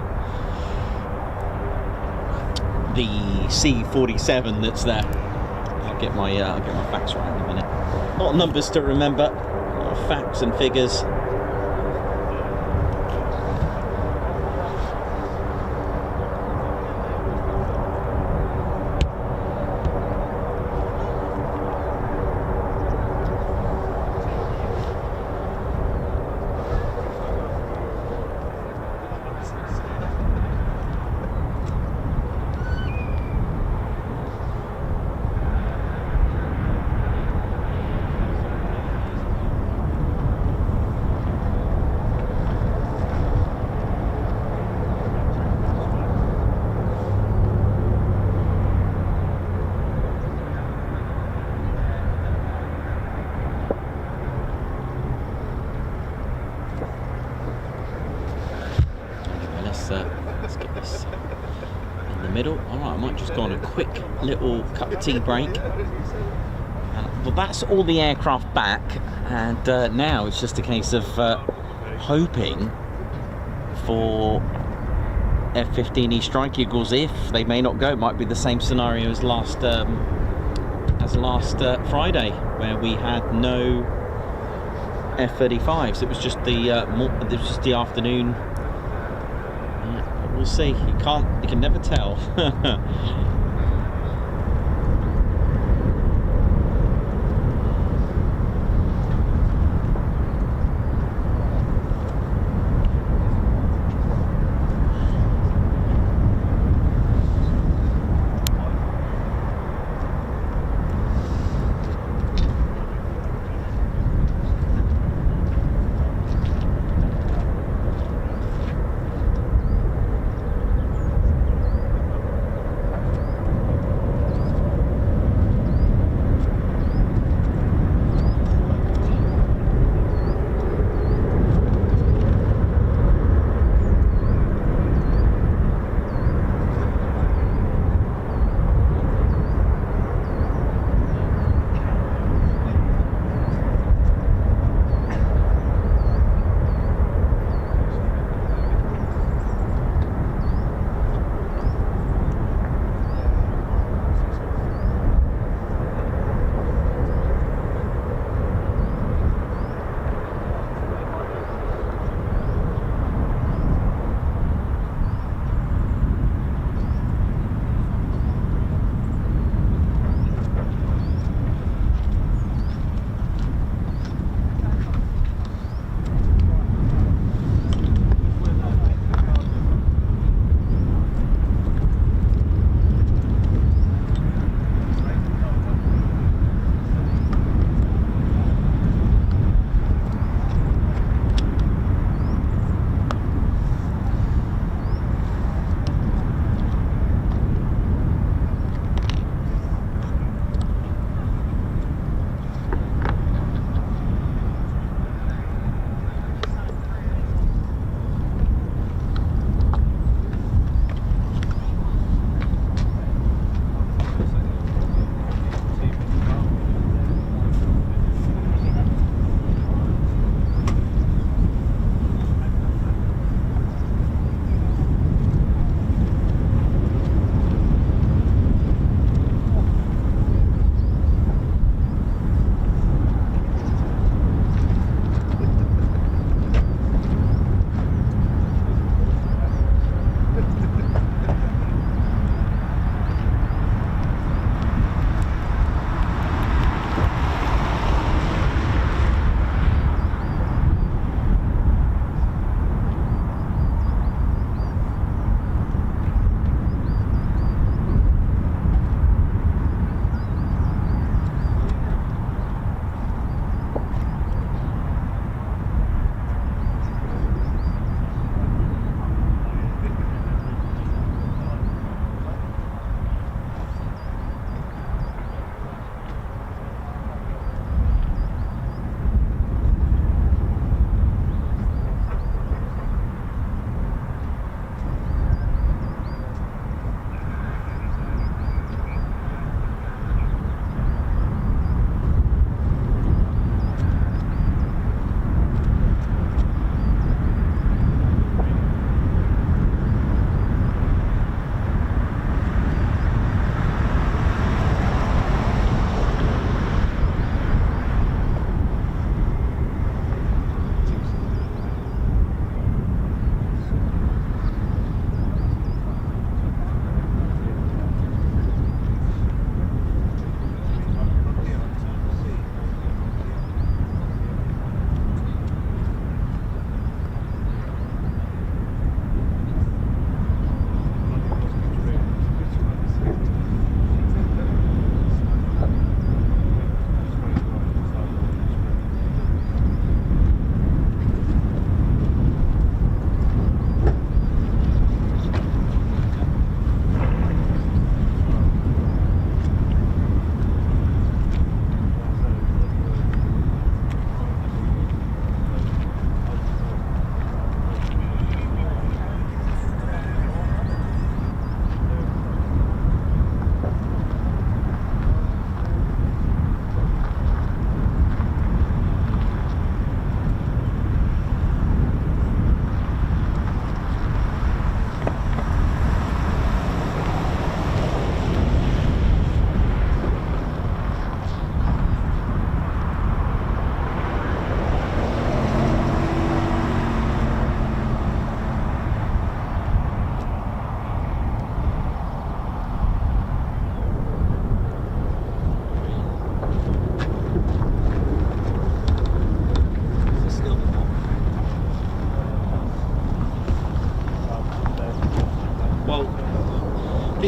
C-47 that's there. I'll get my facts right in a minute. A lot of numbers to remember, a lot of facts and figures. Let's get this in the middle. All right, I might just go on a quick little cup of tea break. Well, that's all the aircraft back, and now it's just a case of hoping for F-15E Strike Eagles. If they may not go, it might be the same scenario as last Friday, where we had no F-35s. It was just the afternoon. We'll see. You can never tell.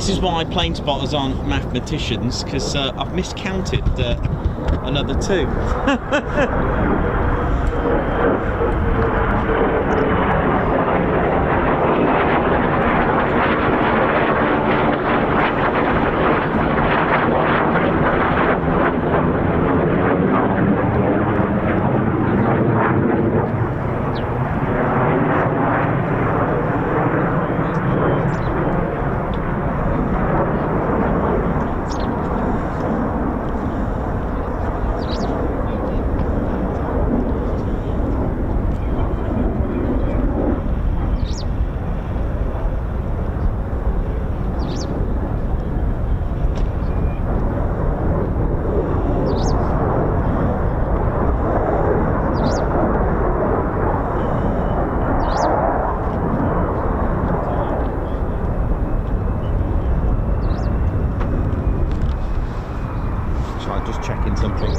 This is why plane spotters aren't mathematicians, because I've miscounted another 2. Just checking something.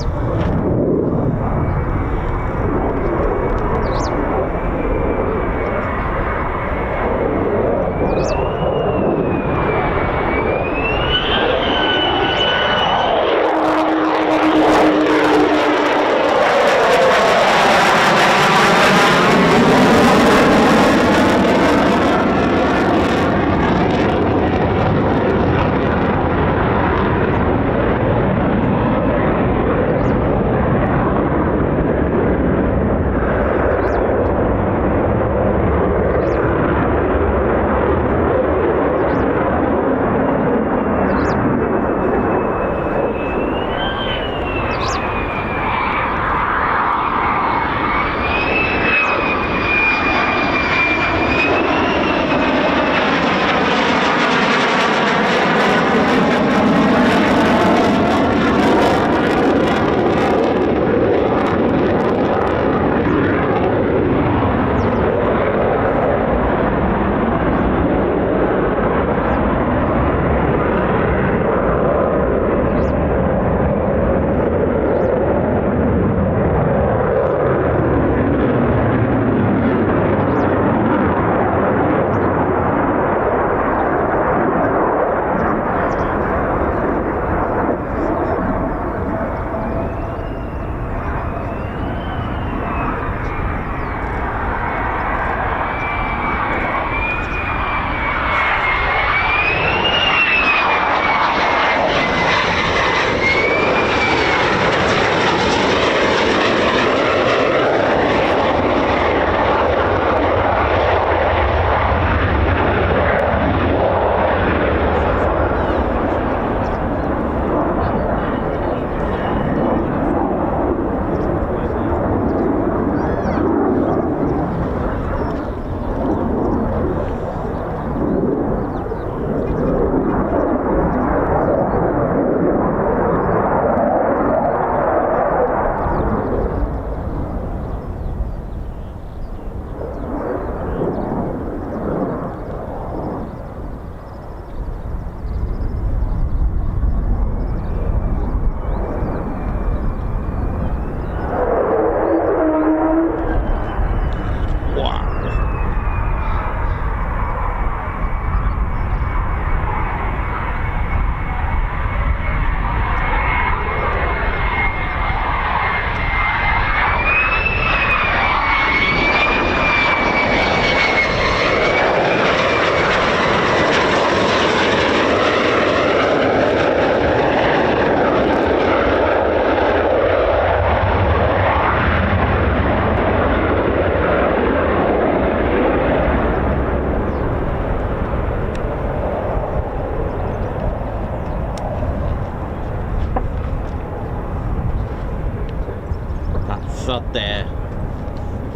thud there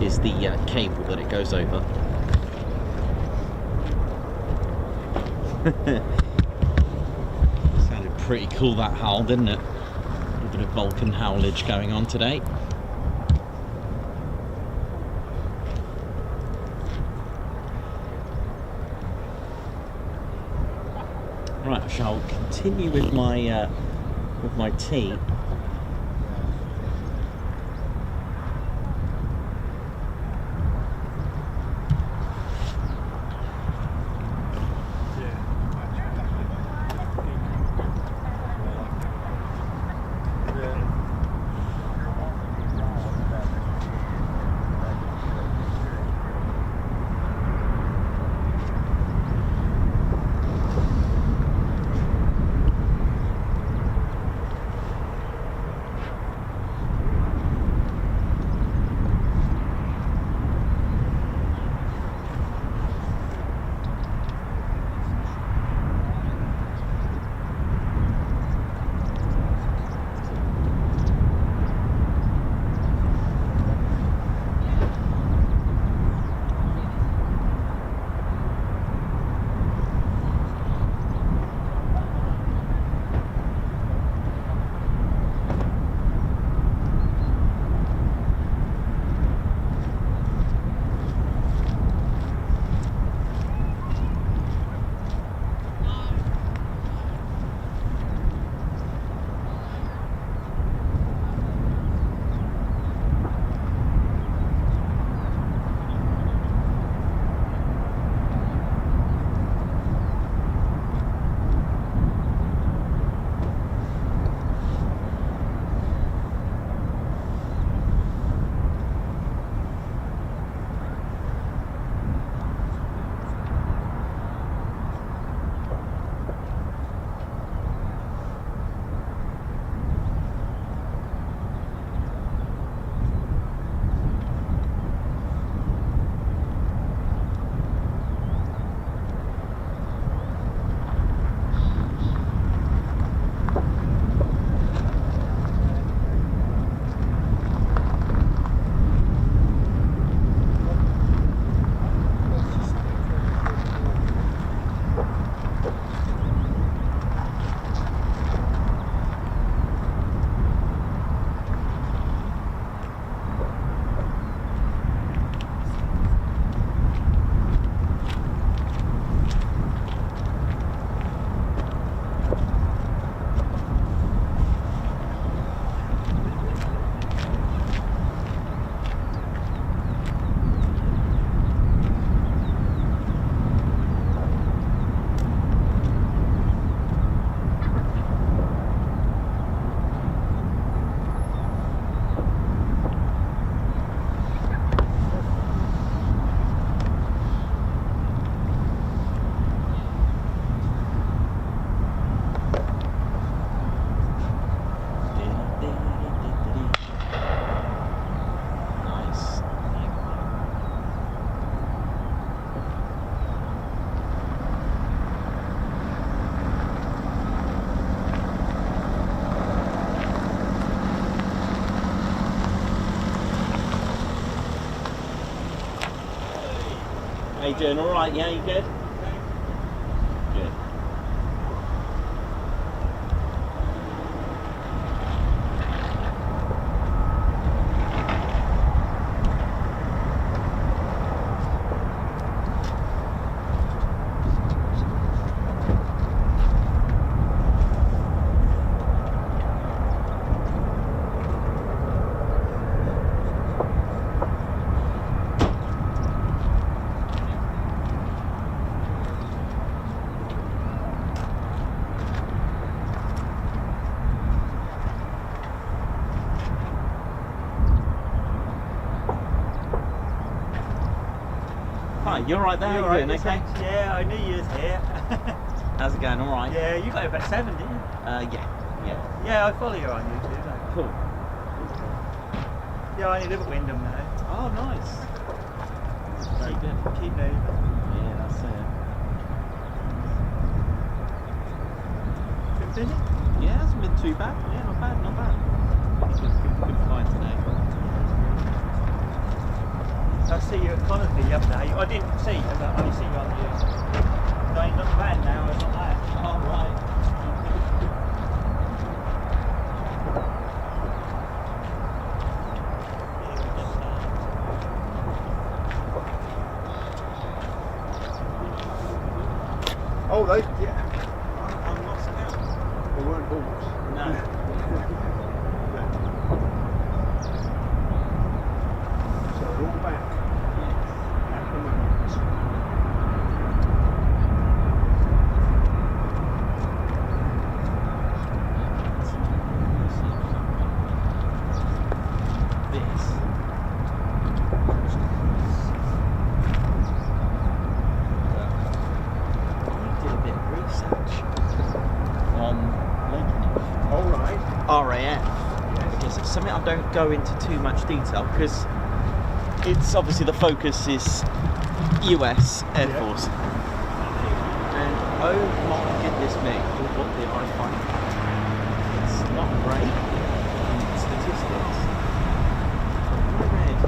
is the cable that it goes over. Sounded pretty cool, that howl, didn't it? A little bit of Vulcan howlage going on today. Right, I shall continue with my tea. How you doing? All right? Yeah, you good? Good. Hi, you all right there? You How alright, you doing? Okay. Yeah, I knew you was here. How's it going? All right. Yeah, you got about 7, didn't you? Yeah. Yeah, I follow you on YouTube. Don't Cool. I? Yeah, I only live at Wyndham now. Oh, nice. Very good. Keep moving. Yeah, that's it. Been busy? Yeah, it hasn't been too bad. Yeah, not bad, not bad. Good flight today. I see you at Coningsby the other day. I didn't see you, but I only see you on the... No, you're not bad now, it's not that. Oh, right. Oh, yeah. I'm not scared. They weren't balls. No. So they're all back. At the moment. RAF, because it's something I don't go into too much detail because it's obviously the focus is US Air Force. And oh my goodness me, what did I find? It's not great in statistics. I read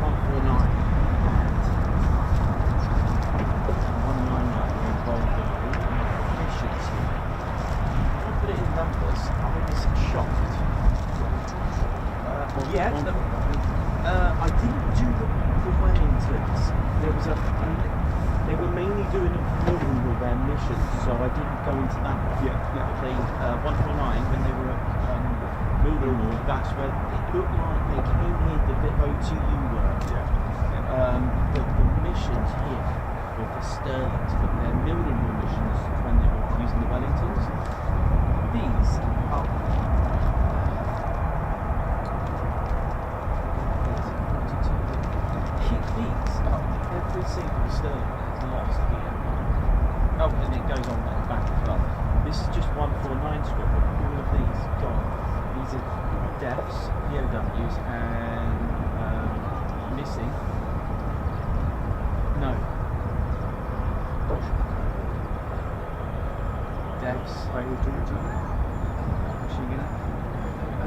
149 and 199 were involved in missions here. Put it in numbers, I was shocked. I didn't do the Wellingtons. There was they were mainly doing it for Mildenhall, their missions, so I didn't go into that one. The 149, when they were at Mildenhall, that's where it looked like they came here to a bit of OTU work. But the missions here were for Sterlings, but their Mildenhall missions when they were using the Wellingtons. These are every single Sterling is lost here. Oh, and it goes on at the back as well. This is just 149 squad, but all of these gone. These are deaths, POWs, and missing. No. Deaths.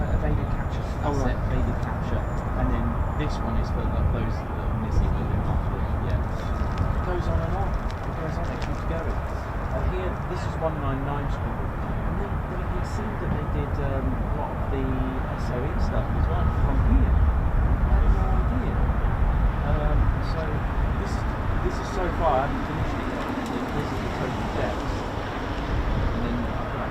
Evaded capture. That's it, evaded capture. And then this one is for those that are missing and they're not. Yeah. It goes on and on. It goes on, it keeps going. Here, this is 199 squad. And then it seemed that they did a lot of the SOE stuff as well from here. I had no idea. So this is so far, I haven't finished it yet. This is the total depths. And then I've got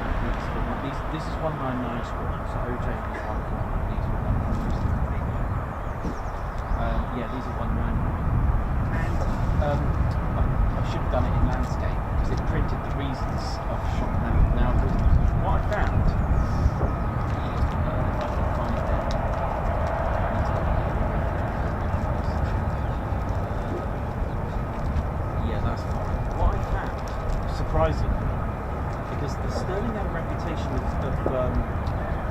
this is 199 squad, so OJ is 149, these are 199. Yeah, these are 199. And I should have done it in landscape because it printed the reasons of shot down. Now, what I found, if I can find it, yeah, that's fine. What I found, surprisingly, because the Sterling had a reputation of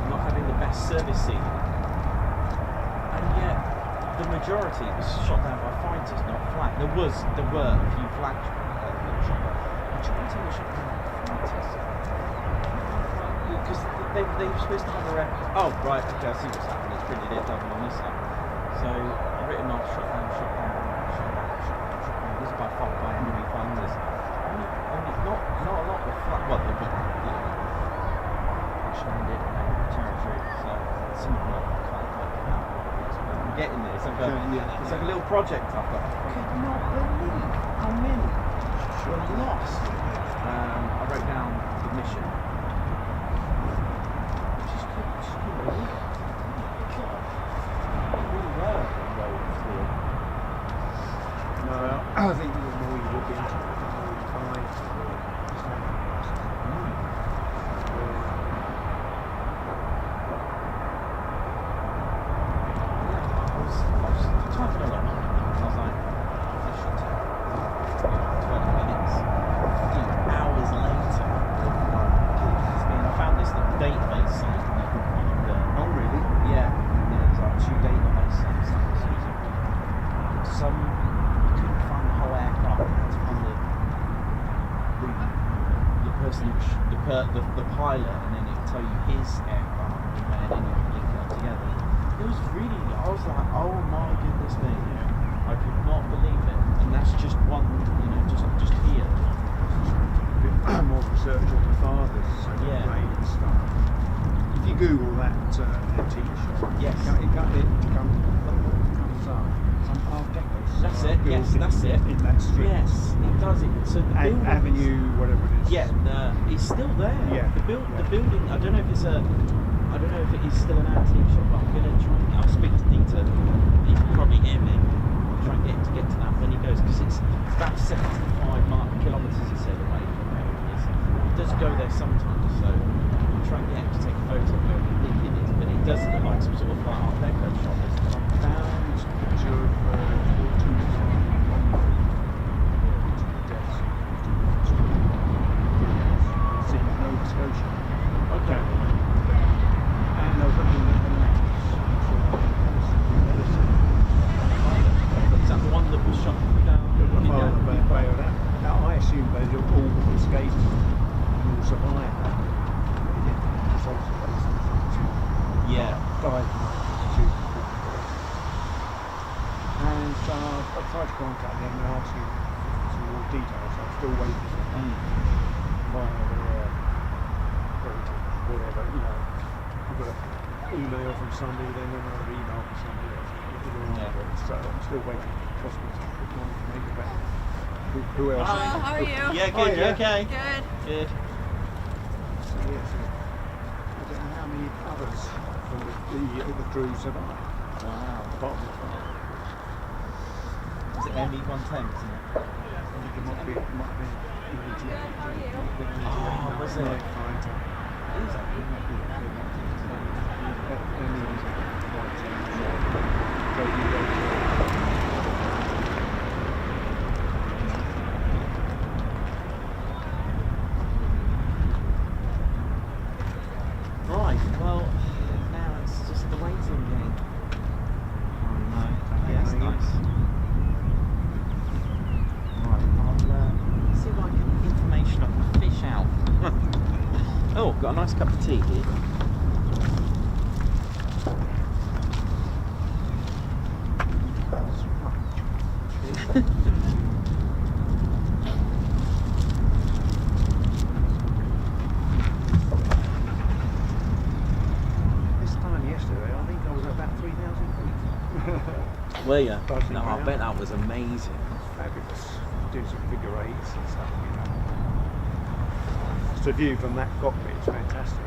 not having the best service ceiling, and yet the majority was shot down by fighters, not flak. There were a few flak shot down. I'm trying to shot down by fighters because they were supposed to have a rep. Oh right, okay, I see what's happened. It's printed it double on this side. So written off, shot down, shot down, shot down, shot down. like a little project I've got. I could not believe how many were lost. I wrote down the mission. Just couldn't believe it. God. Really were rolled through. No, I think the more you look into it, the more you find the pilot, and then it would tell you his aircraft, and then you could link that together. It was really, I was like, oh my goodness me, I could not believe it. And that's just one, just here. more research on the fathers Yeah. and stuff. If you Google that antique shop, Yes. it comes up. Some Art Deco. That's it, yes, that's it. In that street. Yes, it does. So the building, Avenue, whatever it is. yeah, it's still there. Yeah. The building. I don't know if it is still an antique shop, but I'm gonna try. I'll speak to Dieter. He can probably hear me. I'll try and get to that when he goes, because it's about 75 kilometres, he said, away from where he is. He does go there sometimes, so I'll try and get him to take a photo of where we think it is. But it does look like some sort of like Art Deco shop. Found picture of Nova Scotia. Okay. And I was looking at the maps. Is that the one that was shot down? I assume they all escaped and all survived that. They didn't. Yeah. Died. And I've tried to contact them and ask you some more details. I'm still waiting for them. Whatever, I've got an email from somebody, then another email from somebody else. So I'm still waiting for possibly to get more information about who else. How are you? Yeah, good. You okay? Good. Good. So, yes, I don't know how many others from the crews survived. Wow. Apart from Is it ME-110, isn't it? I think it might be Oh, was it? Right, well, now it's just the waiting game. Oh no, yes, nice. Right, I'll see what information I can fish out. Oh, got a nice cup of tea here. This time yesterday, I think I was at about 3,000 feet. Were you? Buzzing No, I around. bet that was amazing. Fabulous. Doing some figure eights and stuff, Just a view from that cockpit is fantastic.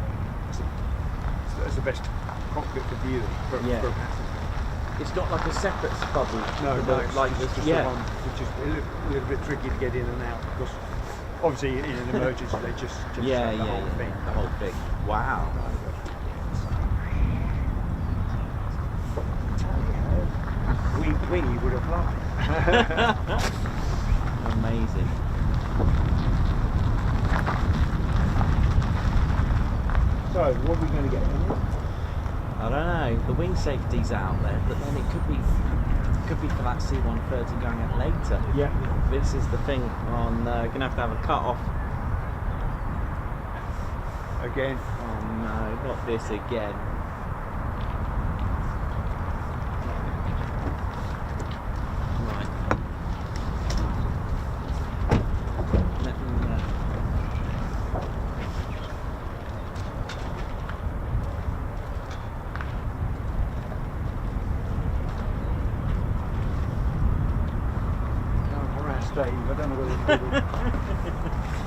That's the best cockpit to view for a passenger. It's not like a separate bubble. No, it's like there's just yeah. the one, which is a little bit tricky to get in and out because obviously in an emergency they just Yeah, have the whole thing. the whole thing. Wow. Wingy would have loved it. Amazing. So, what are we going to get? I don't know. The wing safety's out there, but then it could be for that C-130 going out later. Yeah. This is the thing. On gonna have a cut off. Again. Oh no, not this again. Right. Let me. Dave. I don't know whether it's good.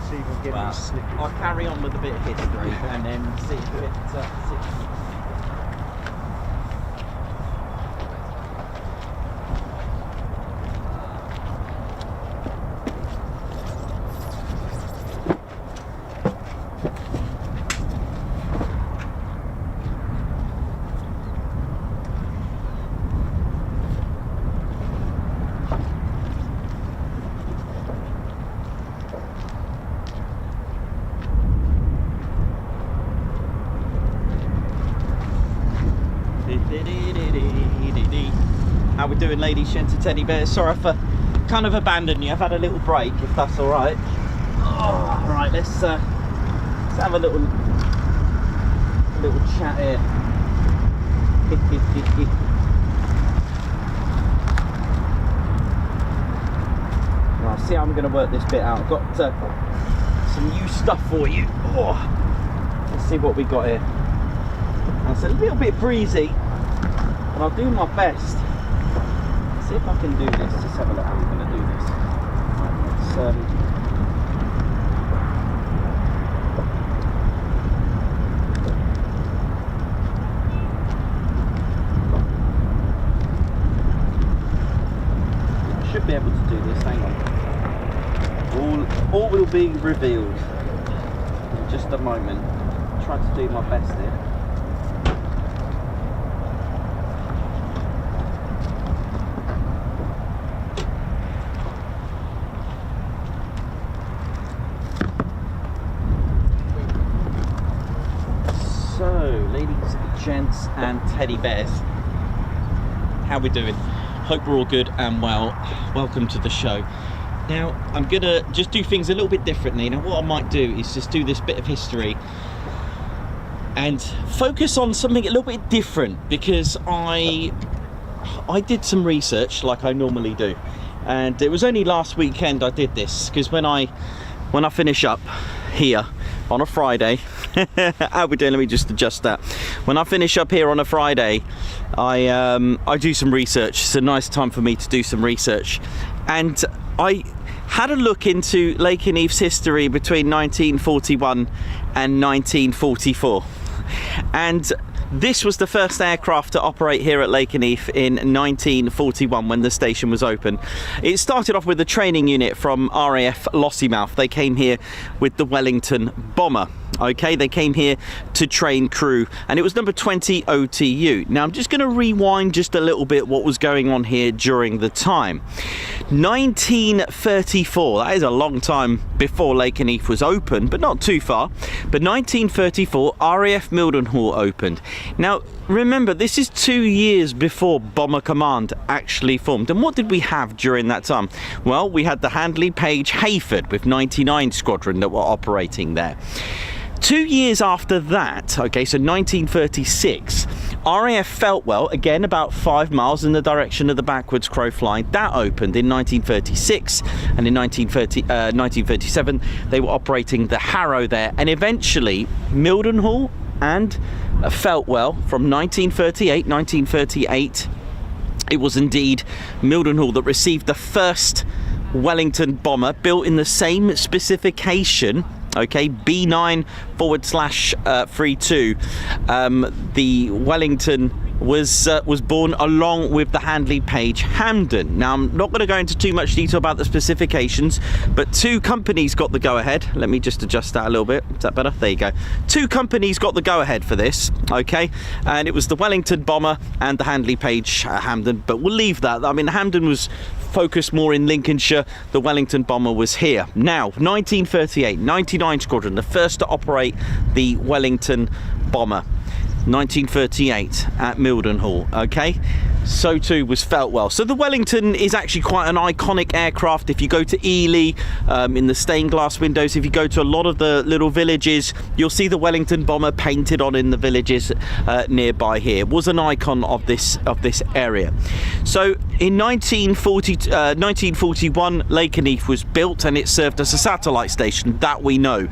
See if we can get Well, any slippage. I'll carry on with a bit of history and then see if it. How we doing, ladies, gents, and teddy bears? Sorry for kind of abandoning you. I've had a little break, if that's all right. Oh, right, let's have a little chat here. Well, see how I'm going to work this bit out. I've got some new stuff for you. Oh, let's see what we got here. Now, it's a little bit breezy, but I'll do my best. See if I can do this. Just have a look how we're going to do this. Right, I should be able to do this. Hang on. All will be revealed in just a moment. Try to do my best here. Ladies, gents, and teddy bears, how we doing? Hope we're all good and well. Welcome to the show. Now, I'm gonna just do things a little bit differently. Now, what I might do is just do this bit of history and focus on something a little bit different, because I did some research like I normally do, and it was only last weekend I did this, because when I finish up here on a Friday, how we doing? Let me just adjust that. When I finish up here on a Friday, I do some research. It's a nice time for me to do some research, and I had a look into Lakenheath's history between 1941 and 1944, and this was the first aircraft to operate here at Lakenheath in 1941 when the station was open. It started off with a training unit from RAF Lakenheath. They came here with the Wellington bomber. Okay, they came here to train crew, and it was number 20 OTU. Now, I'm just going to rewind just a little bit what was going on here during the time. 1934, that is a long time before Lakenheath was open, but not too far. But 1934, RAF Mildenhall opened. Now, remember, this is 2 years before Bomber Command actually formed. And what did we have during that time? Well, we had the Handley Page Hayford with 99 Squadron that were operating there. 2 years after that, okay, so 1936, RAF Feltwell, again about 5 miles in the direction of the backwards crow flying, that opened in 1936, and in 1937 they were operating the Harrow there, and eventually Mildenhall and Feltwell from 1938, it was indeed Mildenhall that received the first Wellington bomber built in the same specification. Okay, B9/32. The Wellington was born along with the Handley Page Hampden. Now, I'm not going to go into too much detail about the specifications, but 2 companies got the go-ahead. Let me just adjust that a little bit. Is that better? There you go. 2 companies got the go-ahead for this, okay? And it was the Wellington bomber and the Handley Page Hampden, but we'll leave that. I mean, the Hampden was focused more in Lincolnshire. The Wellington bomber was here. Now, 1938, 99 Squadron, the first to operate the Wellington bomber. 1938 at Mildenhall, okay? So too was Feltwell. So the Wellington is actually quite an iconic aircraft. If you go to Ely, in the stained glass windows, if you go to a lot of the little villages, you'll see the Wellington bomber painted on in the villages nearby here. It was an icon of this area. So in 1941, Lakenheath was built, and it served as a satellite station, that we know.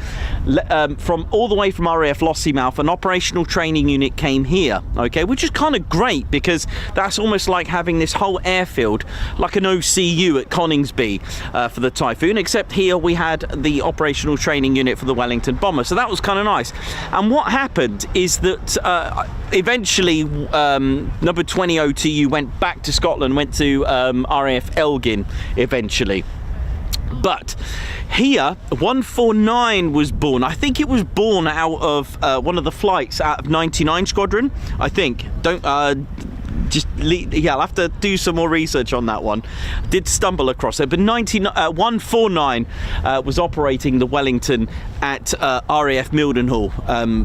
From all the way from RAF Lossiemouth, an operational training unit came here, okay, which is kind of great, because that's it's almost like having this whole airfield like an OCU at Coningsby for the Typhoon, except here we had the operational training unit for the Wellington bomber, so that was kind of nice. And what happened is that eventually number 20 OTU went back to Scotland, went to RAF Elgin eventually. But here 149 was born. I think it was born out of one of the flights out of 99 Squadron, I think. Yeah, I'll have to do some more research on that one. Did stumble across it, but 149 was operating the Wellington at RAF Mildenhall.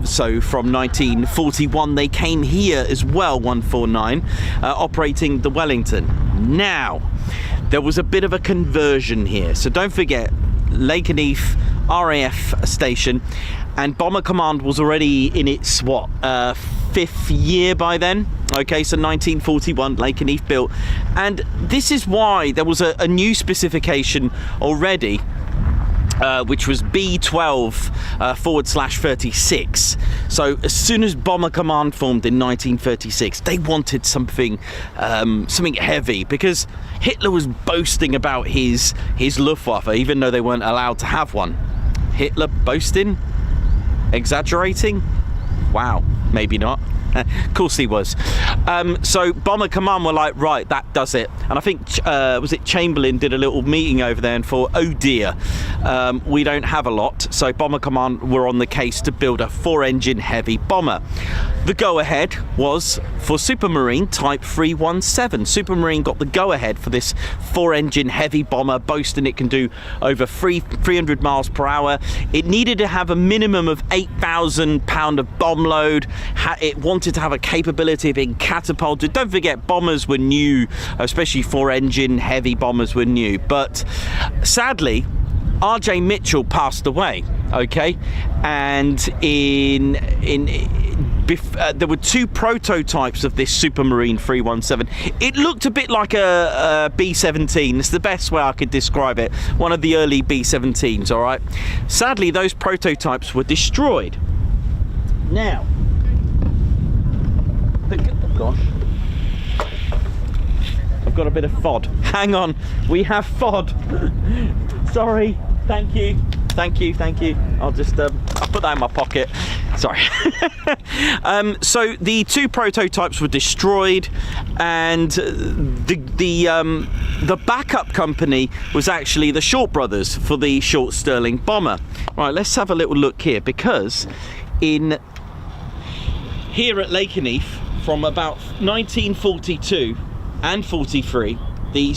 So from 1941 they came here as well, 149, operating the Wellington. Now, there was a bit of a conversion here, so don't forget, Lakenheath RAF station, and Bomber Command was already in its fifth year by then. Okay, so 1941 Lakenheath built, and this is why there was a new specification already, which was B12/36. So as soon as Bomber Command formed in 1936, they wanted something heavy, because Hitler was boasting about his Luftwaffe, even though they weren't allowed to have one. Hitler boasting? Exaggerating? Wow, maybe not. Of course he was. So Bomber Command were like, right, that does it. And I think, was it Chamberlain did a little meeting over there, and thought, oh dear, we don't have a lot. So Bomber Command were on the case to build a 4-engine heavy bomber. The go-ahead was for Supermarine Type 317. Supermarine got the go-ahead for this 4-engine heavy bomber, boasting it can do over 300 miles per hour. It needed to have a minimum of 8,000 pound of bomb load. It wanted to have a capability of being catapulted. Don't forget, bombers were new, especially 4-engine heavy bombers were new. But sadly, R.J. Mitchell passed away, okay? And there were 2 prototypes of this Supermarine 317. It looked a bit like a B-17. It's the best way I could describe it. One of the early B-17s, all right? Sadly, those prototypes were destroyed. Now, gosh, I've got a bit of FOD. Hang on, we have FOD. Sorry, thank you. I'll just I'll put that in my pocket. Sorry. So the 2 prototypes were destroyed, and the backup company was actually the Short brothers for the Short Stirling bomber. Right, let's have a little look here, because here at Lakenheath, from about 1942 and 43, the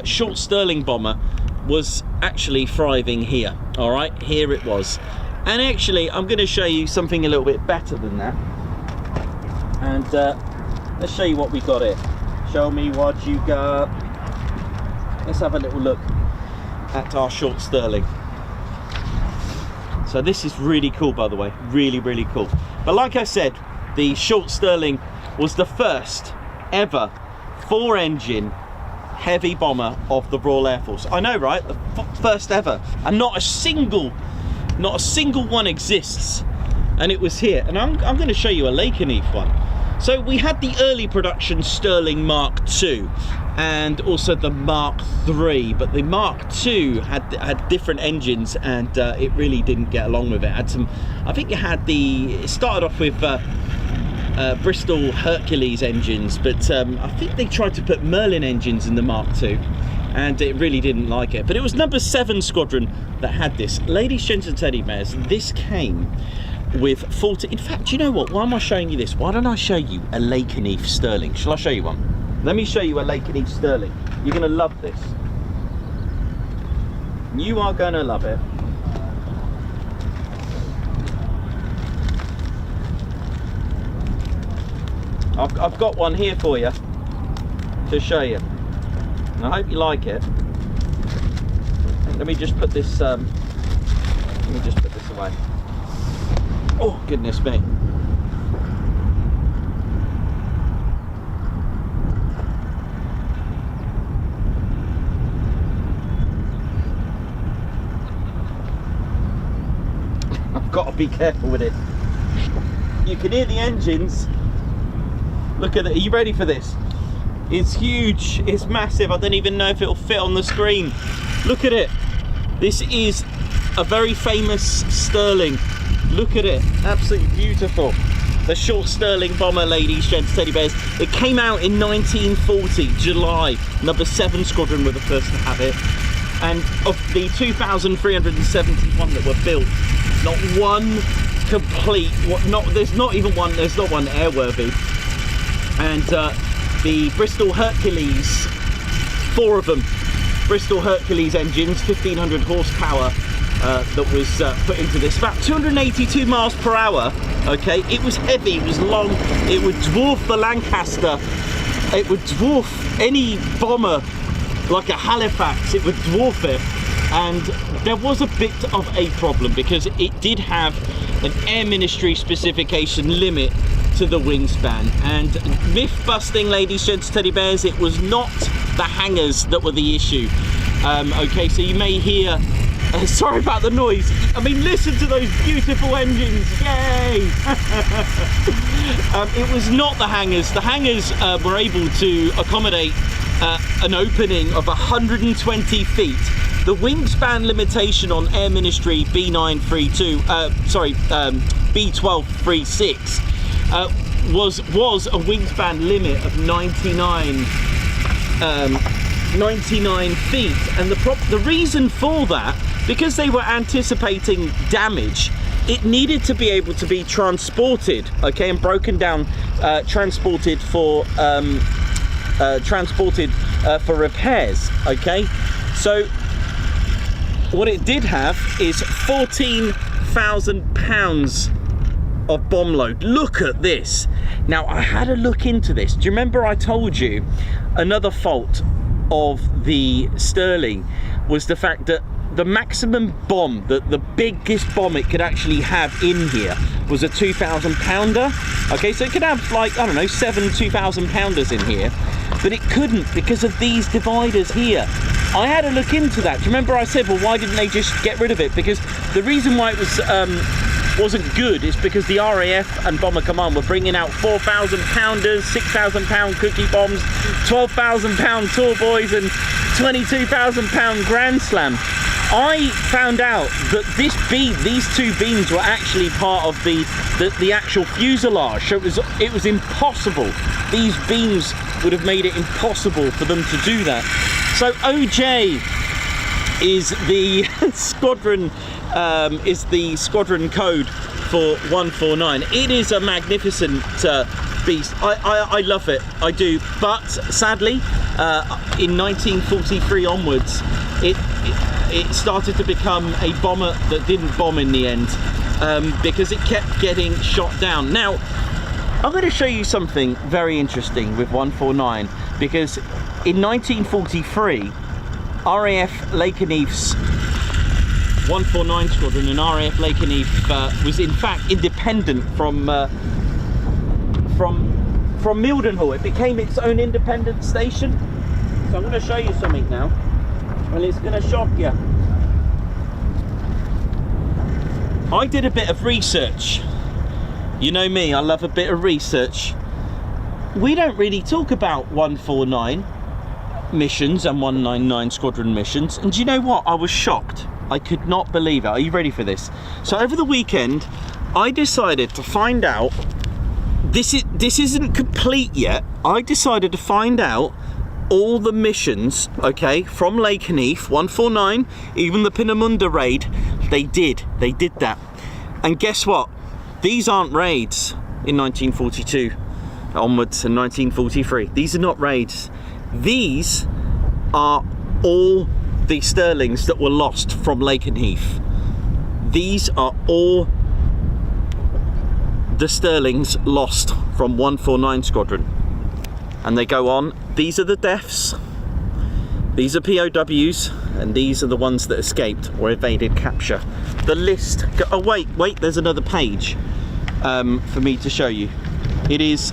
Short Stirling bomber was actually thriving here. All right, here it was. And actually, I'm going to show you something a little bit better than that. And let's show you what we got here. Show me what you got. Let's have a little look at our Short Stirling. So this is really cool, by the way, really, really cool. But like I said, the Short Stirling was the first ever 4-engine heavy bomber of the Royal Air Force. I know, right? The first ever, and not a single one exists. And it was here. And I'm going to show you a Lakenheath one. So we had the early production Stirling Mark II, and also the Mark III, but the Mark II had different engines, and it really didn't get along with it. Had some, I think it started off with Bristol Hercules engines, but I think they tried to put Merlin engines in the Mark II, and it really didn't like it. But it was number 7 Squadron that had this. Ladies, gents and teddy bears, this came with 40, in fact, you know what, why am I showing you this? Why don't I show you a Lakenheath Stirling? Shall I show you one? Let me show you a Lakenheath Stirling. You're going to love this. You are going to love it. I've got one here for you to show you. And I hope you like it. Let me just put this away. Oh, goodness me. I've got to be careful with it. You can hear the engines. Look at it. Are you ready for this? It's huge, it's massive. I don't even know if it'll fit on the screen. Look at it. This is a very famous Sterling. Look at it, absolutely beautiful. The short Sterling bomber, ladies, gents, teddy bears. It came out in 1940, July. Number 7 Squadron were the first to have it. And of the 2,371 that were built, not one complete, there's not one airworthy. And the Bristol Hercules, 4 of them, Bristol Hercules engines, 1,500 horsepower, that was put into this, about 282 miles per hour. Okay, it was heavy, it was long, it would dwarf the Lancaster, it would dwarf any bomber like a Halifax, it would dwarf it. And there was a bit of a problem because it did have an Air Ministry specification limit to the wingspan. And myth busting, ladies, gents, teddy bears, it was not the hangars that were the issue. Okay, so you may hear, sorry about the noise, I mean, listen to those beautiful engines, yay! It was not the hangars. The hangars were able to accommodate an opening of 120 feet. The wingspan limitation on Air Ministry B932, B1236 was a wingspan limit of 99 feet, and the reason for that, because they were anticipating damage, it needed to be able to be transported, okay, and broken down, transported for repairs, okay. So what it did have is 14,000 pounds of bomb load. Look at this. Now, I had a look into this. Do you remember I told you another fault of the Sterling was the fact that the maximum bomb, the biggest bomb it could actually have in here was a 2,000 pounder. Okay, so it could have, like, I don't know, 7 2,000 pounders in here, but it couldn't because of these dividers here. I had a look into that. Do you remember I said, well, why didn't they just get rid of it? Because the reason why it wasn't good is because the RAF and Bomber Command were bringing out 4,000 pounders, 6,000 pound cookie bombs, 12,000 pound tour boys, and 22,000 pound Grand Slam. I found out that these 2 beams were actually part of the actual fuselage, so it was impossible. These beams would have made it impossible for them to do that. So OJ is the squadron code for 149. It is a magnificent beast. I love it, I do. But sadly, in 1943 onwards, it started to become a bomber that didn't bomb in the end, because it kept getting shot down. Now, I'm going to show you something very interesting with 149, because in 1943, RAF Lakenheath's 149 Squadron and RAF Lakenheath was in fact independent from Mildenhall. It became its own independent station. So I'm going to show you something now, and it's going to shock you. I did a bit of research. You know me, I love a bit of research. We don't really talk about 149 missions and 199 Squadron missions, and do you know what? I was shocked. I could not believe it. Are you ready for this? So over the weekend, I decided to find out, this isn't complete yet, I decided to find out all the missions, okay, from Lakenheath, 149, even the Pinamunda raid, they did that. And guess what? These aren't raids in 1942 onwards and 1943. These are not raids. These are all the Sterlings that were lost from Lakenheath. These are all the Sterlings lost from 149 Squadron. And they go on. These are the deaths, these are POWs, and these are the ones that escaped or evaded capture. The list, oh wait, there's another page for me to show you. It is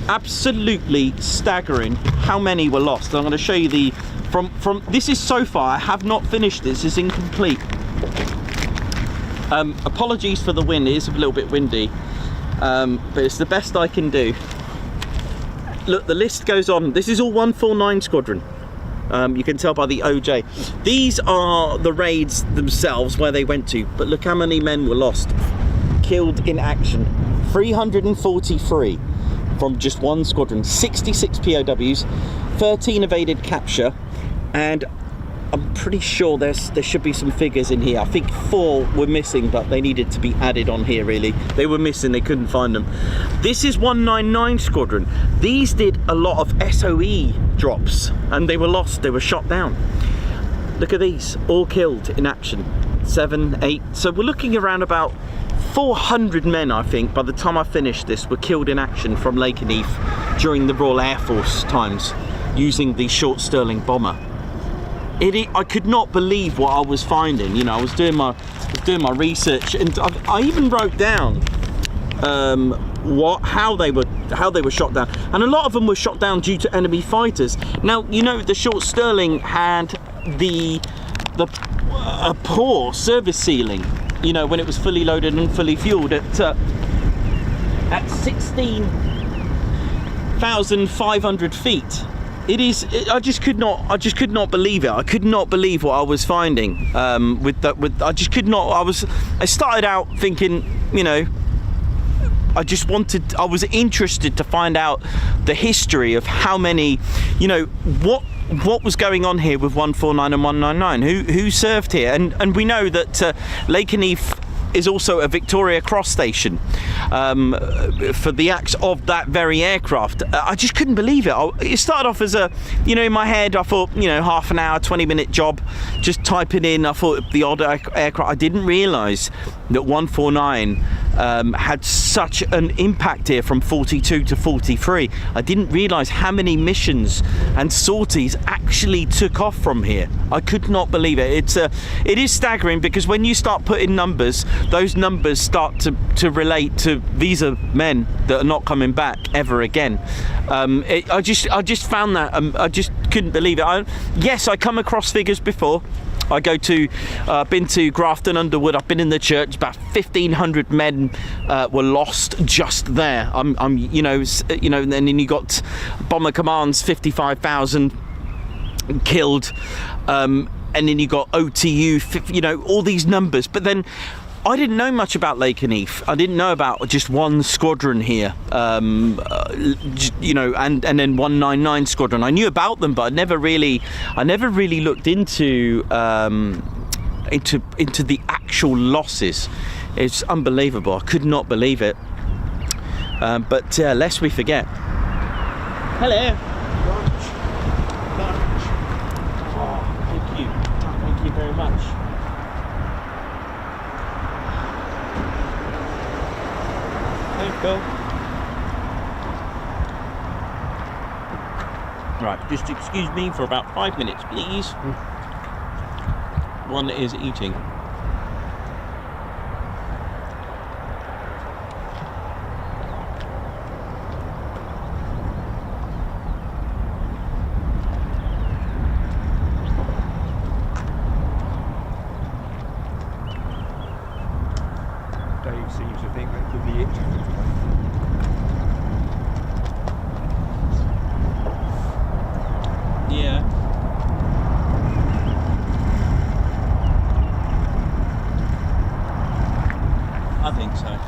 absolutely staggering how many were lost. I'm going to show you the, from this is so far, I have not finished this, it's incomplete. Apologies for the wind, it is a little bit windy, but it's the best I can do. look, the list goes on. This is all 149 Squadron. You can tell by the OJ. These are the raids themselves where they went to, but look how many men were lost, killed in action. 343 from just one squadron, 66 POWs, 13 evaded capture, and I'm pretty sure there should be some figures in here. I think 4 were missing, but they needed to be added on here, really. They were missing, they couldn't find them. This is 199 Squadron. These did a lot of SOE drops, and they were lost, they were shot down. Look at these, all killed in action. 7, 8, so we're looking around about 400 men, I think, by the time I finished this, were killed in action from Lakenheath during the Royal Air Force times, using the short Sterling bomber. I could not believe what I was finding. You know, I was doing my research, and I even wrote down how they were shot down, and a lot of them were shot down due to enemy fighters. Now, you know, the short Sterling had a poor service ceiling. You know, when it was fully loaded and fully fueled at 16,500 feet. I just could not believe it. I could not believe what I was finding. I started out thinking, you know, I was interested to find out the history of how many, you know, what was going on here with 149 and 199, who served here, and we know that Lakenheath is also a Victoria Cross station for the acts of that very aircraft. I just couldn't believe it. It started off as a, you know, in my head, I thought, you know, half an hour, 20-minute job, just typing in, I thought the odd aircraft. I didn't realise that 149 had such an impact here from 42 to 43. I didn't realise how many missions and sorties actually took off from here. I could not believe it. It is staggering, because when you start putting numbers, those numbers start to relate to these are men that are not coming back ever again. I just found that I just couldn't believe it. Yes, I come across figures before. I go to, been to Grafton Underwood. I've been in the church. About 1,500 men were lost just there. You know, and then you got Bomber Command's 55,000 killed, and then you got OTU. You know, all these numbers, but then I didn't know much about Lakenheath. I didn't know about just one squadron here, you know, and then 199 Squadron. I knew about them, but I never really looked into the actual losses. It's unbelievable. I could not believe it. But lest we forget. Hello. Oh, thank you very much. Go. Right, just excuse me for about 5 minutes, please. One is eating. Dave seems to think that could be it. Yeah. I think so.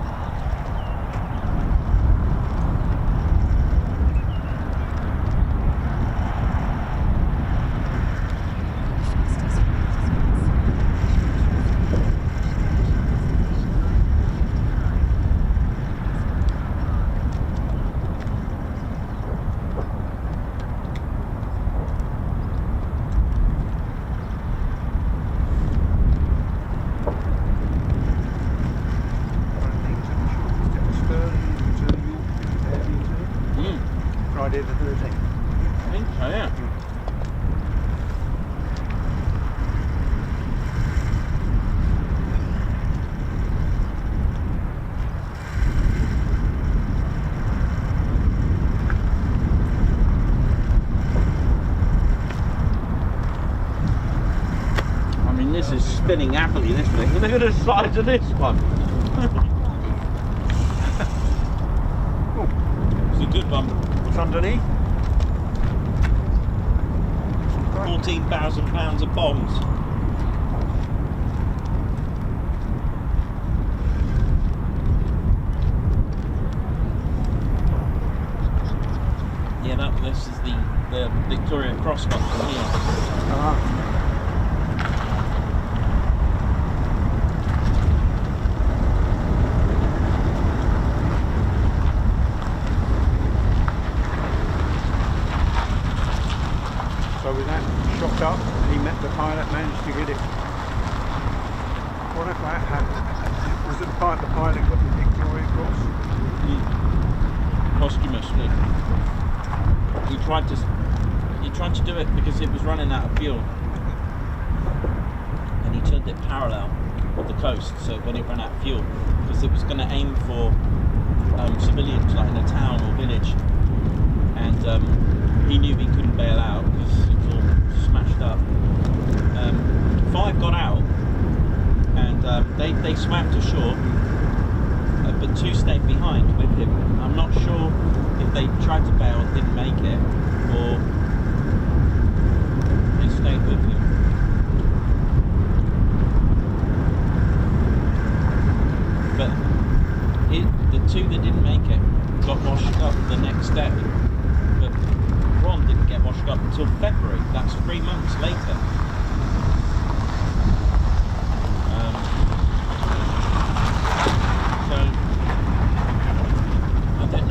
Friday the 13th. I think so, yeah. I mean, this is spinning happily, this thing. Look at the size of this one. It's a good one. What's underneath? 14,000 pounds of bombs. Yeah, this is the Victoria Cross one from here. So with that shot up, he met the pilot, managed to get it. What if that happened? Was it the pilot got the Victoria Cross? Posthumously. He tried to do it because it was running out of fuel, and he turned it parallel with the coast, so when it ran out of fuel, because it was going to aim for civilians like in a town or village, and he knew he couldn't bail out because it was all smashed up. 5 got out, and they swam to shore, but 2 stayed behind with him. I'm not sure if they tried to bail and didn't make it, or they stayed with him. But the 2 that didn't make it got washed up the next day. But Ron didn't get washed up until February. That's 3 months later.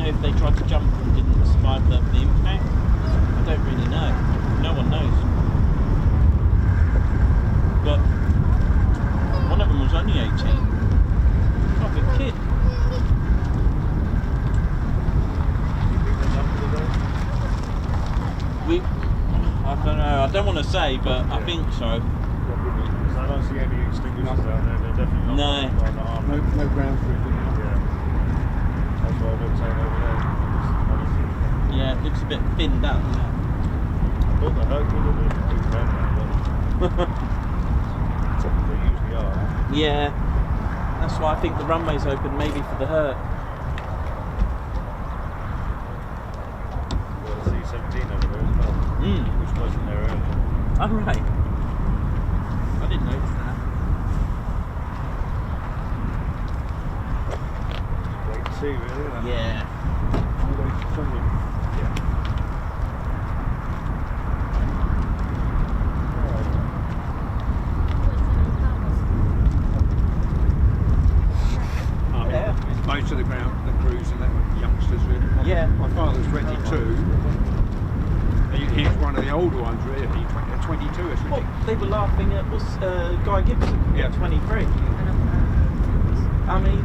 If they tried to jump and didn't survive the impact, I don't really know. No one knows. But one of them was only 18. Like a kid. I don't know. I don't want to say, but I think so. I don't see any extinguishers out there. They're definitely not. No ground for it. That's what I was saying over there. Yeah, it looks a bit thinned out. I thought the hurt would have been too bad, but they usually are. Yeah, that's why I think the runway's open, maybe for the hurt. Well, the C-17 over there as well, which wasn't there earlier. Oh, right. I didn't notice that. Wait and see, really. Yeah. Most of the crews and the youngsters, really. Yeah. My father was 22. He was one of the older ones, really. 22, isn't he? Well, they were laughing at was Guy Gibson, Yeah. 23. I mean,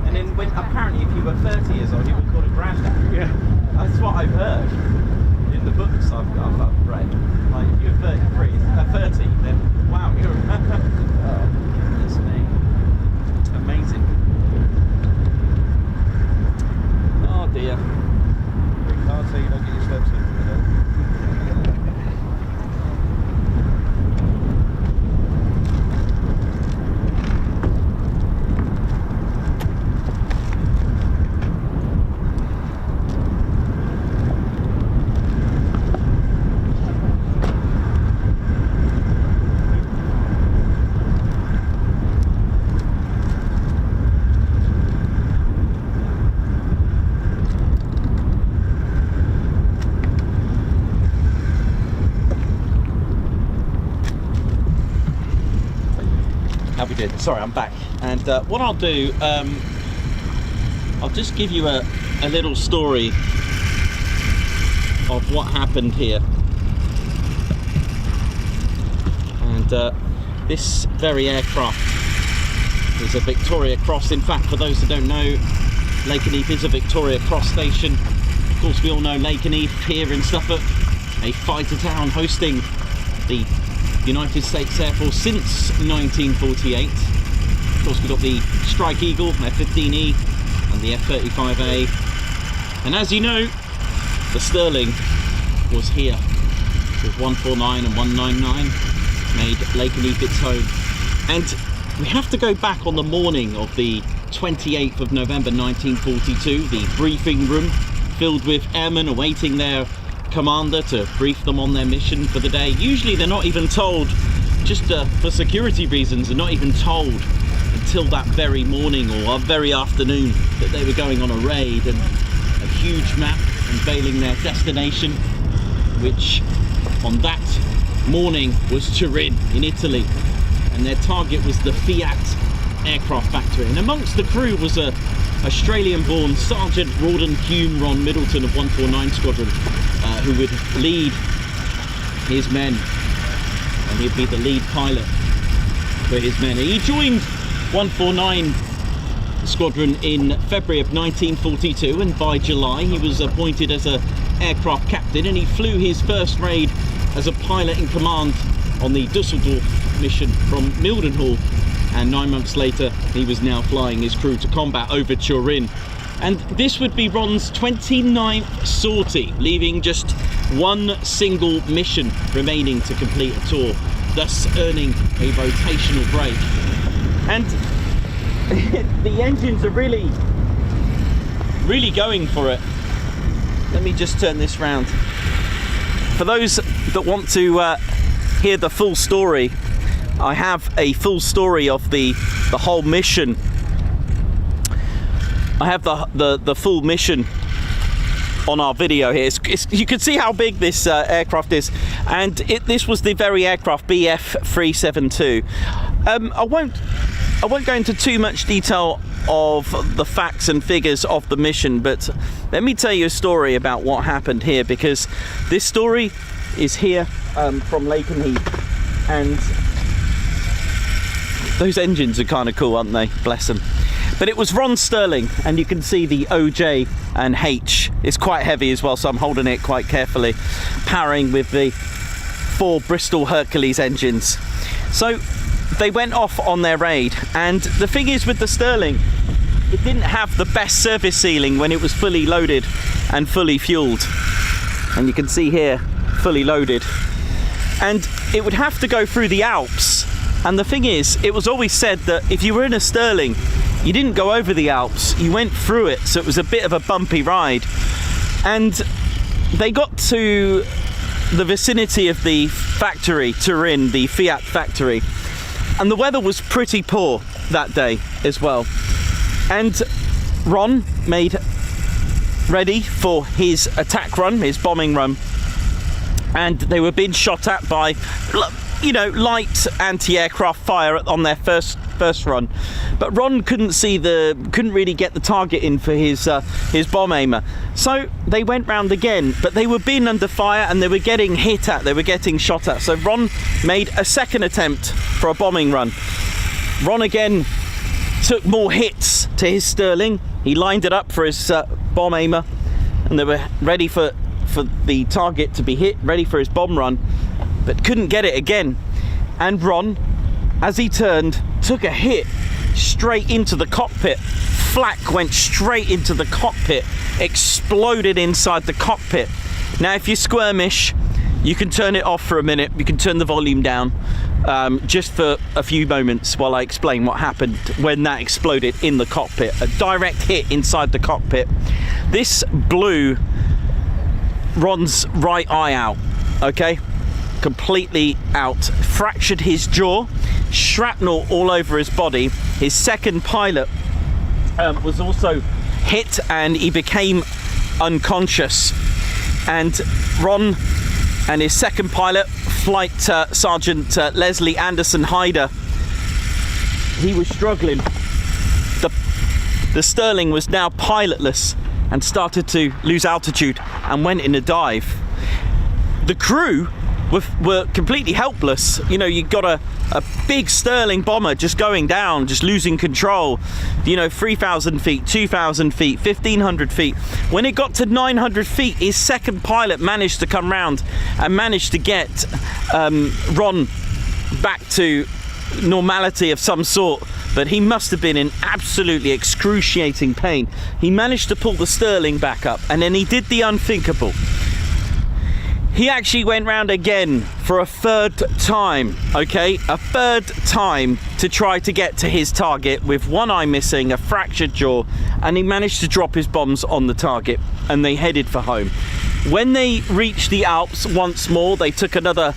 and then when apparently if you were 30 years old, you were called a granddad. Yeah. That's what I've heard in the books I've read. Like if you're 30, then wow, you're oh, goodness me. Amazing. Oh dear. You can't say you don't get your steps in, you know. How we did. Sorry, I'm back. And what I'll do, I'll just give you a little story of what happened here. And this very aircraft is a Victoria Cross. In fact, for those that don't know, Lakenheath is a Victoria Cross station. Of course, we all know Lakenheath here in Suffolk, a fighter town hosting the United States Air Force since 1948. Of course, we've got the Strike Eagle, F-15E, and the F-35A. And as you know, the Sterling was here with 149 and 199, made Lakenheath its home. And we have to go back on the morning of the 28th of November 1942. The briefing room filled with airmen awaiting their commander to brief them on their mission for the day. Usually they're not even told, just for security reasons, they're not even told until that very morning or very afternoon that they were going on a raid, and a huge map unveiling their destination, which on that morning was Turin in Italy, and their target was the Fiat aircraft factory. And amongst the crew was a Australian-born Sergeant Rawdon Hume Ron Middleton of 149 Squadron, who would lead his men, and he'd be the lead pilot for his men. He joined 149 Squadron in February of 1942, and by July he was appointed as an aircraft captain, and he flew his first raid as a pilot in command on the Dusseldorf mission from Mildenhall, and 9 months later he was now flying his crew to combat over Turin. And this would be Ron's 29th sortie, leaving just one single mission remaining to complete a tour, thus earning a rotational break. And the engines are really going for it. Let me just turn this round. For those that want to hear the full story, I have a full story of the whole mission. I have the full mission on our video here. You can see how big this aircraft is, and this was the very aircraft, BF-372. I won't go into too much detail of the facts and figures of the mission, but let me tell you a story about what happened here, because this story is here from Lakenheath, and those engines are kind of cool, aren't they? Bless them. But it was Ron Sterling, and you can see the OJ and H. It's quite heavy as well, so I'm holding it quite carefully, powering with the 4 Bristol Hercules engines. So they went off on their raid, and the thing is with the Sterling, it didn't have the best service ceiling when it was fully loaded and fully fueled. And you can see here, fully loaded. And it would have to go through the Alps. And the thing is, it was always said that if you were in a Sterling, you didn't go over the Alps, you went through it, so it was a bit of a bumpy ride. And they got to the vicinity of the factory, Turin, the Fiat factory, and the weather was pretty poor that day as well. And Ron made ready for his attack run, his bombing run, and they were being shot at by, you know, light anti-aircraft fire on their first run. But Ron couldn't really get the target in for his bomb aimer. So they went round again, but they were being under fire and they were getting hit at, they were getting shot at. So Ron made a second attempt for a bombing run. Ron again took more hits to his Sterling. He lined it up for his bomb aimer, and they were ready for the target to be hit, ready for his bomb run, but couldn't get it again. And Ron, as he turned, took a hit straight into the cockpit. Flak went straight into the cockpit, exploded inside the cockpit. Now if you're squirmish, you can turn it off for a minute, you can turn the volume down just for a few moments while I explain what happened when that exploded in the cockpit. A direct hit inside the cockpit. This blew Ron's right eye out, okay? Completely out. Fractured his jaw, shrapnel all over his body. His second pilot was also hit and he became unconscious. And Ron and his second pilot, Flight Sergeant Leslie Anderson Hyder, he was struggling. The Sterling was now pilotless and started to lose altitude and went in a dive. The crew were completely helpless. You know, you got a big Sterling bomber just going down, just losing control. You know, 3,000 feet, 2,000 feet, 1,500 feet. When it got to 900 feet, his second pilot managed to come round and managed to get Ron back to normality of some sort, but he must have been in absolutely excruciating pain. He managed to pull the Sterling back up, and then he did the unthinkable. He actually went round again for a third time, okay? A third time to try to get to his target with one eye missing, a fractured jaw, and he managed to drop his bombs on the target, and they headed for home. When they reached the Alps once more, they took another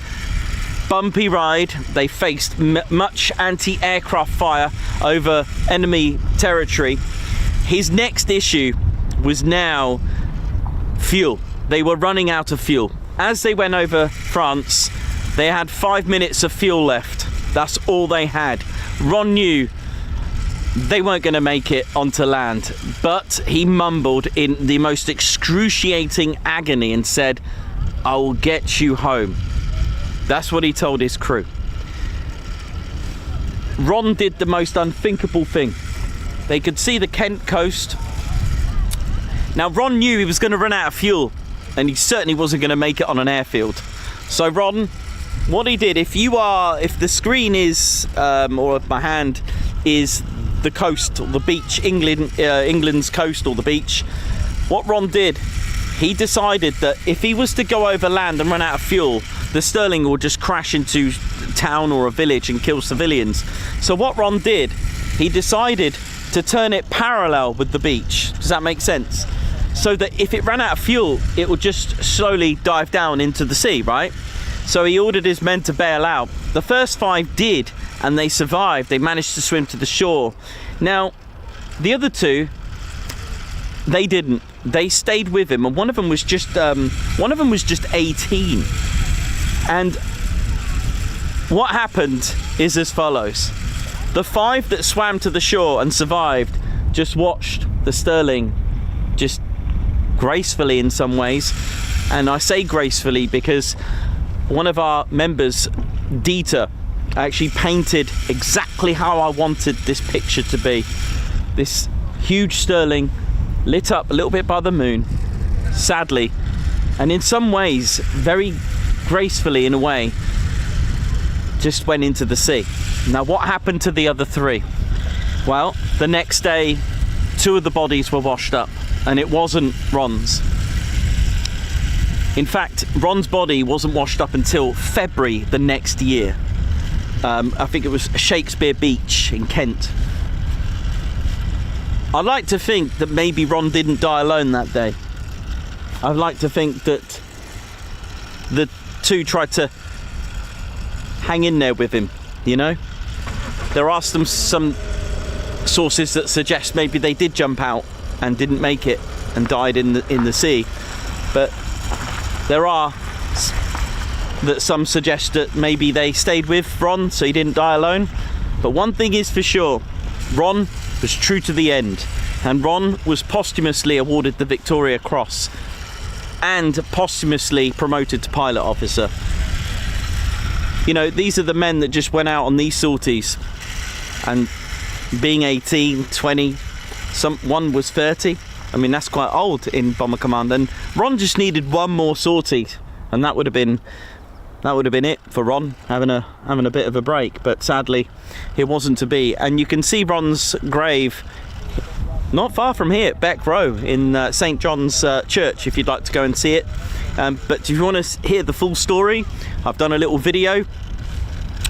bumpy ride. They faced much anti-aircraft fire over enemy territory. His next issue was now fuel. They were running out of fuel. As they went over France, they had 5 minutes of fuel left. That's all they had. Ron knew they weren't going to make it onto land, but he mumbled in the most excruciating agony and said, "I will get you home." That's what he told his crew. Ron did the most unthinkable thing. They could see the Kent coast. Now Ron knew he was going to run out of fuel, and he certainly wasn't going to make it on an airfield. So Ron, what he did, if the screen is, or if my hand is the coast or the beach, England's coast or the beach, what Ron did, he decided that if he was to go over land and run out of fuel, the Sterling would just crash into a town or a village and kill civilians. So what Ron did, he decided to turn it parallel with the beach. Does that make sense? So that if it ran out of fuel, it would just slowly dive down into the sea, right? So he ordered his men to bail out. The first 5 did, and they survived. They managed to swim to the shore. Now, the other 2, they didn't. They stayed with him, and one of them was just 18. And what happened is as follows: the 5 that swam to the shore and survived just watched the Sterling just gracefully in some ways, and I say gracefully because one of our members, Dieter, actually painted exactly how I wanted this picture to be. This huge Sterling lit up a little bit by the moon, sadly, and in some ways very gracefully in a way, just went into the sea. Now what happened to the other 3? Well, the next day 2 of the bodies were washed up, and it wasn't Ron's. In fact, Ron's body wasn't washed up until February the next year. I think it was Shakespeare Beach in Kent. I'd like to think that maybe Ron didn't die alone that day. I'd like to think that the 2 tried to hang in there with him, you know? There are some sources that suggest maybe they did jump out and didn't make it and died in the sea, but there are that some suggest that maybe they stayed with Ron so he didn't die alone. But one thing is for sure, Ron was true to the end, and Ron was posthumously awarded the Victoria Cross and posthumously promoted to pilot officer. You know, these are the men that just went out on these sorties, and being 18, 20, one was 30. I mean, that's quite old in Bomber Command, and Ron just needed one more sortie, and that would have been it for Ron, having a bit of a break. But sadly, it wasn't to be. And you can see Ron's grave not far from here, Beck Row in St John's Church, if you'd like to go and see it. But if you want to hear the full story, I've done a little video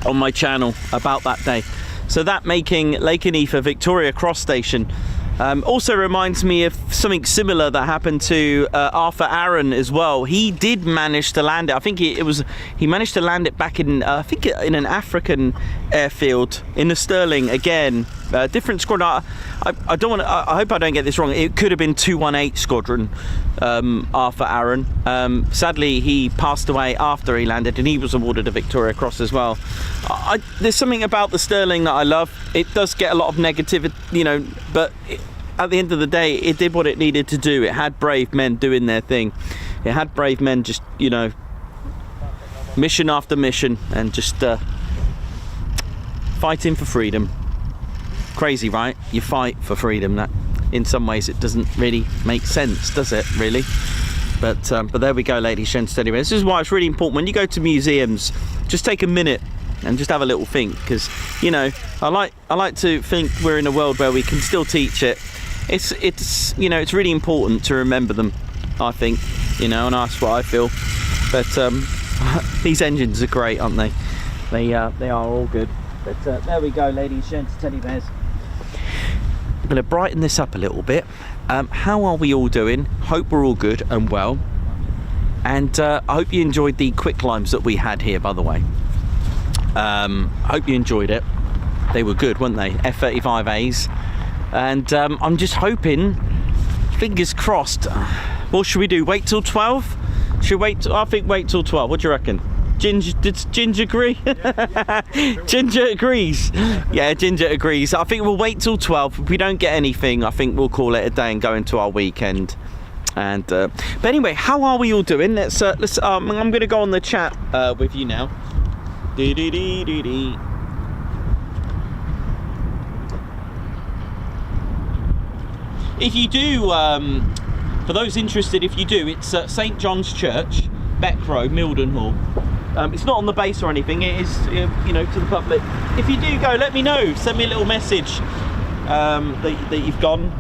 on my channel about that day. So that making Lakenheath a Victoria Cross station also reminds me of something similar that happened to Arthur Aaron as well. He did manage to land it. I think he managed to land it back in I think in an African airfield in the Sterling again. Different squadron. I don't want to. I hope I don't get this wrong. It could have been 218 Squadron. Arthur Aaron. Sadly, he passed away after he landed, and he was awarded a Victoria Cross as well. There's something about the Sterling that I love. It does get a lot of negativity, you know, but at the end of the day, it did what it needed to do. It had brave men doing their thing. It had brave men just, you know, mission after mission, and just fighting for freedom. Crazy, right? You fight for freedom. That, in some ways, it doesn't really make sense, does it? Really? But there we go, ladies and gents. Anyway, this is why it's really important when you go to museums, just take a minute and just have a little think, because, you know, I like to think we're in a world where we can still teach it. It's you know, it's really important to remember them, I think, you know, and that's what I feel. But these engines are great, aren't they? They are all good. But there we go, ladies, gents, teddy bears. I'm going to brighten this up a little bit. How are we all doing? Hope we're all good and well. And I hope you enjoyed the quick climbs that we had here, by the way. Hope you enjoyed it. They were good, weren't they? F-35As. And I'm just hoping, fingers crossed. What should we do? Wait till 12? Should we wait? I think wait till 12. What do you reckon? Did Ginger agree? Ginger agrees. Yeah, Ginger agrees. I think we'll wait till 12. If we don't get anything, I think we'll call it a day and go into our weekend. And but anyway, how are we all doing? Let's I'm going to go on the chat with you now. If you do, for those interested, if you do, it's St John's Church, Beck Row, Mildenhall. It's not on the base or anything. It is, you know, to the public. If you do go, let me know. Send me a little message that you've gone.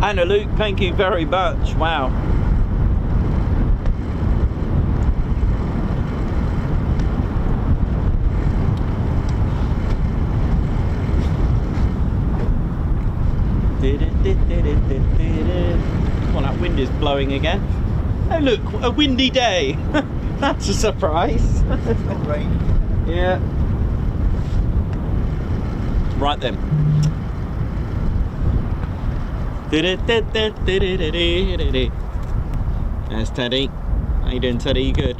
Anna Luke, thank you very much. Wow. Well, that wind is blowing again. Oh look, a windy day. That's a surprise. It's not rain. Yeah. Right then. There's Teddy. How you doing, Teddy? You good?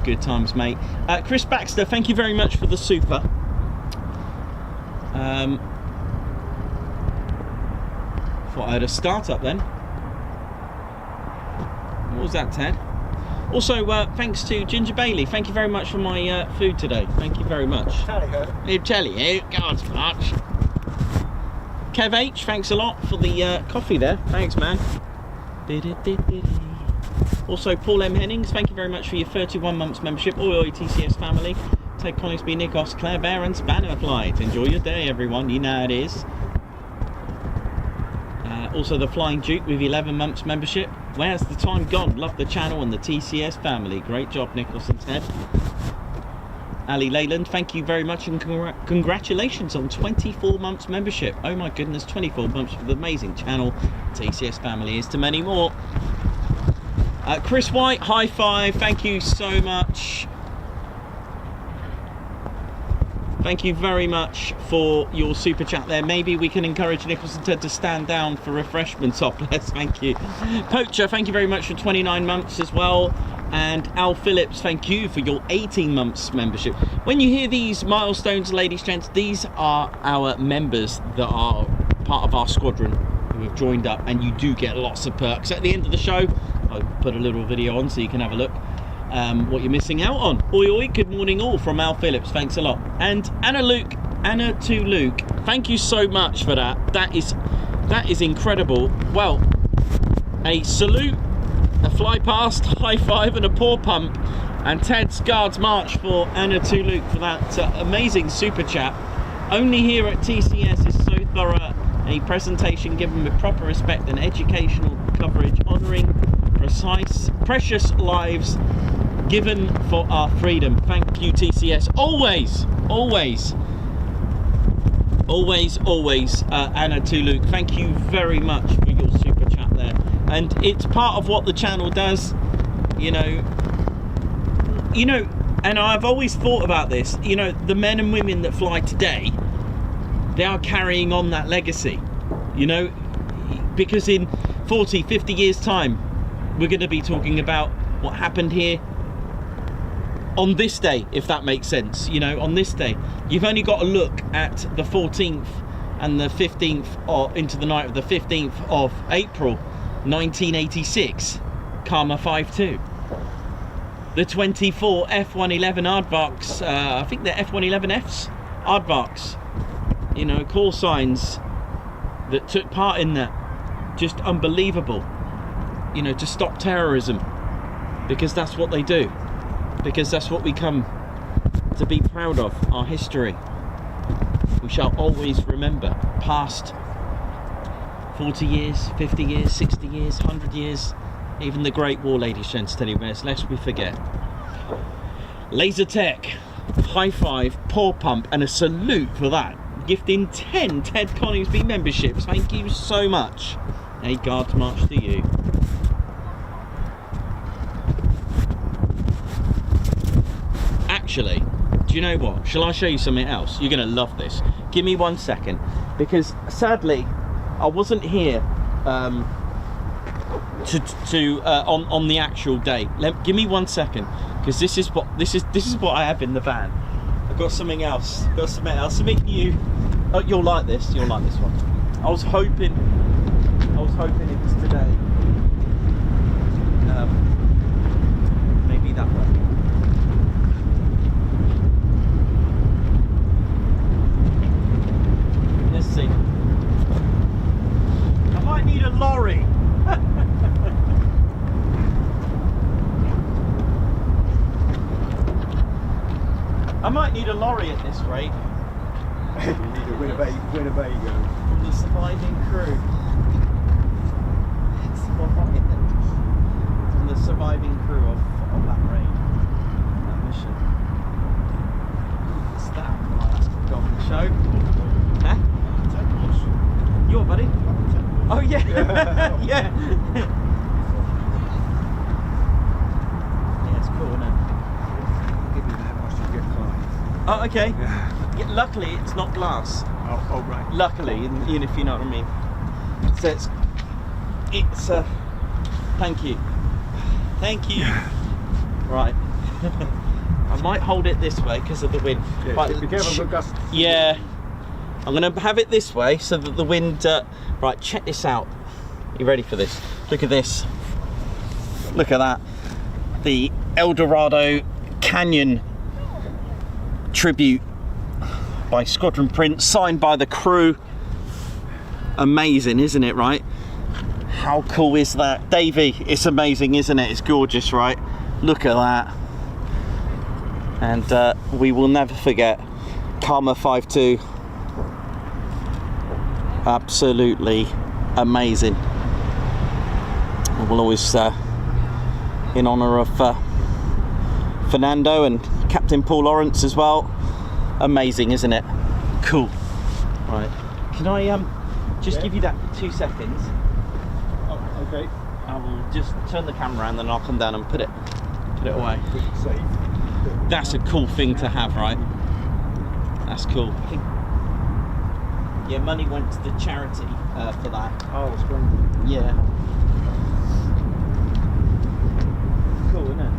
Good times, mate. Chris Baxter, thank you very much for the super. Thought I had a start-up then. What was that, Ted? Also, thanks to Ginger Bailey. Thank you very much for my food today. Thank you very much. Tally ho. God's much. Kev H, thanks a lot for the coffee there. Thanks, man. Also, Paul M. Hennings, thank you very much for your 31 months membership. Oi TCS family. Ted Coningsby, Nikos, Claire Bear and Spanner Flight. Enjoy your day, everyone. You know how it is. Also, the Flying Duke with 11 months membership. Where's the time gone? Love the channel and the TCS family. Great job, Nicholas and Ted. Ali Leyland, thank you very much and congratulations on 24 months membership. Oh my goodness, 24 months for the amazing channel. TCS family is to many more. Chris White, high five. Thank you so much. Thank you very much for your super chat there. Maybe we can encourage Nicholas and Ted to stand down for refreshments. Oh, bless, thank you. Poacher, thank you very much for 29 months as well. And Al Phillips, thank you for your 18 months membership. When you hear these milestones, ladies and gents, these are our members that are part of our squadron who have joined up, and you do get lots of perks. At the end of the show, I'll put a little video on so you can have a look what you're missing out on. Oi oi, good morning all from Al Phillips, thanks a lot. And Anna to Luke, thank you so much for that. That is incredible. Well, a salute, a fly past, high five and a paw pump, and Ted's Guards March for Anna to Luke for that amazing super chat. Only here at TCS is so thorough a presentation given with proper respect and educational coverage, honouring precious lives given for our freedom. Thank you, TCS. Always Anna to Luke, thank you very much for your super chat there. And it's part of what the channel does, you know, and I've always thought about this, you know, the men and women that fly today, they are carrying on that legacy, you know, because in 40, 50 years time, we're going to be talking about what happened here on this day, if that makes sense, you know, on this day. You've only got to look at the 14th and the 15th into the night of the 15th of April 1986, Karma 5-2. The 24 F-111 aardvarks, I think they're F-111Fs, aardvarks, you know, call signs that took part in that. Just unbelievable, you know, to stop terrorism, because that's what they do, because that's what we come to be proud of, our history. We shall always remember past 40 years, 50 years, 60 years, 100 years, even the Great War, ladies, gents, teddy bears, lest we forget. Laser Tech, high five, paw pump, and a salute for that. Gifting 10 Ted Coningsby memberships. Thank you so much. A guards march to you. Actually, do you know what? Shall I show you something else? You're going to love this. Give me 1 second, because sadly, I wasn't here on the actual day. Give me 1 second, because this is what I have in the van. I've got something else. Something new. Oh, you'll like this. You'll like this one. I was hoping it was today. Maybe that one. Let's see. I might need a lorry. I might need a lorry at this rate. You need a Winnebago. From the surviving crew. From the surviving crew of that raid, that mission. What's that? Right, that's got on the show. Huh? You what, buddy? Oh yeah. Yeah. Yeah, it's cool, isn't it? Give me that once you get flying. Oh, okay. Yeah, luckily, it's not glass. Oh, right. Luckily, even if you know what I mean. So it's thank you. Right. I might hold it this way because of the wind. Yeah, Right, be careful with gusts. yeah. I'm going to have it this way so that the wind... right, check this out. You ready for this? Look at this. Look at that. The El Dorado Canyon tribute by Squadron Print, signed by the crew. Amazing, isn't it, right? How cool is that? Davey, it's amazing, isn't it? It's gorgeous, right? Look at that. And we will never forget Karma 5-2. Absolutely amazing. We'll always, in honour of Fernando and Captain Paul Lawrence as well. Amazing, isn't it? Cool. Right. Can I just give you that 2 seconds? Oh, okay. I will just turn the camera around, then I'll come down and put it away. Safe. That's a cool thing to have, right? That's cool. I think, yeah, money went to the charity for that. Oh, it's great. Yeah. Cool, isn't it?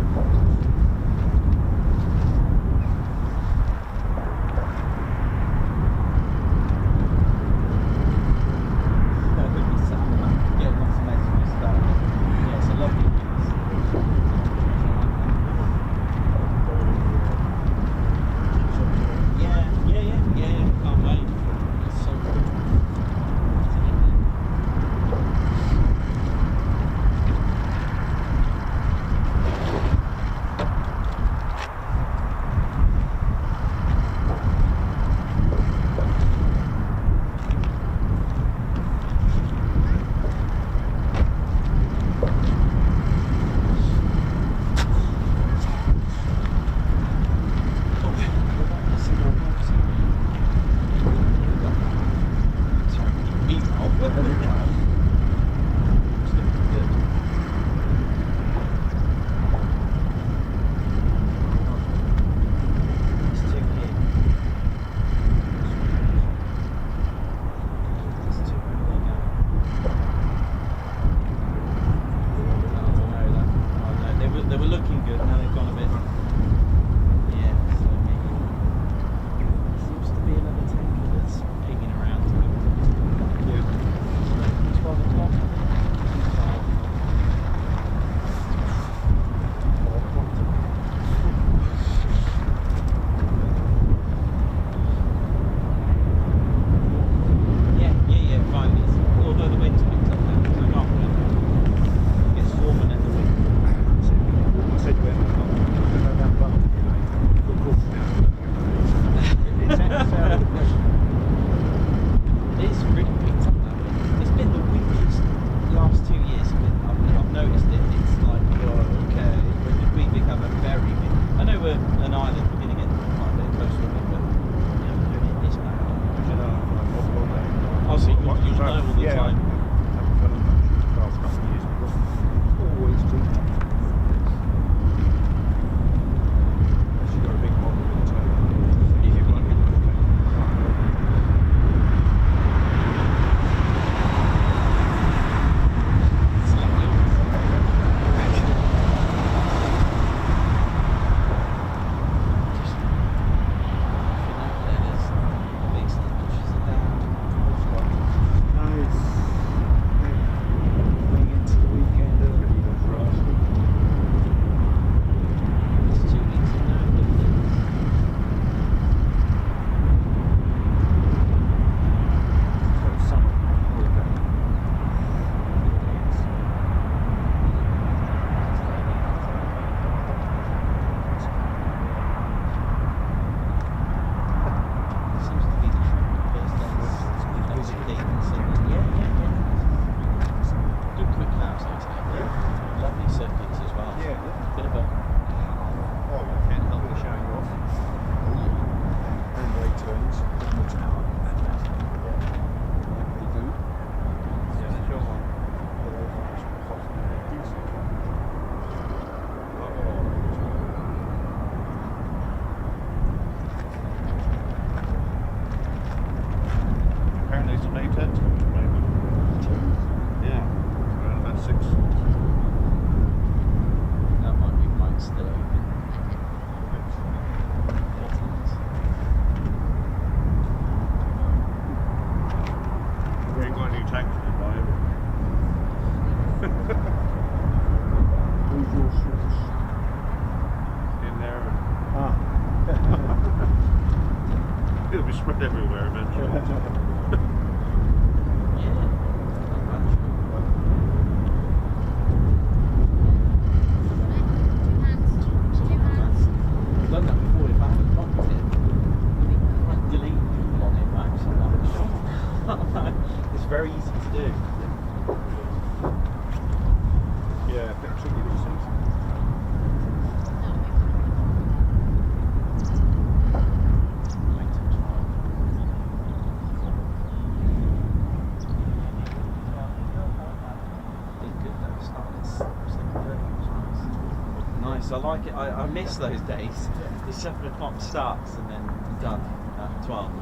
I like it. I miss those days. The 7 o'clock starts and then done at 12.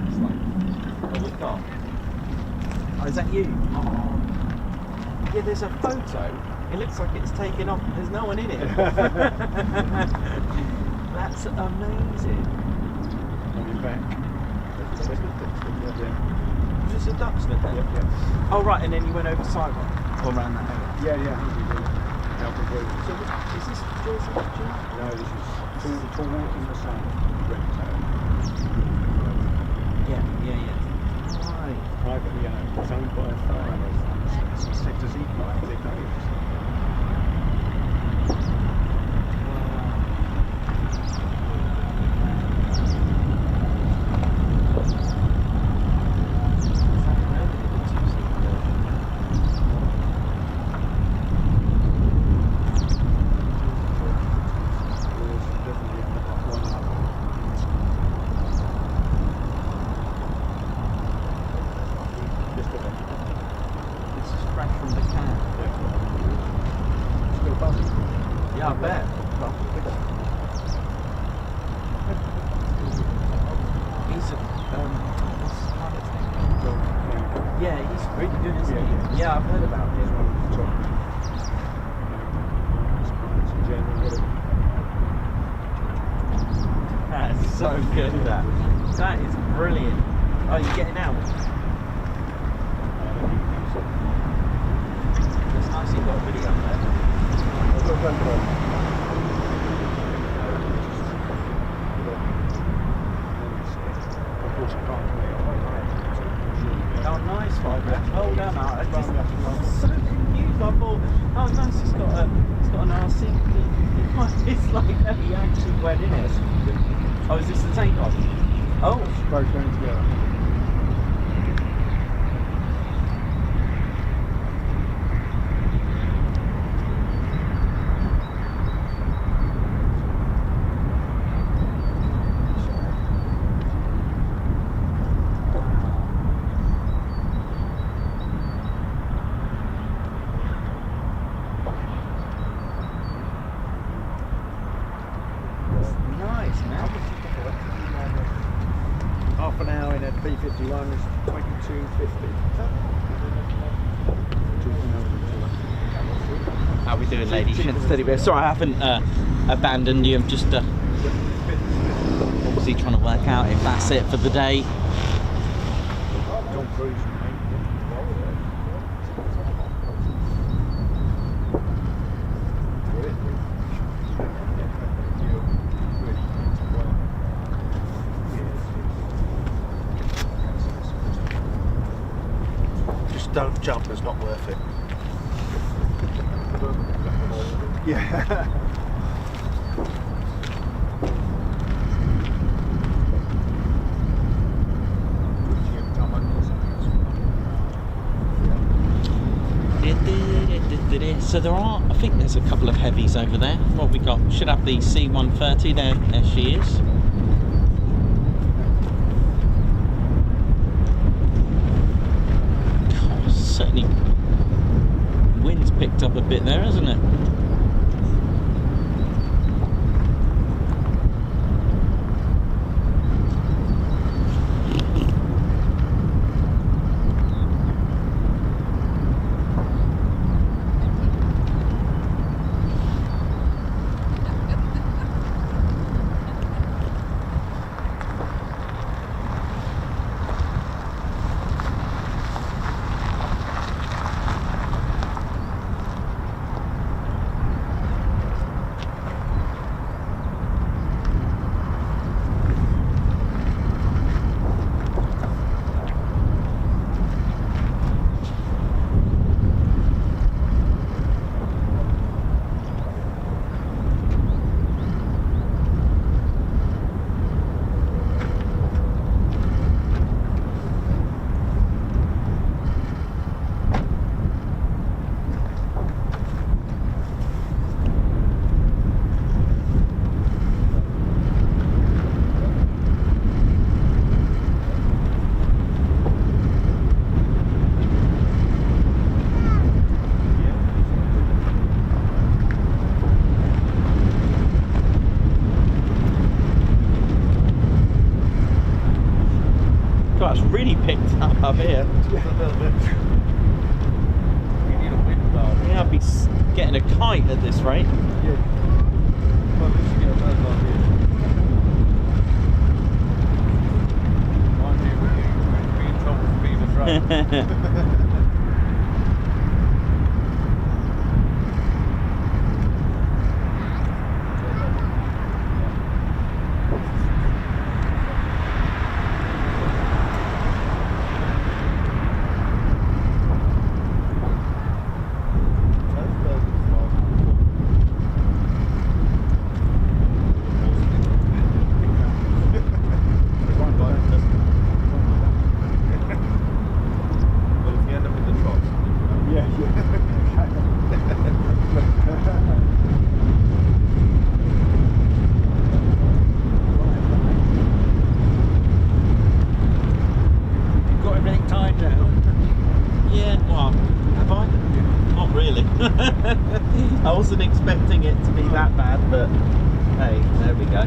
It's like, oh, we've got. Oh, is that you? Oh. Yeah, there's a photo. It looks like it's taken off. There's no one in it. That's amazing. On your back. Is this a Duxford then? Yeah. Oh, right, and then you went over sidewalk. Or around that area. Yeah. Alfred Blue. So, is this Jersey? No, this is tall in the sun. Red tail. Yeah. Right. Privately owned. It's owned by a firm. It's a sector's E-flight. They know it. Yeah, I bet. He's a, what's his pilot's name? Yeah, he's really good, isn't he? Yeah, I've heard about him. That is so good, that. That is brilliant. Oh, you're getting out? It's nice you've got a video up there. Oh, nice one. Hold on, I'm so confused. I thought, oh, nice. It's got an RC. It's like that he actually went in it. Oh, is this the takeoff? Oh, both going together. Half an hour in a B-51 is 22.50. how we doing, ladies? Steady bear. Sorry, I haven't abandoned you. I'm just obviously trying to work out if that's it for the day. John Cruise. Don't jump, it's not worth it. Yeah. So there are, I think there's a couple of heavies over there. What we got? Should have the C-130 there. There she is. Certainly wind's picked up a bit there, hasn't it? You need a wind guard. Yeah, I'd be getting a kite at this rate. Yeah. Well, at least you get a bird like this. Mind you, when you be in trouble for being afraid. I wasn't expecting it to be that bad, but hey, there we go.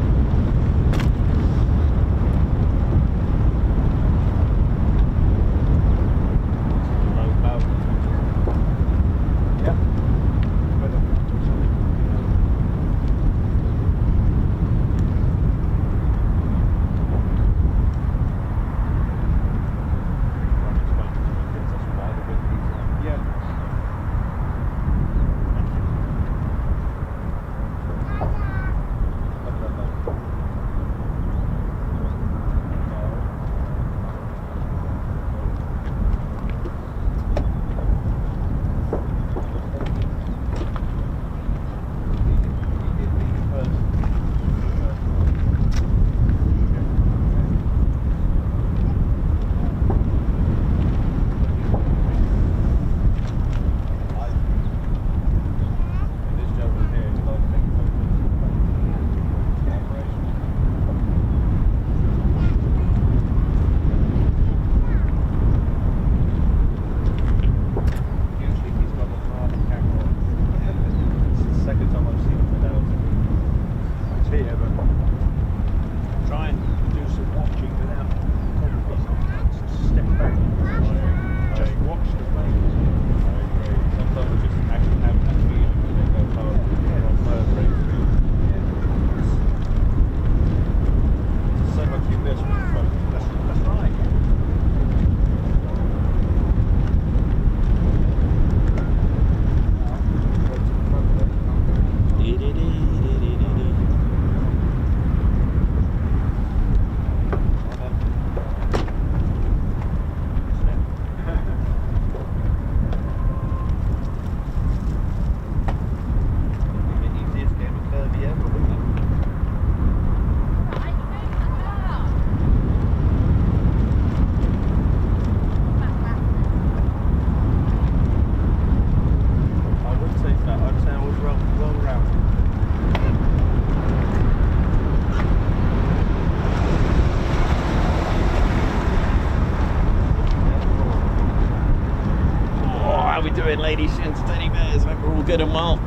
Ladies and teddy bears, I hope we're all good and well.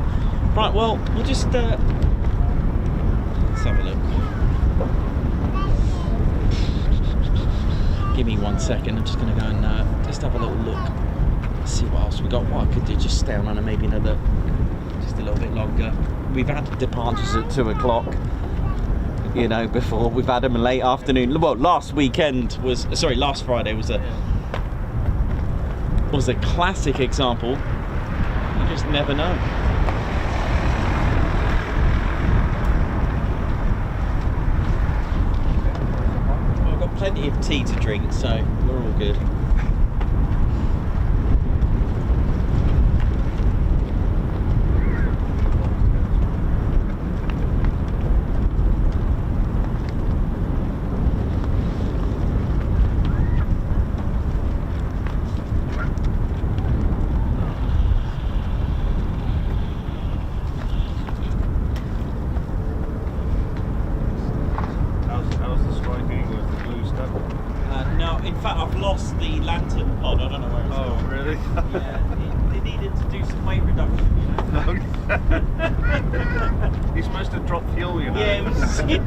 Right, well, we'll just let's have a look. Give me 1 second. I'm just going to go and just have a little look, see what else we got. What I could do, just stay on and maybe another, just a little bit longer. We've had departures at 2 o'clock. You know, before we've had them in late afternoon. Well, last Friday was a classic example. You just never know. Well, I've got plenty of tea to drink, so we're all good. You're supposed to drop fuel, you know. Yeah, it was. Oh dear.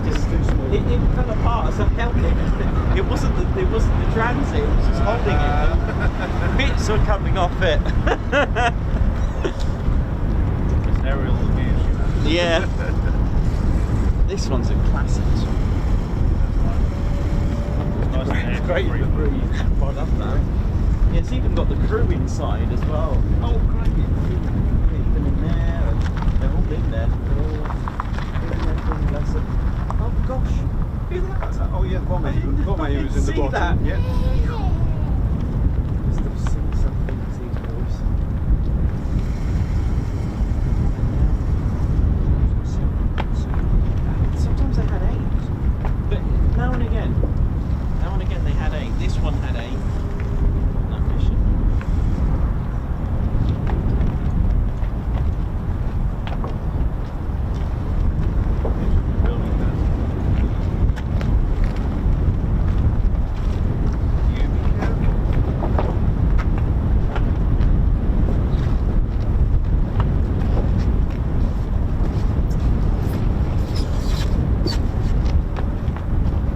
just it fell apart as I held it. It wasn't the transit, it was just holding it. Bits were coming off it. It's aerial abuse. Yeah. This one's a classic. It's great to breathe. I love that. Yeah, it's even got the crew inside as well. Oh, great. Even in there, and they're all in there. They're all in there doing lesson. Oh gosh, who that? Oh yeah, Bomber was in the See bottom. that? Yeah. Must have seen something with these boys. Sometimes they had 8, but now and again they had 8. This one had 8. That mission.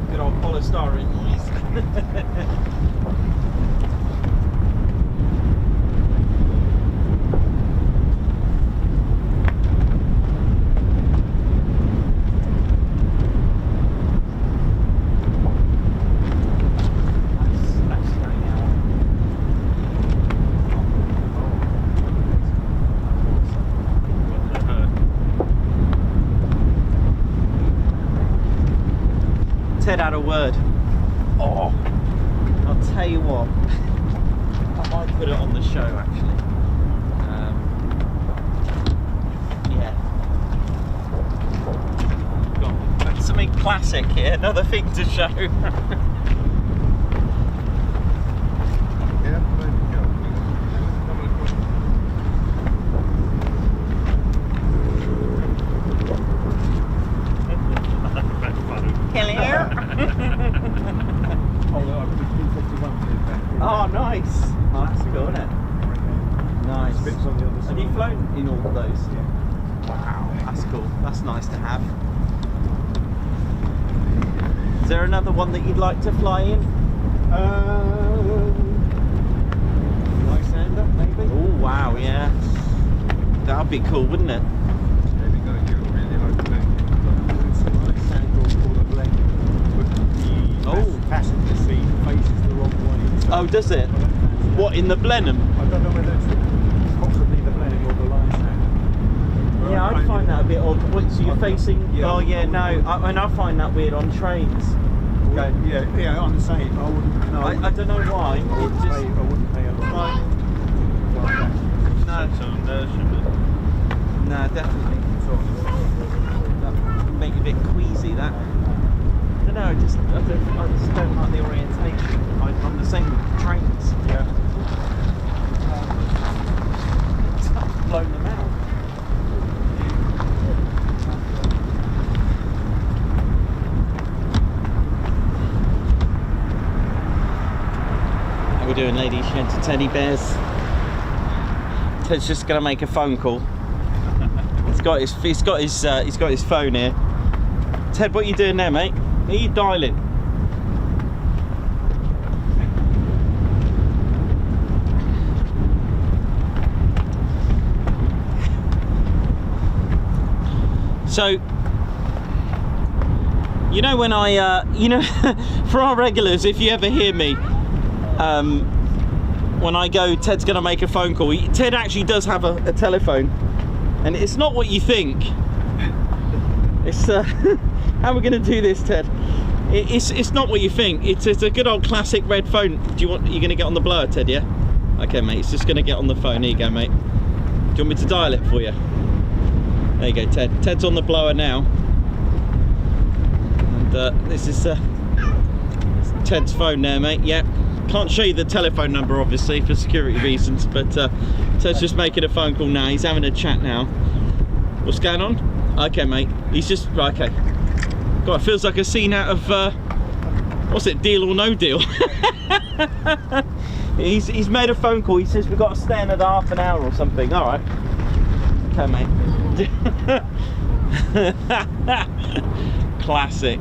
Good old polystyrene noise. That's going out. Ted had a word. Oh, I'll tell you what. I might put it on the show actually. Yeah. Got something classic here. Another thing to show. Yeah, there you go. Oh, nice. Oh, that's cool, isn't it? Nice. Bits on the other side. Have you flown in all of those? Yeah. Wow, that's cool. That's nice to have. Is there another one that you'd like to fly in? Lysander, maybe? Oh, wow, yeah. That would be cool, wouldn't it? Maybe gonna do a really hard thing. It's a Lysander or the blend. But the Oh. passenger seat faces the wrong way. So Oh, does it? I don't fancy What, in the Blenheim? that. I don't know whether it's possibly the Blenheim or the Lysander. Yeah, I'd find that a bit odd. What, so you're facing... Yeah, oh, yeah, no. I find that weird on trains. Okay, yeah, I'm the same. I wouldn't. No, I don't know why. I It wouldn't just... pay. I wouldn't pay a lot. No, definitely. That make a bit queasy. That. I don't know. I just don't like the orientation. I'm the same with trains. Yeah. I've blown them out. How we doing, ladies? You into teddy bears? Ted's just gonna make a phone call. He's got his phone here. Ted, what are you doing there, mate? Are you dialing? So, you know when for our regulars, if you ever hear me, when I go, Ted's gonna make a phone call. Ted actually does have a telephone, and it's not what you think. It's how are we gonna do this, Ted? It's not what you think. It's a good old classic red phone. You're gonna get on the blower, Ted? Yeah. Okay, mate. It's just gonna get on the phone. Here you go, mate. Do you want me to dial it for you? There you go, Ted. Ted's on the blower now, and this is Ted's phone there, mate. Yeah. Can't show you the telephone number, obviously, for security reasons, but Ted's just making a phone call now. He's having a chat now. What's going on? Okay, mate. He's just... Okay. God, it feels like a scene out of... what's it? Deal or No Deal? He's made a phone call. He says we've got to stay another half an hour or something. All right. Okay, mate. Classic.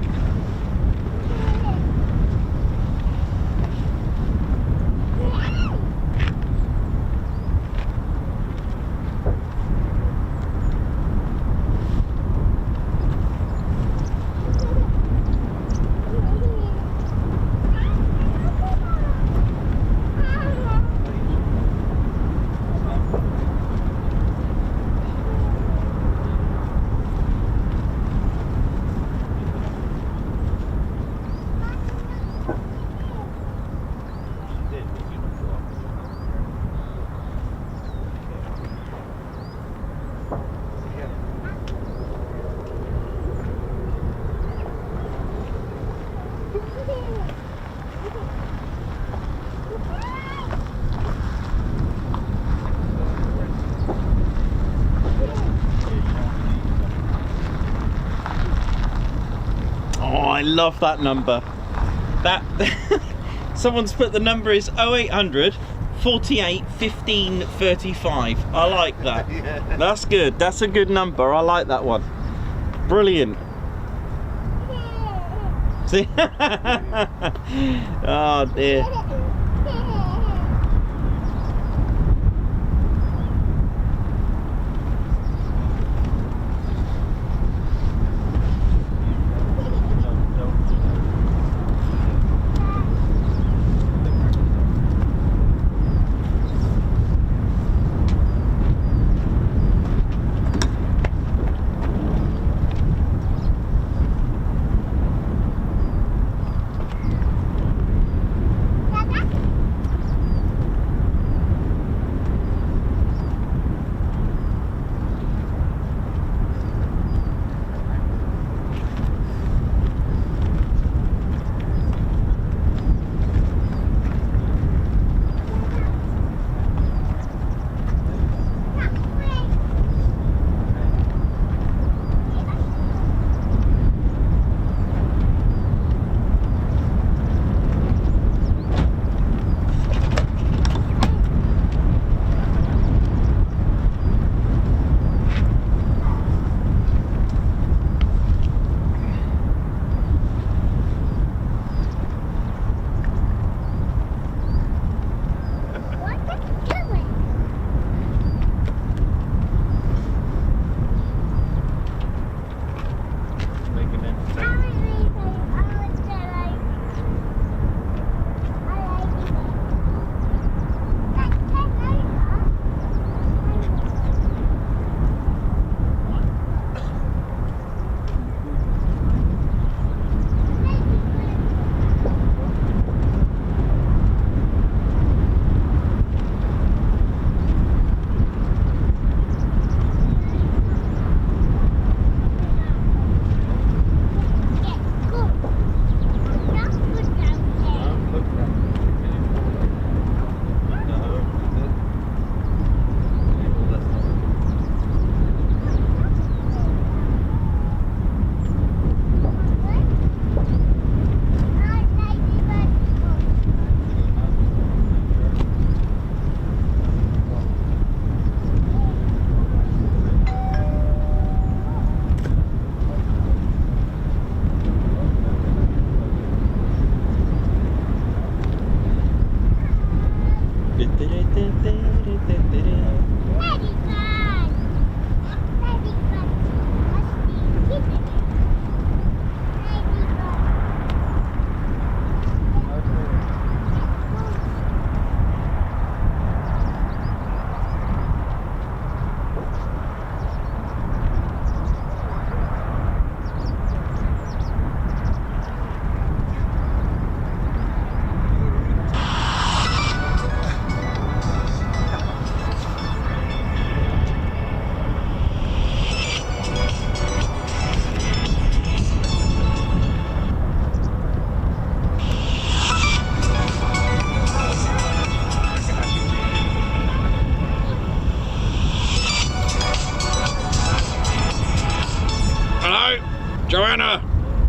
I love that number. That someone's put the number is 0800 48 15 35. I like that. Yeah. That's good. That's a good number. I like that one. Brilliant. See? Oh dear.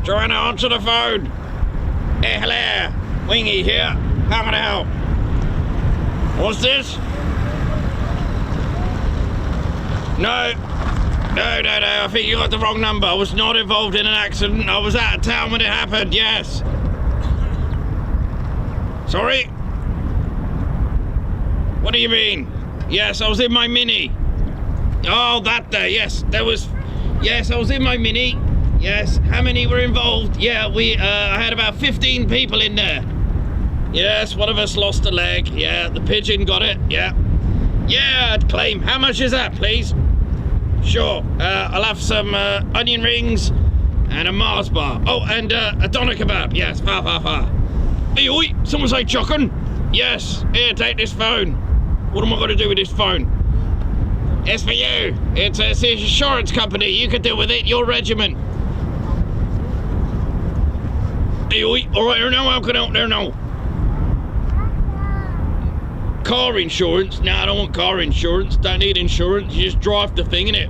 Joanna, answer the phone. Hey, hello. Wingy here. How can I help? What's this? No. No, no, no, I think you got the wrong number. I was not involved in an accident. I was out of town when it happened, yes. Sorry? What do you mean? Yes, I was in my Mini. Oh, that day, yes, there was... Yes, I was in my Mini. Yes, how many were involved? Yeah, I had about 15 people in there. Yes, one of us lost a leg. Yeah, the pigeon got it, yeah. Yeah, I'd claim. How much is that, please? Sure, I'll have some onion rings and a Mars bar. Oh, and a doner kebab. Yes, far. Hey, oi, someone say chuckin'? Yes, here, take this phone. What am I going to do with this phone? It's for you. It's an insurance company. You can deal with it, your regiment. Hey, oi, all right, there now, how can I help there now? Car insurance? No, I don't want car insurance. Don't need insurance. You just drive the thing, innit?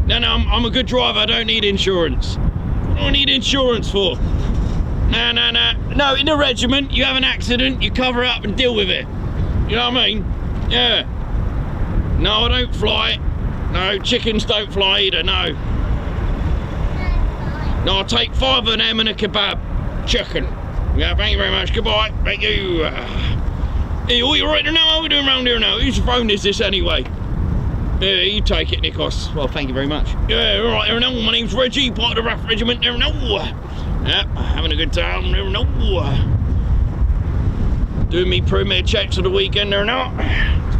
No, I'm a good driver. I don't need insurance. What do I need insurance for? No. No, in the regiment, you have an accident, you cover up and deal with it. You know what I mean? Yeah. No, I don't fly. No, chickens don't fly either, no. No, I'll take 5 of them and a kebab. Chicken. Yeah, thank you very much. Goodbye. Thank you. Hey, all right there now? How are we doing around here now? Whose phone is this anyway? Yeah, you take it, Nikos. Well, thank you very much. Yeah, all right there now. My name's Reggie, part of the RAF regiment there now. Yeah, having a good time there now. Doing me pre-med checks of the weekend there now.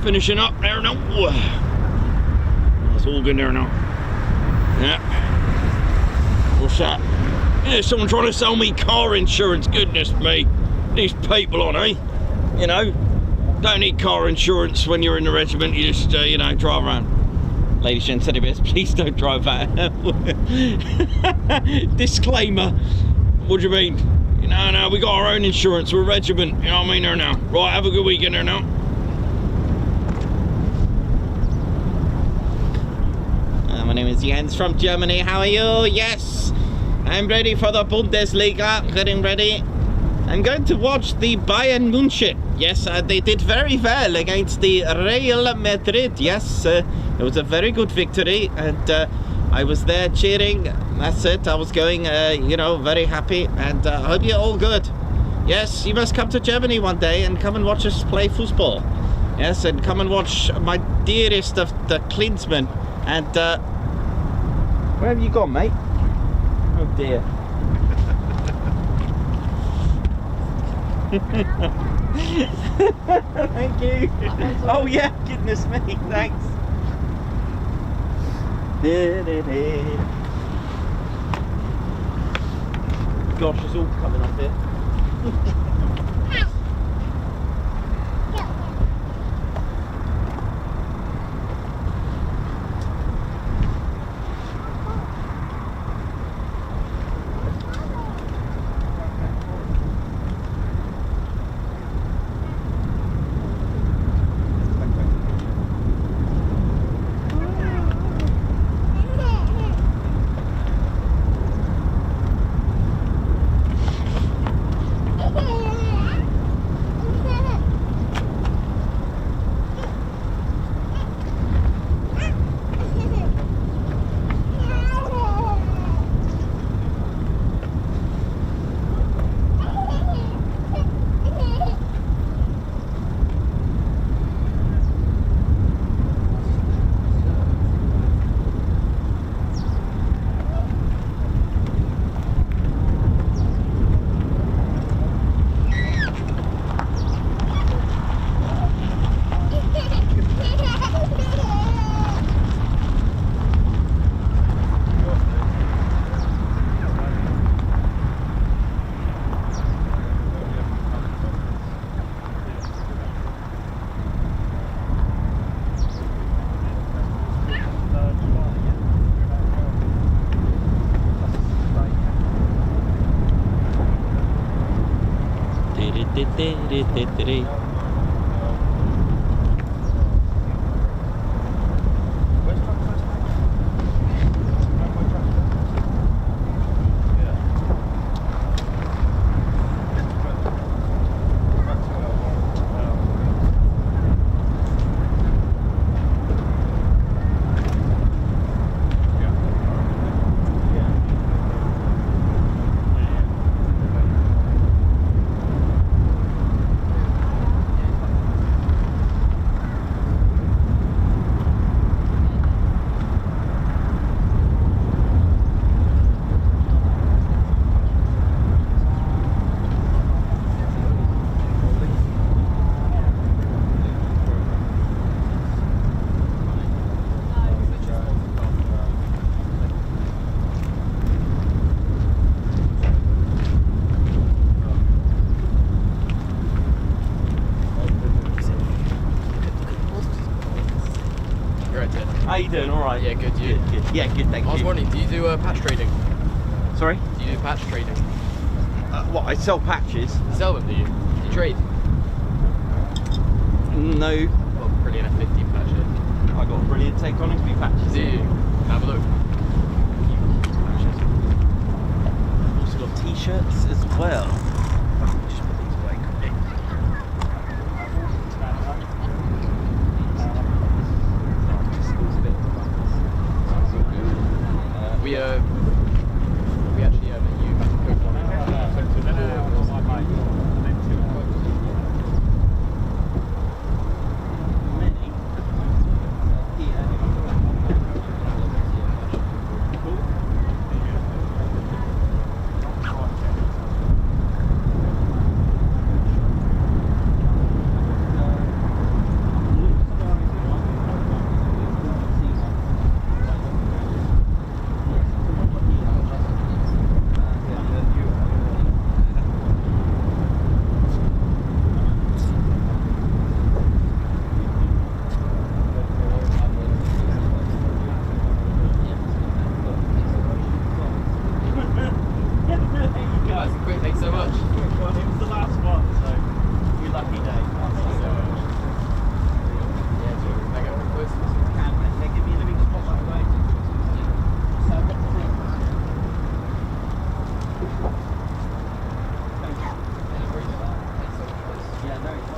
Finishing up there now. That's all good there now. Yeah. What's that? Yeah, someone trying to sell me car insurance. Goodness me. These people on, eh? You know, don't need car insurance when you're in the regiment. You just, you know, drive around. Ladies and gentlemen, please don't drive that. Disclaimer. What do you mean? No, we got our own insurance. We're a regiment. You know what I mean there now. Right, have a good weekend there now. My name is Jens from Germany. How are you? Yes, I'm ready for the Bundesliga. Getting ready. I'm going to watch the Bayern München. Yes, they did very well against the Real Madrid. Yes, it was a very good victory, and I was there cheering. That's it. I was going, you know, very happy, and I hope you're all good. Yes, you must come to Germany one day and come and watch us play football. Yes, and come and watch my dearest of the Klinsmann. And where have you gone, mate? Oh dear. Thank you. Oh yeah, goodness me, thanks. Gosh, it's all coming up here. you doing? All right. Yeah, good. You? Good. Yeah, good. Thank you. I was wondering, do you do patch trading? Sorry. Do you do patch trading? What? I sell patches. You sell them, do you? Do you trade? No. Well, brilliant F-15 patch here. I got a brilliant take Coningsby patches. Do you? Have a look. I've also got t-shirts as well. Just put these away quickly. We actually met you back in Copenhagen. Thanks so much. It was the last one, so you're lucky day. Give me a living spot that way. So what's the thing? Yeah, very well.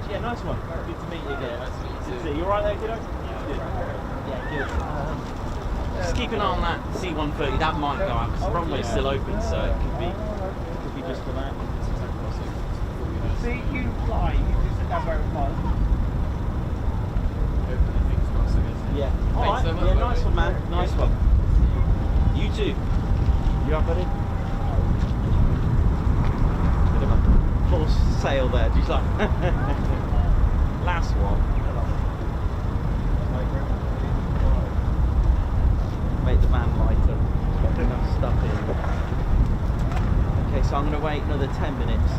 Yeah, nice one. Good to meet you again. Nice to meet you too. You alright there, kiddo? Yeah, good. Just keep an eye on that C-130. That might go out because the runway's still open, so it could be just for that. See, you fly, you just sit down where it flies. Yeah. Thanks Alright. so much, Yeah, mate. nice one, man. Nice one. You too. You up, buddy? Bit of a full sail there. Just like last one. Make the man lighter. Got enough stuff in. Okay, so I'm going to wait another 10 minutes.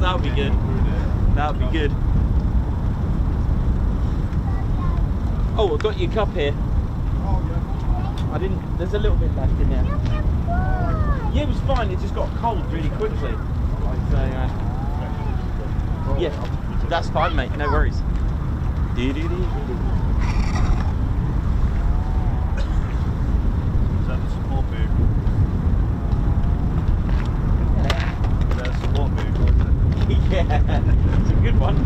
That'll be good. That'll be good. Oh, I've got your cup here. I didn't. There's a little bit left in there. Yeah, it was fine. It just got cold really quickly. So, yeah, that's fine, mate. No worries. Yeah, it's a good one.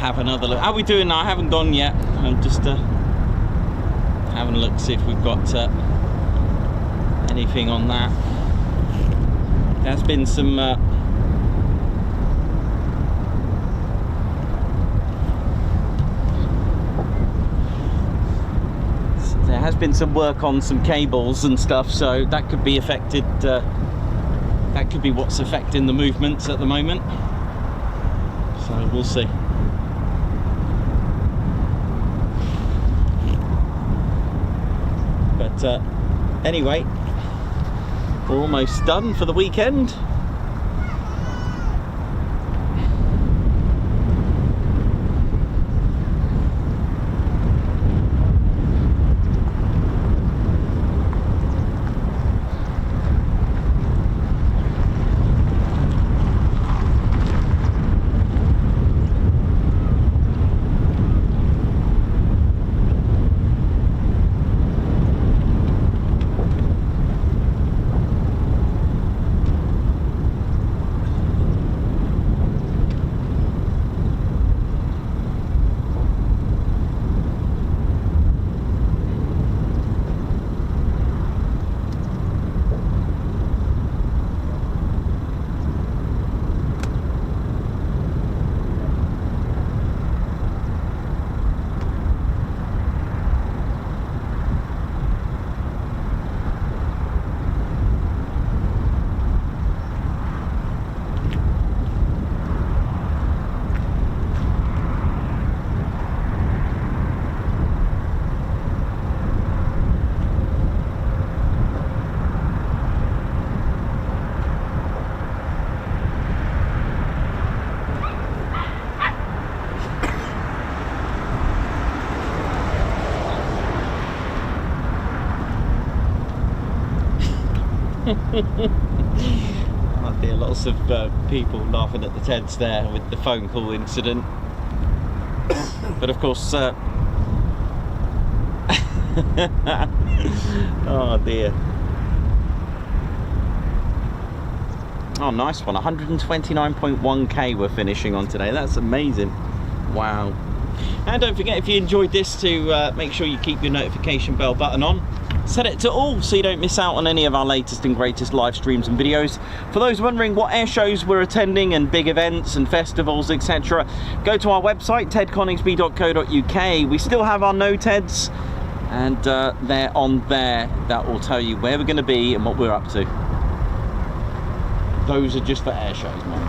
Have another look. How are we doing now? I haven't gone yet. I'm just having a look to see if we've got anything on that. There's been some there has been some work on some cables and stuff, so that could be affected. That could be what's affecting the movements at the moment. So we'll see. But anyway, we're almost done for the weekend. I hear lots of people laughing at the Teds there with the phone call incident. But of course, oh dear. Oh, nice one. 129.1k we're finishing on today. That's amazing. Wow. And don't forget, if you enjoyed this, to make sure you keep your notification bell button on. Set it to all so you don't miss out on any of our latest and greatest live streams and videos. For those wondering what air shows we're attending and big events and festivals, etc., go to our website, tedconingsby.co.uk. We still have our no Teds, and they're on there. That will tell you where we're going to be and what we're up to. Those are just for air shows, man.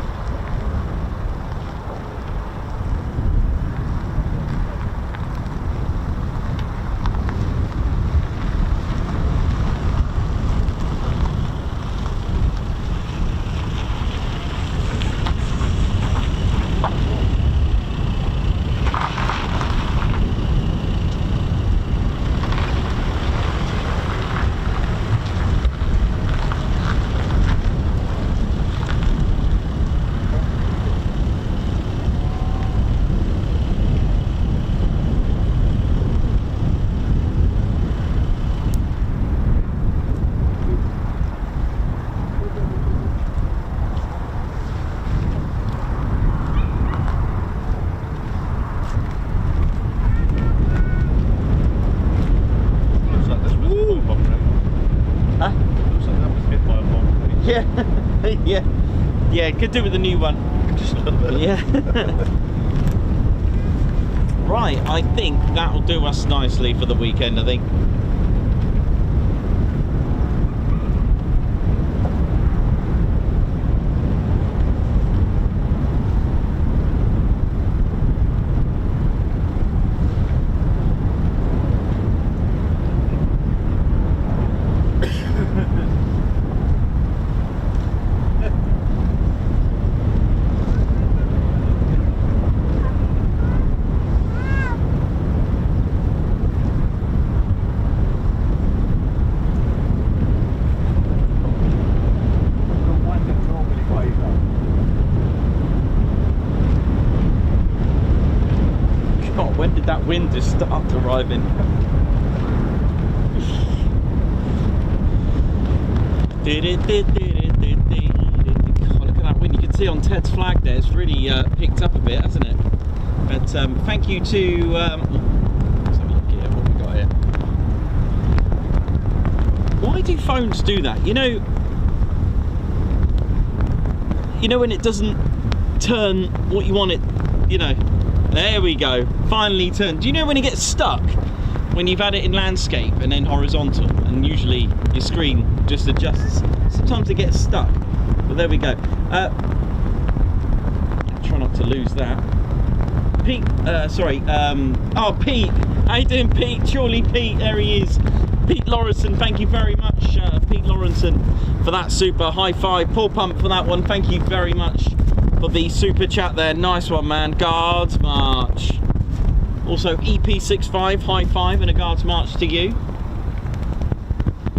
Yeah, could do with the new one. Just a little bit. Yeah. Right, I think that'll do us nicely for the weekend, I think. When did that wind just start arriving? Oh, look at that wind. You can see on Ted's flag there, it's really picked up a bit, hasn't it? But thank you to... let's have a look here, what we got here. Why do phones do that? You know when it doesn't turn what you want it, you know. There we go, finally turned. Do you know when it gets stuck? When you've had it in landscape and then horizontal, and usually your screen just adjusts. Sometimes it gets stuck, but there we go. Try not to lose that. Pete, sorry, oh Pete, how you doing Pete? Surely Pete, there he is. Pete Lawrenson, thank you very much, Pete Lawrenson, for that super high five. Paul Pump for that one, thank you very much for the super chat there. Nice one, man. Guards march. Also, EP65, high five and a guards march to you.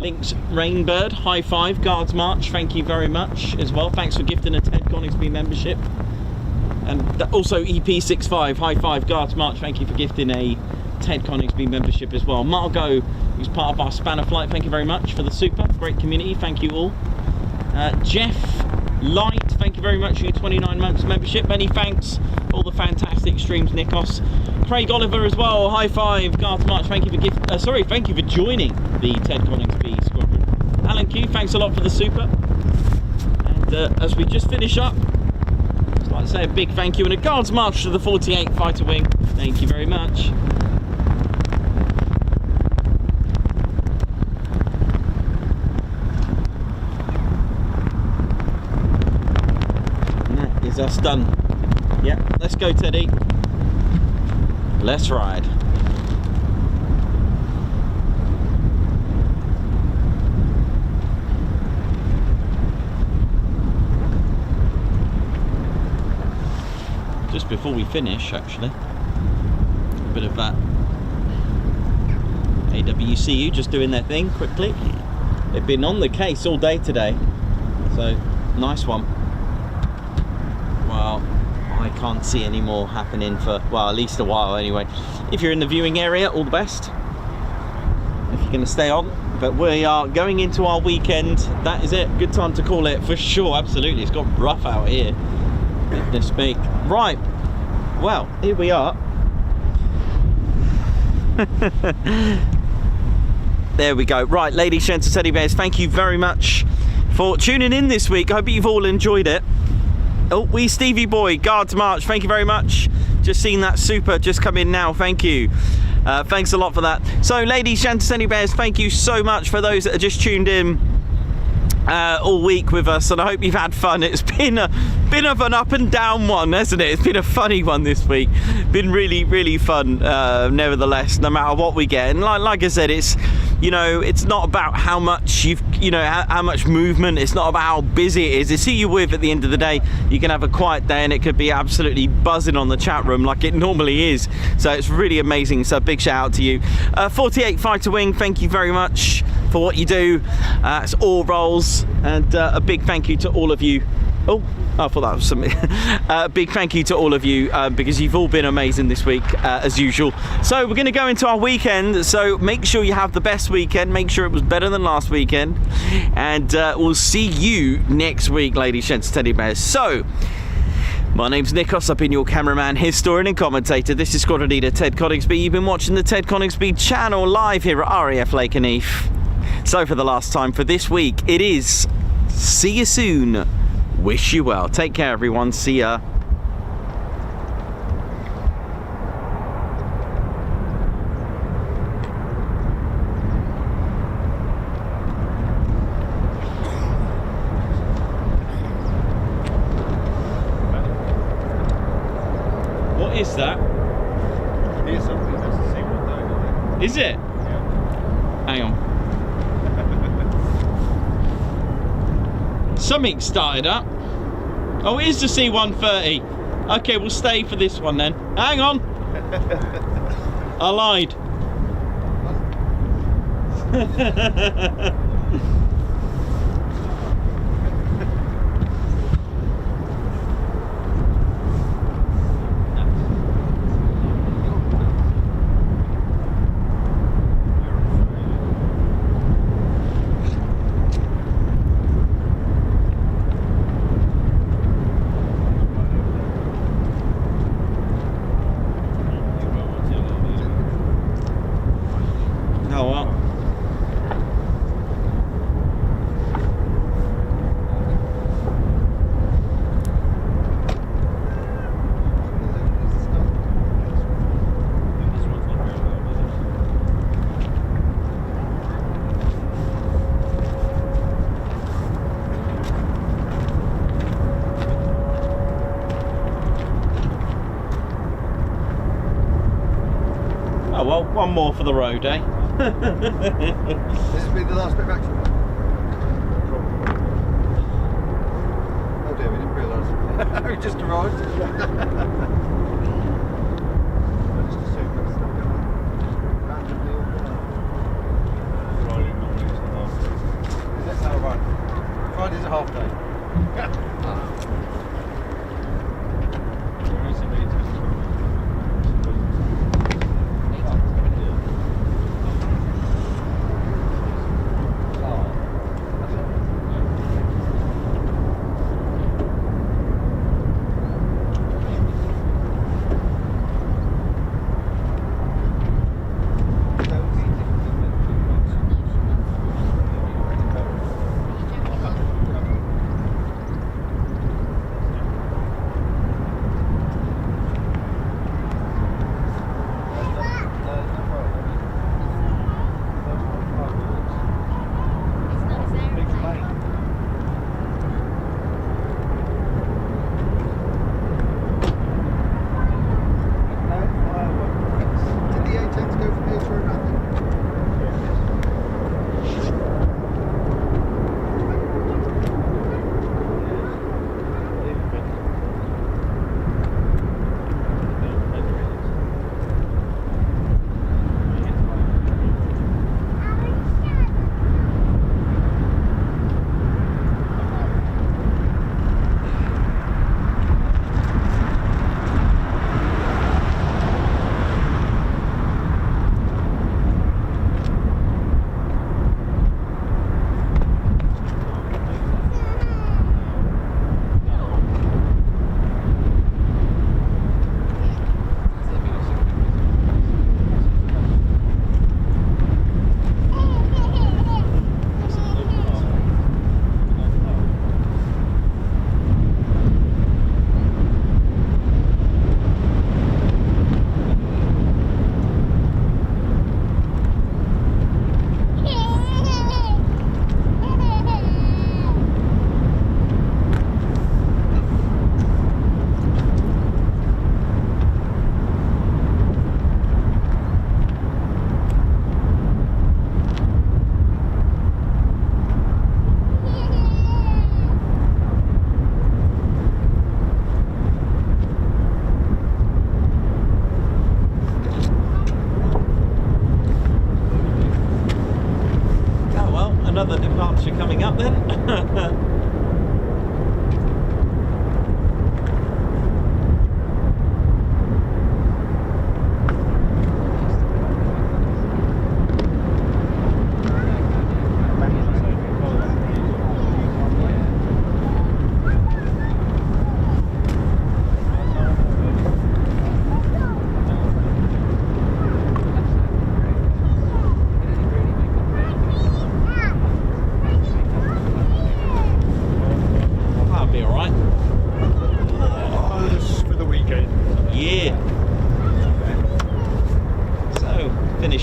Links Rainbird, high five, guards march. Thank you very much as well. Thanks for gifting a Ted Coningsby membership. And also EP65, high five, guards march. Thank you for gifting a Ted Coningsby membership as well. Margot, who's part of our Spanner flight, thank you very much for the super. Great community, thank you all. Jeff Light, thank you very much for your 29 months membership. Many thanks for all the fantastic streams, Nikos. Craig Oliver as well, high five, guards march. Thank you for thank you for joining the Ted Coningsby squadron. Alan Q, thanks a lot for the super. And as we just finish up, I'd like to say a big thank you and a guards march to the 48 Fighter Wing. Thank you very much. Us done. Yeah, let's go, Teddy. Let's ride. Just before we finish, actually, a bit of that AWCU just doing their thing quickly. They've been on the case all day today, so nice one. Well, I can't see any more happening for, well, at least a while anyway. If you're in the viewing area, all the best. If you're going to stay on. But we are going into our weekend. That is it. Good time to call it for sure. Absolutely. It's got rough out here. Goodness me. Right. Well, here we are. There we go. Right, ladies, gents, and teddy bears, thank you very much for tuning in this week. I hope you've all enjoyed it. Oh, wee Stevie boy, guards march, thank you very much. Just seen that super just come in now, thank you. Thanks a lot for that. So, ladies, gents, teddy bears, thank you so much for those that are just tuned in all week with us, and I hope you've had fun. It's been a bit of an up and down one, hasn't it? It's been a funny one this week. Been really, really fun, nevertheless, no matter what we get. And like I said, it's, you know, it's not about how much how much movement. It's not about how busy it is. It's who you're with at the end of the day. You can have a quiet day and it could be absolutely buzzing on the chat room like it normally is. So it's really amazing. So big shout out to you. 48 Fighter Wing, thank you very much for what you do. It's all rolls, and a big thank you to all of you. Oh, I thought that was something. Big thank you to all of you because you've all been amazing this week as usual. So we're going to go into our weekend, so make sure you have the best weekend, make sure it was better than last weekend, and we'll see you next week, ladies, gents, teddy bears. So my name's Nikos, I've been your cameraman, historian and commentator. This is Squadron Leader Ted Coningsby. You've been watching the Ted Coningsby channel live here at RAF Lakenheath. So for the last time for this week, it is see you soon. Wish you well. Take care, everyone. See ya. What is that? Here's something that's the same one though. Is it? Yeah. Hang on. Something started up. Oh, it is the C-130. Okay, we'll stay for this one then. Hang on. I lied. Oh well, one more for the road, eh? This has been the last bit of action. Oh dear, we didn't realise. We just arrived. Just assumed that's still going. Randomly organised. Friday morning is the half day. That's how I run. Friday's a half day. There is a meeting. Another departure coming up then.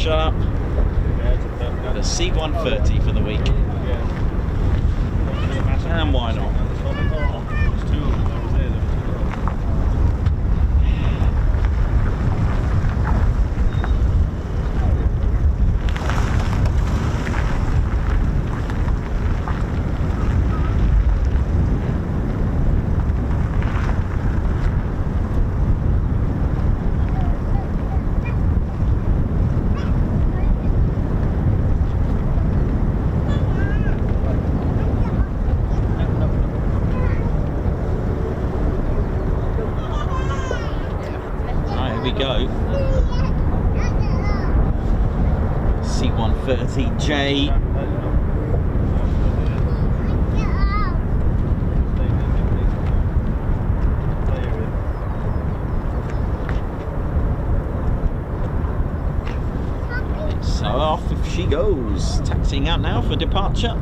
Up the C-130 for the week, and why not? Go C-130J. So off she goes, taxiing out now for departure.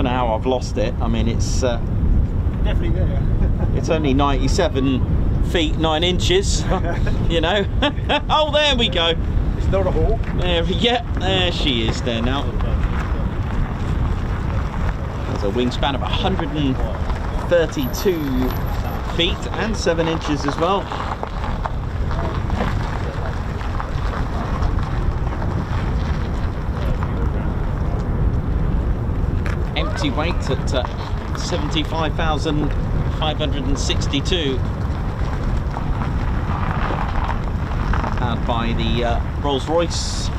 I've lost it. I mean, it's definitely there. It's only 97 feet 9 inches. You know. Oh, there we go. It's not a hawk. There she is there now. There's a wingspan of 132 feet and 7 inches as well. Empty weight at 75,562. Powered by the Rolls-Royce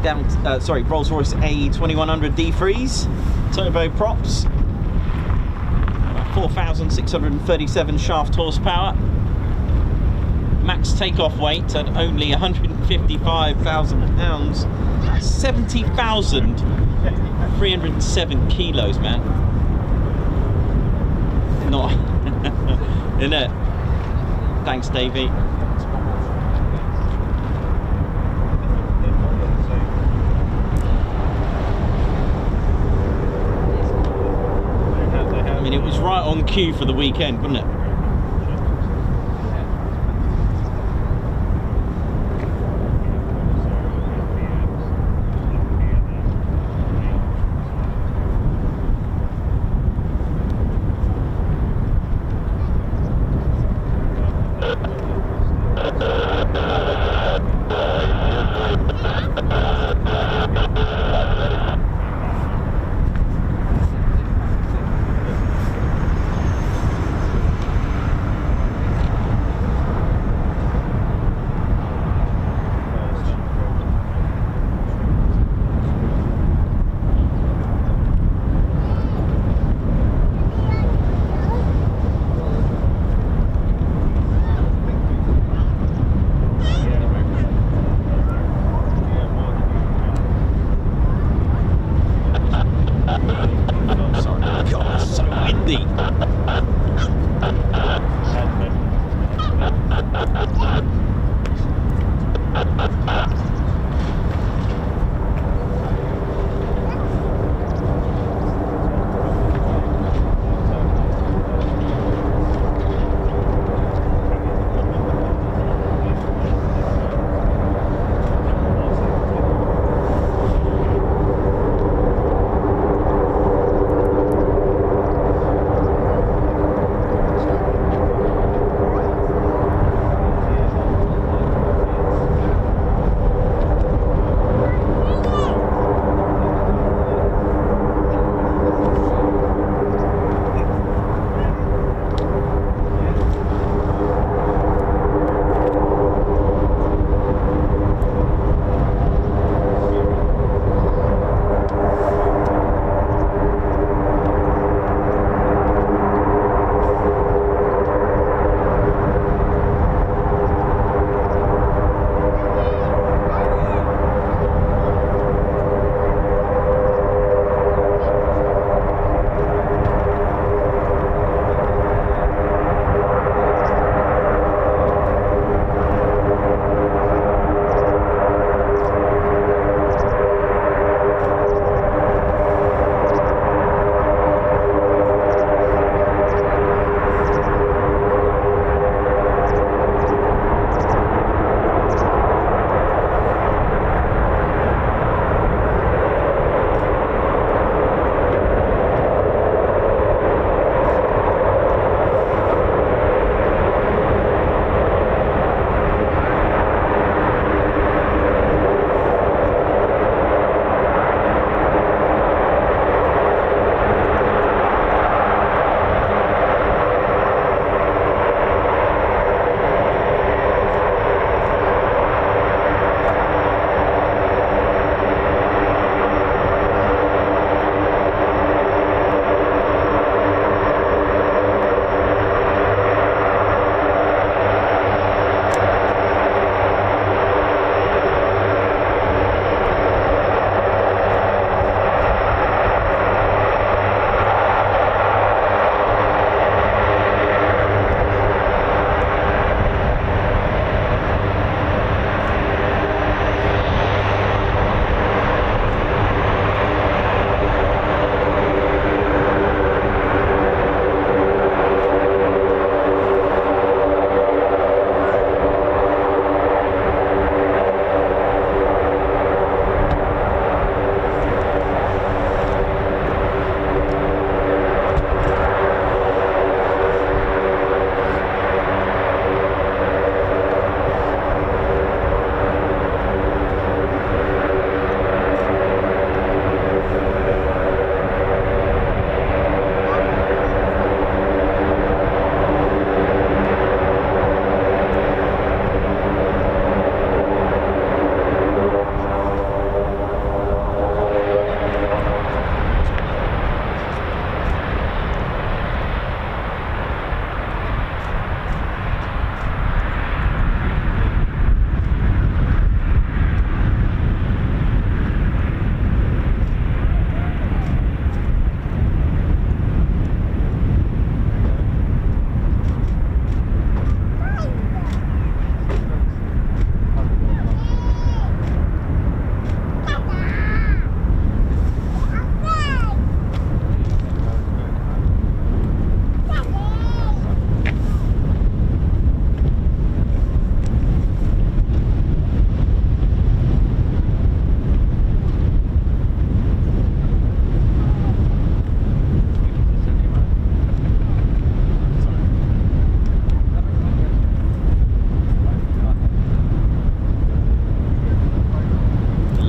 Rolls-Royce A2100 D-Freeze turbo props. 4,637 shaft horsepower. Max takeoff weight at only 155,000 pounds. 70,307 kilos, man. Not, isn't it? Thanks, Davey. I mean, it was right on cue for the weekend, wasn't it?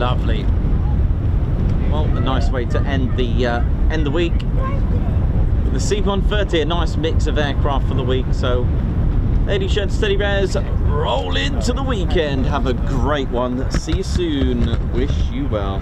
Lovely. Well, a nice way to end the week. The C-130, a nice mix of aircraft for the week. So, ladies, gents, steady bears, roll into the weekend. Have a great one. See you soon. Wish you well.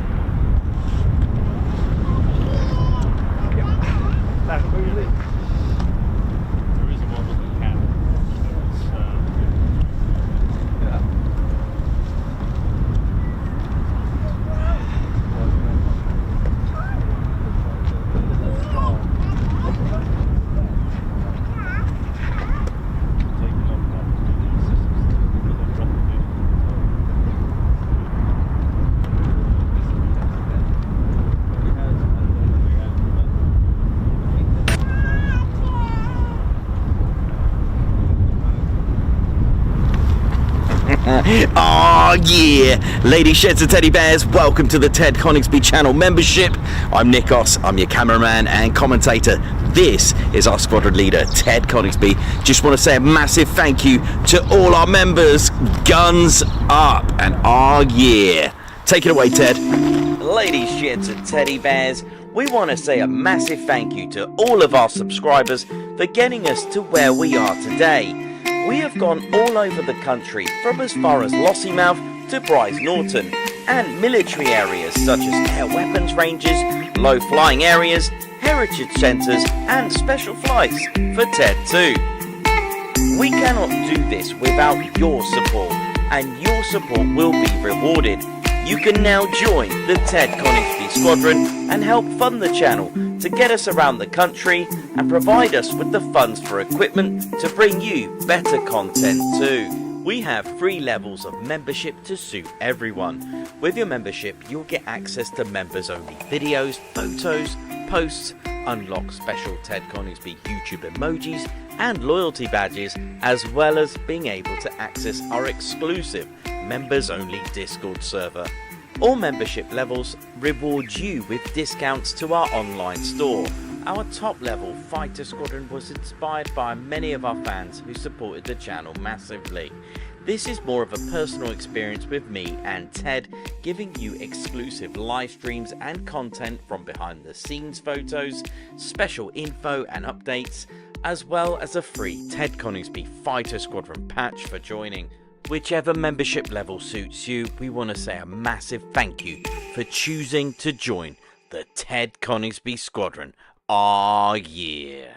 Oh yeah, ladies, sheds and teddy bears, welcome to the Ted Coningsby channel membership. I'm Nikos, I'm your cameraman and commentator. This is our squadron leader, Ted Coningsby. Just want to say a massive thank you to all our members. Guns up and oh yeah. Take it away, Ted. Ladies, sheds and teddy bears, we want to say a massive thank you to all of our subscribers for getting us to where we are today. We have gone all over the country, from as far as Lossiemouth to Bryce Norton, and military areas such as air weapons ranges, low flying areas, heritage centres and special flights for TED 2. We cannot do this without your support, and your support will be rewarded. You can now join the Ted Coningsby Squadron and help fund the channel to get us around the country and provide us with the funds for equipment to bring you better content too. We have 3 levels of membership to suit everyone. With your membership, you'll get access to members only videos, photos, posts, unlock special Ted Coningsby YouTube emojis and loyalty badges, as well as being able to access our exclusive members only Discord server. All membership levels reward you with discounts to our online store. Our top level Fighter Squadron was inspired by many of our fans who supported the channel massively. This is more of a personal experience with me and Ted, giving you exclusive live streams and content from behind the scenes photos, special info and updates, as well as a free Ted Coningsby Fighter Squadron patch for joining. Whichever membership level suits you, we want to say a massive thank you for choosing to join the Ted Coningsby Squadron. Ah, yeah.